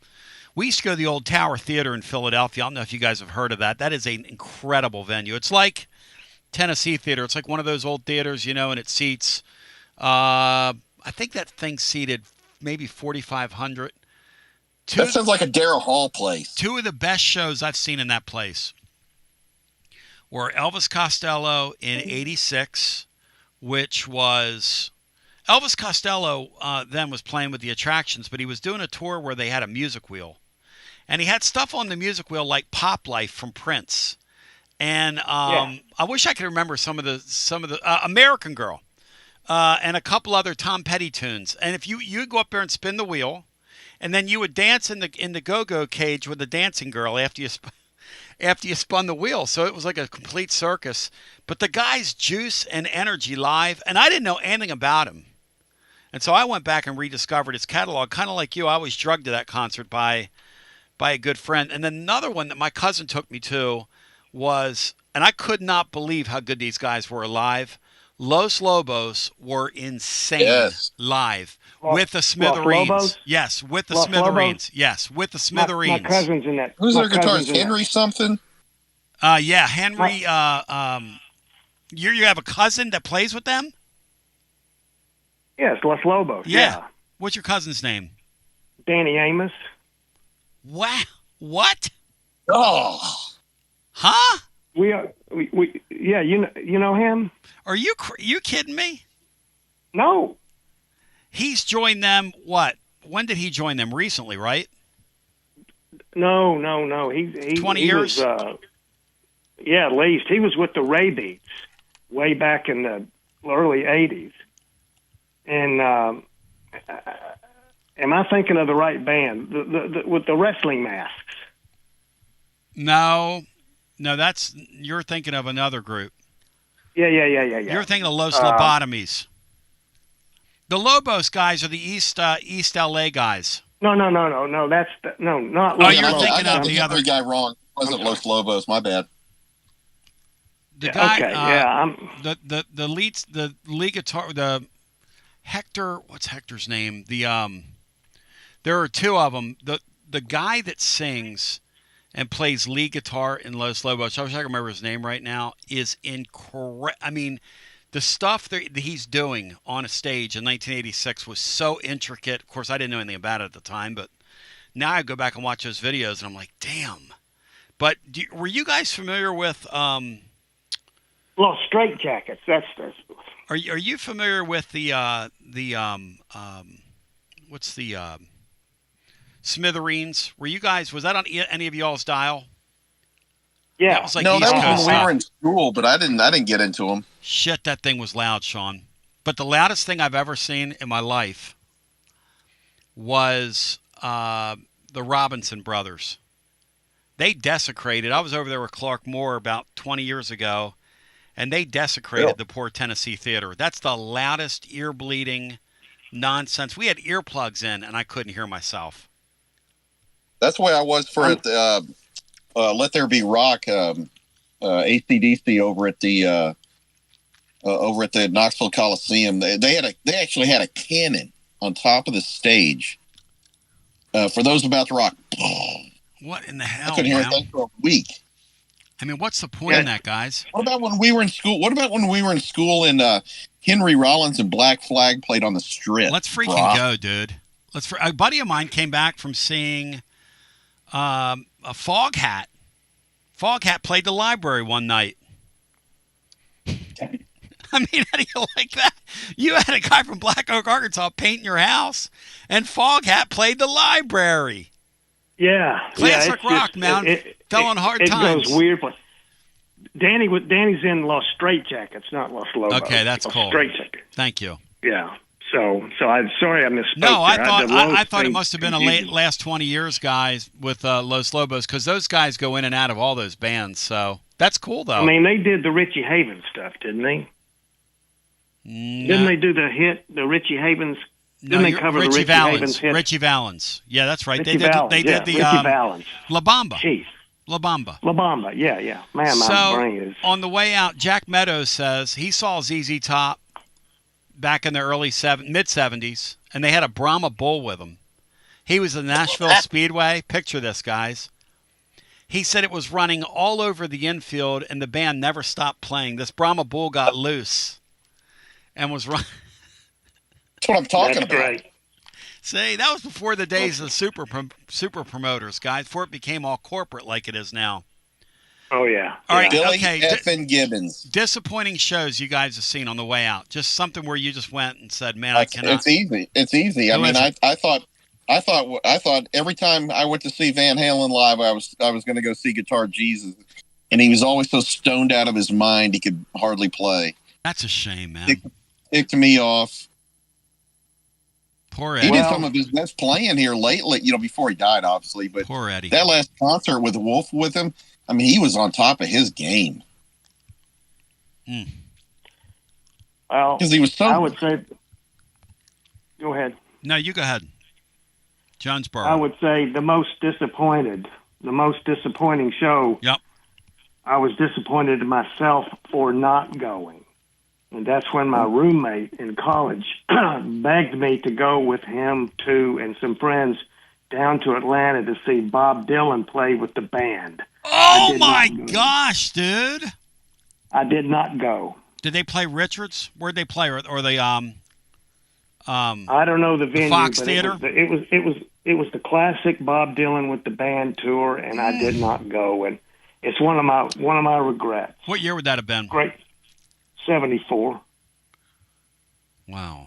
We used to go to the old Tower Theater in Philadelphia. I don't know if you guys have heard of that. That is an incredible venue. It's like Tennessee Theater. It's like one of those old theaters, and it seats, I think that thing seated maybe 4,500. That sounds like a Darrell Hall place. 2 of the best shows I've seen in that place were Elvis Costello in 86, which was... Elvis Costello then was playing with the Attractions, but he was doing a tour where they had a music wheel. And he had stuff on the music wheel like Pop Life from Prince. And I wish I could remember some of the American Girl. and a couple other Tom Petty tunes. And if you would go up there and spin the wheel, and then you would dance in the go-go cage with the dancing girl after you spun the wheel. So it was like a complete circus. But the guy's juice and energy live, and I didn't know anything about him. And so I went back and rediscovered his catalog, kind of like you. I was drugged to that concert by a good friend. And then another one that my cousin took me to was, and I could not believe how good these guys were live. Los Lobos were insane live with the Smithereens. Lobos? Yes, with the Los Smithereens. Lobos? Yes, with the Smithereens. My cousin's in that. Who's my their guitarist? cousin's in Henry something? Yeah, Henry. You have a cousin that plays with them? Yes, Los Lobos. Yeah. What's your cousin's name? Danny Amos. Wow. What? Oh. Huh? We yeah, you know him? Are you kidding me? No. He's joined them, what? When did he join them? Recently, right? No. He 20 he years? Was, yeah, at least. He was with the Ray Beats way back in the early 80s. And am I thinking of the right band? The with the wrestling masks? No, you're thinking of another group. Yeah. You're thinking of Los Lobotomies. The Lobos guys are the East LA guys. No. That's not. Oh, Los you're Lobos. thinking of the other guy wrong. It wasn't Los Lobos. My bad. The guy. Okay. I'm the lead guitar. The Hector. What's Hector's name? There are two of them. The guy that sings and plays lead guitar in Los Lobos, I wish I could remember his name right now, is incorrect. I mean, the stuff that he's doing on a stage in 1986 was so intricate. Of course, I didn't know anything about it at the time, but now I go back and watch those videos, and I'm like, damn. But were you guys familiar with... Los Straight Jackets. That's Are you familiar with the what's the Smithereens? Were you guys? Was that on any of y'all's dial? Yeah. That was like no, East that was Coast when we stuff. were in school, but I didn't get into them. Shit, that thing was loud, Sean. But the loudest thing I've ever seen in my life was the Robinson Brothers. They desecrated. I was over there with Clark Moore about 20 years ago, and they desecrated the poor Tennessee Theater. That's the loudest, ear-bleeding nonsense. We had earplugs in, and I couldn't hear myself. That's the way I was for Let There Be Rock, AC/DC over at the Knoxville Coliseum. They actually had a cannon on top of the stage. For those about to rock. What in the hell? I couldn't hear anything for a week. I mean, what's the point in that, guys? What about when we were in school? And Henry Rollins and Black Flag played on the Strip? Let's freaking go, dude. A buddy of mine came back from seeing a Foghat. Foghat played the library one night. I mean, how do you like that? You had a guy from Black Oak, Arkansas painting your house, and Foghat played the library. Yeah. Classic rock, man. Fell on hard times. It goes weird. But Danny's in Los Straight Jackets, not Los Lobos. Okay, that's cool. Straight Jackets. Thank you. Yeah. So I'm sorry I misspoke. No, I there. thought it must have been a last 20 years, guys, with Los Lobos, because those guys go in and out of all those bands. So that's cool, though. I mean, they did the Richie Havens stuff, didn't they? No. Didn't they do the Richie Havens? Didn't they cover the Richie Havens hit? Richie Valens. Yeah, that's right. Richie They did the Richie Valens. La Bamba. Jeez. La Bamba. La Bamba, yeah. Man, my brain is... on the way out, Jack Meadows says he saw ZZ Top back in the mid-'70s, and they had a Brahma bull with them. He was in Nashville Speedway. Picture this, guys. He said it was running all over the infield, and the band never stopped playing. This Brahma bull got loose and was running. That's what I'm talking about. Great. See, that was before the days of super promoters, guys, before it became all corporate like it is now. Oh, yeah. All right, Billy okay. F. Gibbons. Disappointing shows you guys have seen on the way out. Just something where you just went and said, man, I cannot. It's easy. I mean, I thought every time I went to see Van Halen live, I was going to go see Guitar Jesus, and he was always so stoned out of his mind he could hardly play. That's a shame, man. ticked me off. Poor Eddie. He did some of his best playing here lately, before he died, obviously. But poor Eddie. That last concert with Wolf with him, I mean, he was on top of his game. Well, because he was so. I would say. Go ahead. No, you go ahead. Jonesboro. I would say the most disappointing show. Yep. I was disappointed in myself for not going. And that's when my roommate in college begged me to go with him and some friends down to Atlanta to see Bob Dylan play with the band. Oh, my gosh, dude. I did not go. Did they play Richards? Where'd they play? Or they I don't know the venue. Fox but Theater? It was the classic Bob Dylan with the band tour, and I did not go. And it's one of my regrets. What year would that have been? Great, 74. Wow.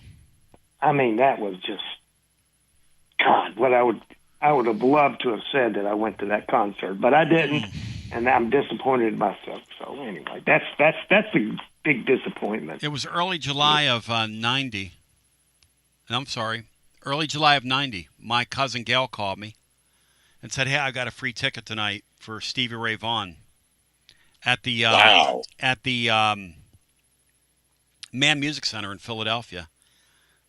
I mean, that was just God. What I would have loved to have said that I went to that concert, but I didn't, and I'm disappointed in myself. So anyway, that's a big disappointment. It was early July of 90. I'm sorry, early July of 90. My cousin Gail called me and said, "Hey, I got a free ticket tonight for Stevie Ray Vaughan at the Mann Music Center in Philadelphia."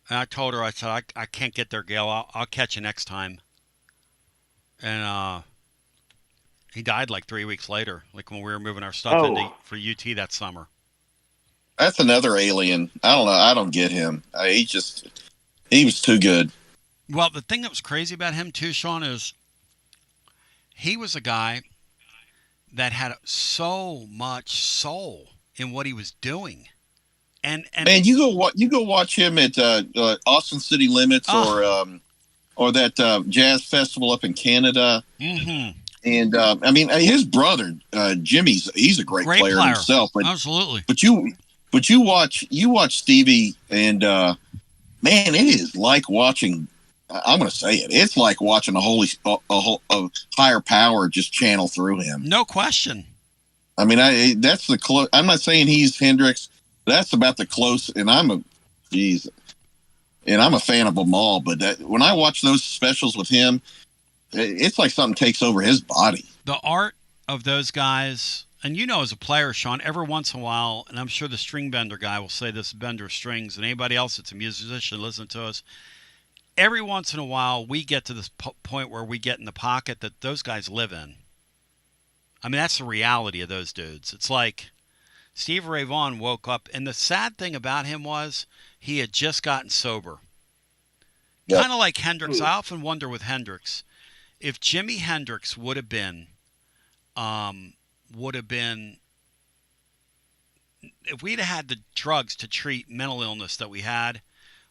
And I told her, I said, I can't get there, Gail. I'll catch you next time. And he died like 3 weeks later, like when we were moving our stuff for UT that summer. That's another alien. I don't know. I don't get him. He was too good. Well, the thing that was crazy about him too, Sean, is he was a guy that had so much soul in what he was doing. And man, you go watch him at Austin City Limits or that jazz festival up in Canada. Mm-hmm. And I mean, his brother he's a great player himself. But, absolutely. But you watch Stevie, and man, it is like watching. I'm going to say it. It's like watching a higher power just channel through him. No question. I mean, that's the close. I'm not saying he's Hendrix. That's about the close, and I'm a fan of them all. But when I watch those specials with him, it's like something takes over his body. The art of those guys, and as a player, Sean, every once in a while, and I'm sure the string bender guy will say this, bender of strings, and anybody else that's a musician listen to us, every once in a while we get to this point where we get in the pocket that those guys live in. I mean, that's the reality of those dudes. It's like Steve Ray Vaughan woke up, and the sad thing about him was he had just gotten sober. Yep. Kind of like Hendrix. I often wonder with Hendrix, if Jimi Hendrix would have been, if we'd have had the drugs to treat mental illness that we had,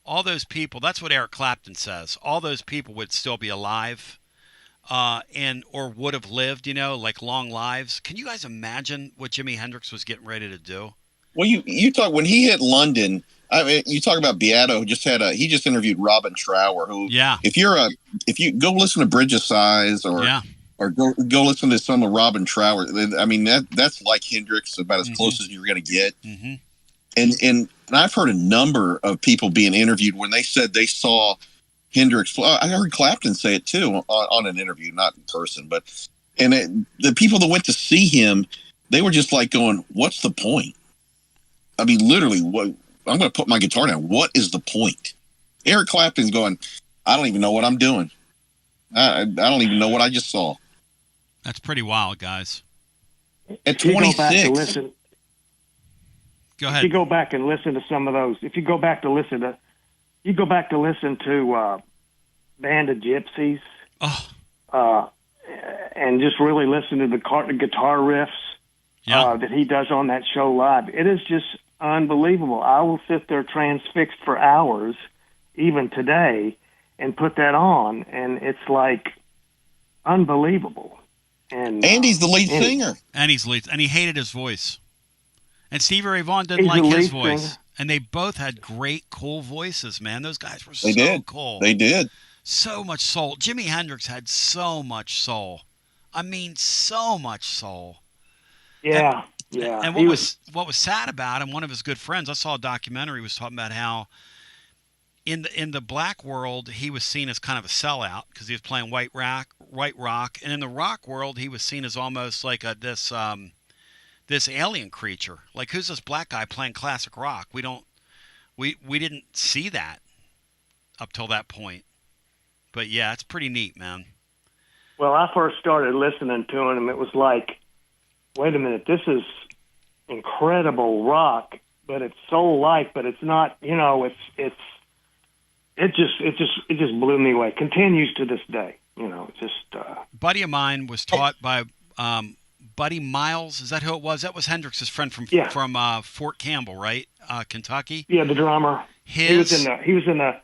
all those people, that's what Eric Clapton says, all those people would still be alive. Or would have lived, like long lives. Can you guys imagine what Jimi Hendrix was getting ready to do? Well, you talk when he hit London. I mean, you talk about Beato. He just interviewed Robin Trower. Who, if you go listen to Bridge of Sighs or go listen to some of Robin Trower. I mean, that's like Hendrix, about as close as you're going to get. Mm-hmm. And I've heard a number of people being interviewed when they said they saw Hendrix. I heard Clapton say it too on an interview, not in person, the people that went to see him, they were just like going, "What's the point?" I mean, literally, I'm going to put my guitar down. What is the point? Eric Clapton's going, "I don't even know what I'm doing. I don't even know what I just saw." That's pretty wild, guys. At 26. Go ahead. If you go back and listen to some of those, you go back to listen to Band of Gypsies, and just really listen to the guitar riffs that he does on that show live. It is just unbelievable. I will sit there transfixed for hours, even today, and put that on, and it's like unbelievable. And he's the lead singer. And he hated his voice. And Stevie Ray Vaughan didn't like his voice. Singer. And they both had great, cool voices, man. Those guys were cool. They did. So much soul. Jimi Hendrix had so much soul. I mean, so much soul. Yeah. Yeah. And what was sad about him, one of his good friends, I saw a documentary, was talking about how in the black world he was seen as kind of a sellout because he was playing white rock, and in the rock world he was seen as almost like this alien creature. Like, who's this black guy playing classic rock? We didn't see that up till that point. But yeah, it's pretty neat, man. Well, I first started listening to him. It was like, wait a minute, this is incredible rock, but it's soul-like, but it's not. It just blew me away. Continues to this day. Buddy of mine was taught by Buddy Miles. Is that who it was? That was Hendrix's friend from Fort Campbell, right? Kentucky. Yeah, the drummer. He was in the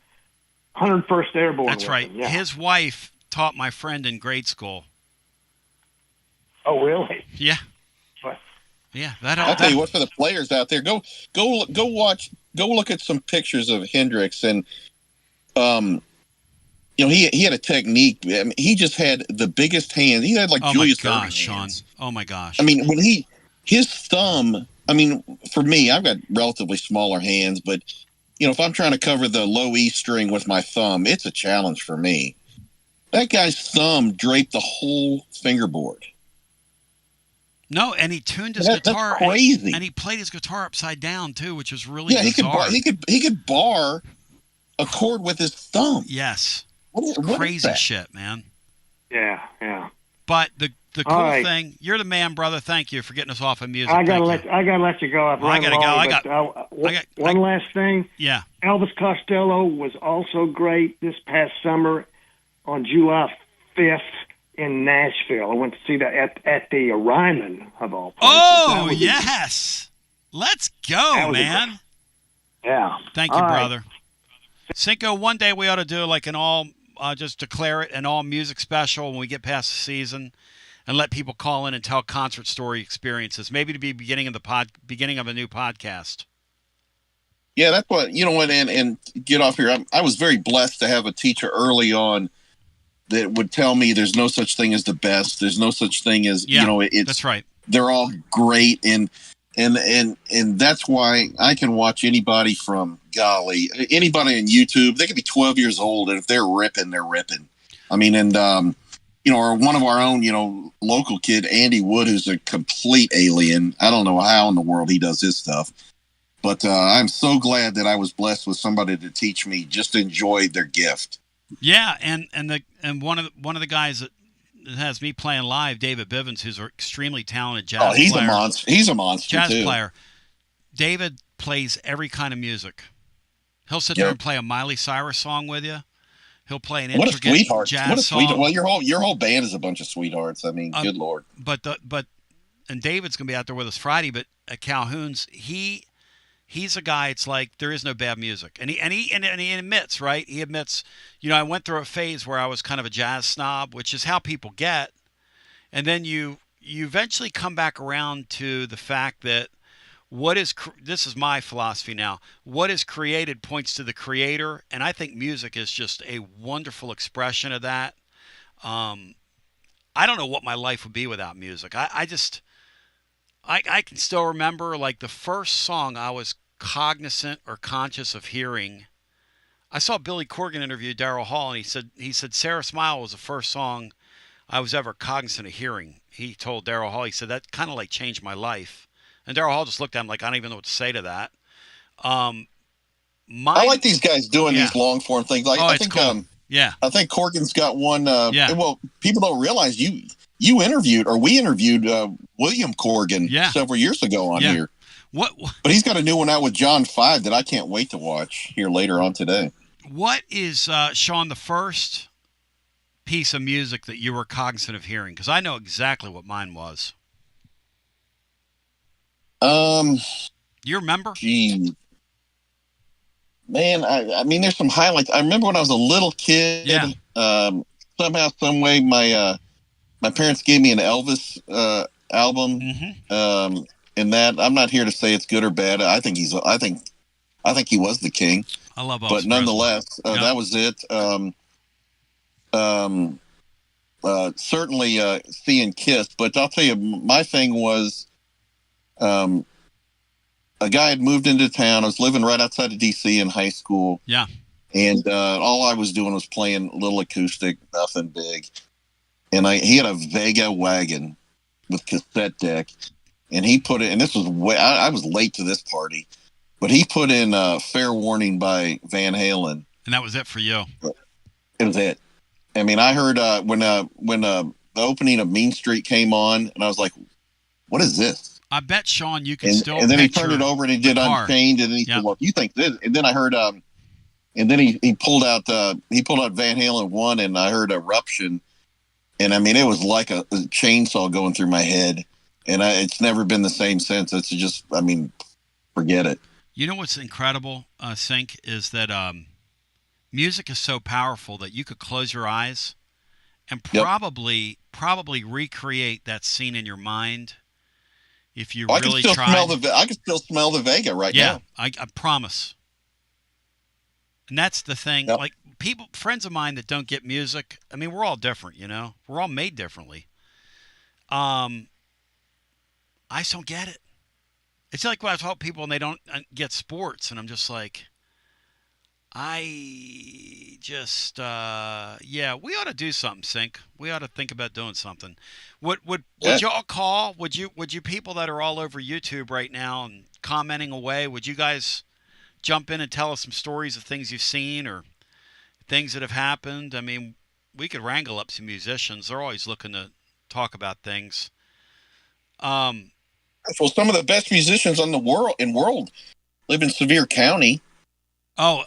101st Airborne. That's right. Yeah. His wife taught my friend in grade school. Oh, really? Yeah. Yeah. I'll tell you what, for the players out there, go look at some pictures of Hendrix, and he had a technique. I mean, he just had the biggest hands. He had like Julius Erving hands. Sean. Oh my gosh. I mean, his thumb. I mean, for me, I've got relatively smaller hands, but if I'm trying to cover the low E string with my thumb, it's a challenge for me. That guy's thumb draped the whole fingerboard. No, and he tuned his guitar. That's crazy. And he played his guitar upside down too, which was really bizarre. He could bar a chord with his thumb. Yes. What crazy is shit, man. Yeah. But the cool thing, you're the man, brother. Thank you for getting us off of music. I gotta let you go. I gotta go. One last thing. Yeah. Elvis Costello was also great this past summer on July 5th in Nashville. I went to see that at the Ryman of all places. Oh, yes. Let's go, man. Yeah. Thank you, brother. Cinco, one day we ought to do like just declare it an all music special when we get past the season, and let people call in and tell concert story experiences. Maybe to be beginning of a new podcast. Yeah, that's what and get off here. I was very blessed to have a teacher early on that would tell me there's no such thing as the best. There's no such thing as it's that's right. They're all great, and that's why I can watch anybody from anybody on YouTube. They could be 12 years old, and if they're ripping, they're ripping. I mean, and or one of our own, local kid, Andy Wood, who's a complete alien. I don't know how in the world he does his stuff, but I'm so glad that I was blessed with somebody to teach me just to enjoy their gift. Yeah, and one of the guys that has me playing live, David Bivens, who's an extremely talented jazz player. He's a monster. He's a monster jazz too. player. David plays every kind of music. He'll sit there and play a Miley Cyrus song with you. He'll play an intricate jazz song. Well, your whole band is a bunch of sweethearts. I mean, good Lord. But David's gonna be out there with us Friday. But at Calhoun's, he's a guy. It's like there is no bad music, and he admits, right? He admits, I went through a phase where I was kind of a jazz snob, which is how people get, and then you eventually come back around to the fact that this is my philosophy now. What is created points to the creator, and I think music is just a wonderful expression of that. I don't know what my life would be without music. I can still remember like the first song I was cognizant or conscious of hearing. I saw Billy Corgan interview Daryl Hall, and he said Sarah Smile was the first song I was ever cognizant of hearing. He told Daryl Hall, he said that kind of like changed my life. And Darryl Hall just looked at him like, I don't even know what to say to that. I like these guys doing these long form things. Like I think, cool. I think Corgan's got one. Well, people don't realize we interviewed William Corgan several years ago on here. What? But he's got a new one out with John 5 that I can't wait to watch here later on today. What is Sean the first piece of music that you were cognizant of hearing? Because I know exactly what mine was. You remember? Gee, man, I mean, there's some highlights. I remember when I was a little kid. Yeah. Somehow, some way, my parents gave me an Elvis album. Mm-hmm. And that I'm not here to say it's good or bad. I think he was the king. I love Elvis, but nonetheless, that was it. Certainly seeing Kiss. But I'll tell you, my thing was. a guy had moved into town. I was living right outside of D.C. in high school. Yeah. And all I was doing was playing a little acoustic, nothing big. And he had a Vega wagon with cassette deck. And he put it, and this was I was late to this party, but he put in Fair Warning by Van Halen. And that was it for you. It was it. I mean, I heard when the opening of Mean Street came on, and I was like, what is this? I bet, Sean, you can still. And then he turned it over and he did Unchained, and then he said, "Well, you think this?" And then I heard, and then he pulled out Van Halen 1, and I heard Eruption, and I mean, it was like a chainsaw going through my head, and it's never been the same since. It's just, I mean, forget it. You know what's incredible, Sink, is that music is so powerful that you could close your eyes and probably recreate that scene in your mind. If you really try, I can still smell the Vega right now. Yeah, I promise. And that's the thing. Yep. Like friends of mine that don't get music. I mean, we're all different, you know. We're all made differently. I just don't get it. It's like when I talk to people and they don't get sports, and I'm just like, we ought to do something, Sink. We ought to think about doing something. Would y'all call? Would you people that are all over YouTube right now and commenting away? Would you guys jump in and tell us some stories of things you've seen or things that have happened? I mean, we could wrangle up some musicians. They're always looking to talk about things. Well, some of the best musicians in the world live in Sevier County. They're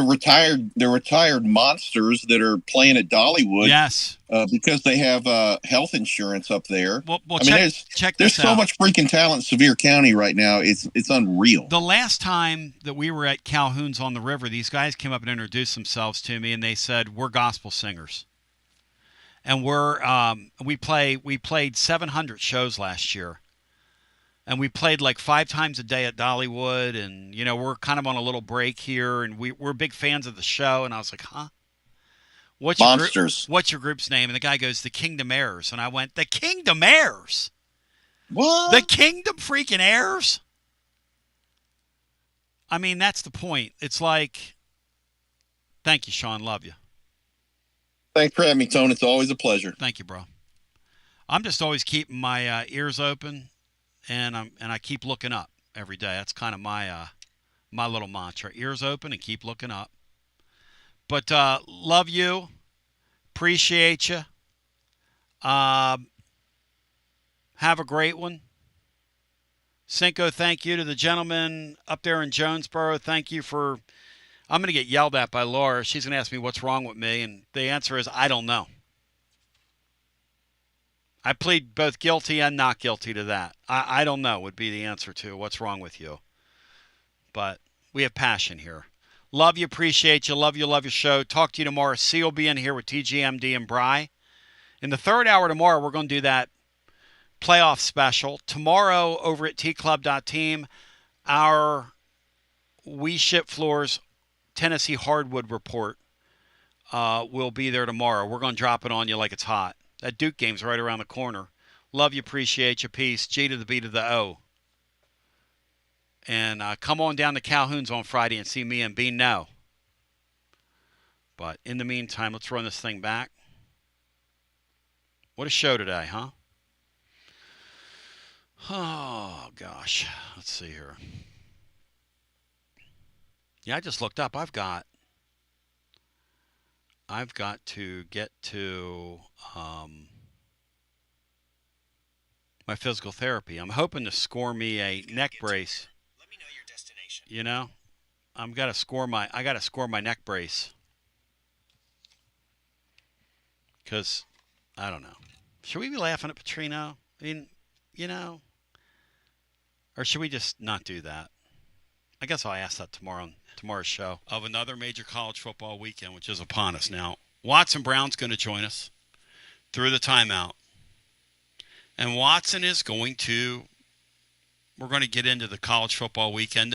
retired monsters that are playing at Dollywood. Yes, because they have health insurance up there. Well, I mean, there's so much freaking talent in Sevier County right now. It's unreal. The last time that we were at Calhoun's on the River, these guys came up and introduced themselves to me, and they said, "We're gospel singers." And we played 700 shows last year. And we played like 5 times a day at Dollywood, and you know, we're kind of on a little break here, and we're big fans of the show. And I was like, "Huh? What's your group's name?" And the guy goes, "The Kingdom Heirs." And I went, "The Kingdom Heirs? What? The Kingdom freaking Heirs?" I mean, that's the point. It's like, thank you, Sean. Love you. Thanks for having me, Tone. It's always a pleasure. Thank you, bro. I'm just always keeping my ears open. And I keep looking up every day. That's kind of my little mantra. Ears open and keep looking up. But love you. Appreciate you. Have a great one. Cinco, thank you to the gentleman up there in Jonesboro. Thank you for... I'm going to get yelled at by Laura. She's going to ask me what's wrong with me. And the answer is, I don't know. I plead both guilty and not guilty to that. I don't know would be the answer to what's wrong with you. But we have passion here. Love you, appreciate you, love your show. Talk to you tomorrow. C will be in here with TGMD and Bry. In the third hour tomorrow, we're going to do that playoff special. Tomorrow over at tclub.team, our We Ship Floors Tennessee Hardwood Report will be there tomorrow. We're going to drop it on you like it's hot. That Duke game's right around the corner. Love you, appreciate you, peace. G to the B to the O. And come on down to Calhoun's on Friday and see me and Bean now. But in the meantime, let's run this thing back. What a show today, huh? Oh, gosh. Let's see here. Yeah, I just looked up. I've got to get to my physical therapy. I'm hoping to score me a neck brace. Let me know your destination. You know, I got to score my neck brace. Because, I don't know. Should we be laughing at Petrino? I mean, you know, or should we just not do that? I guess I'll ask that tomorrow's show of another major college football weekend, which is upon us now. Watson Brown's going to join us through the timeout. And Watson is we're going to get into the college football weekend.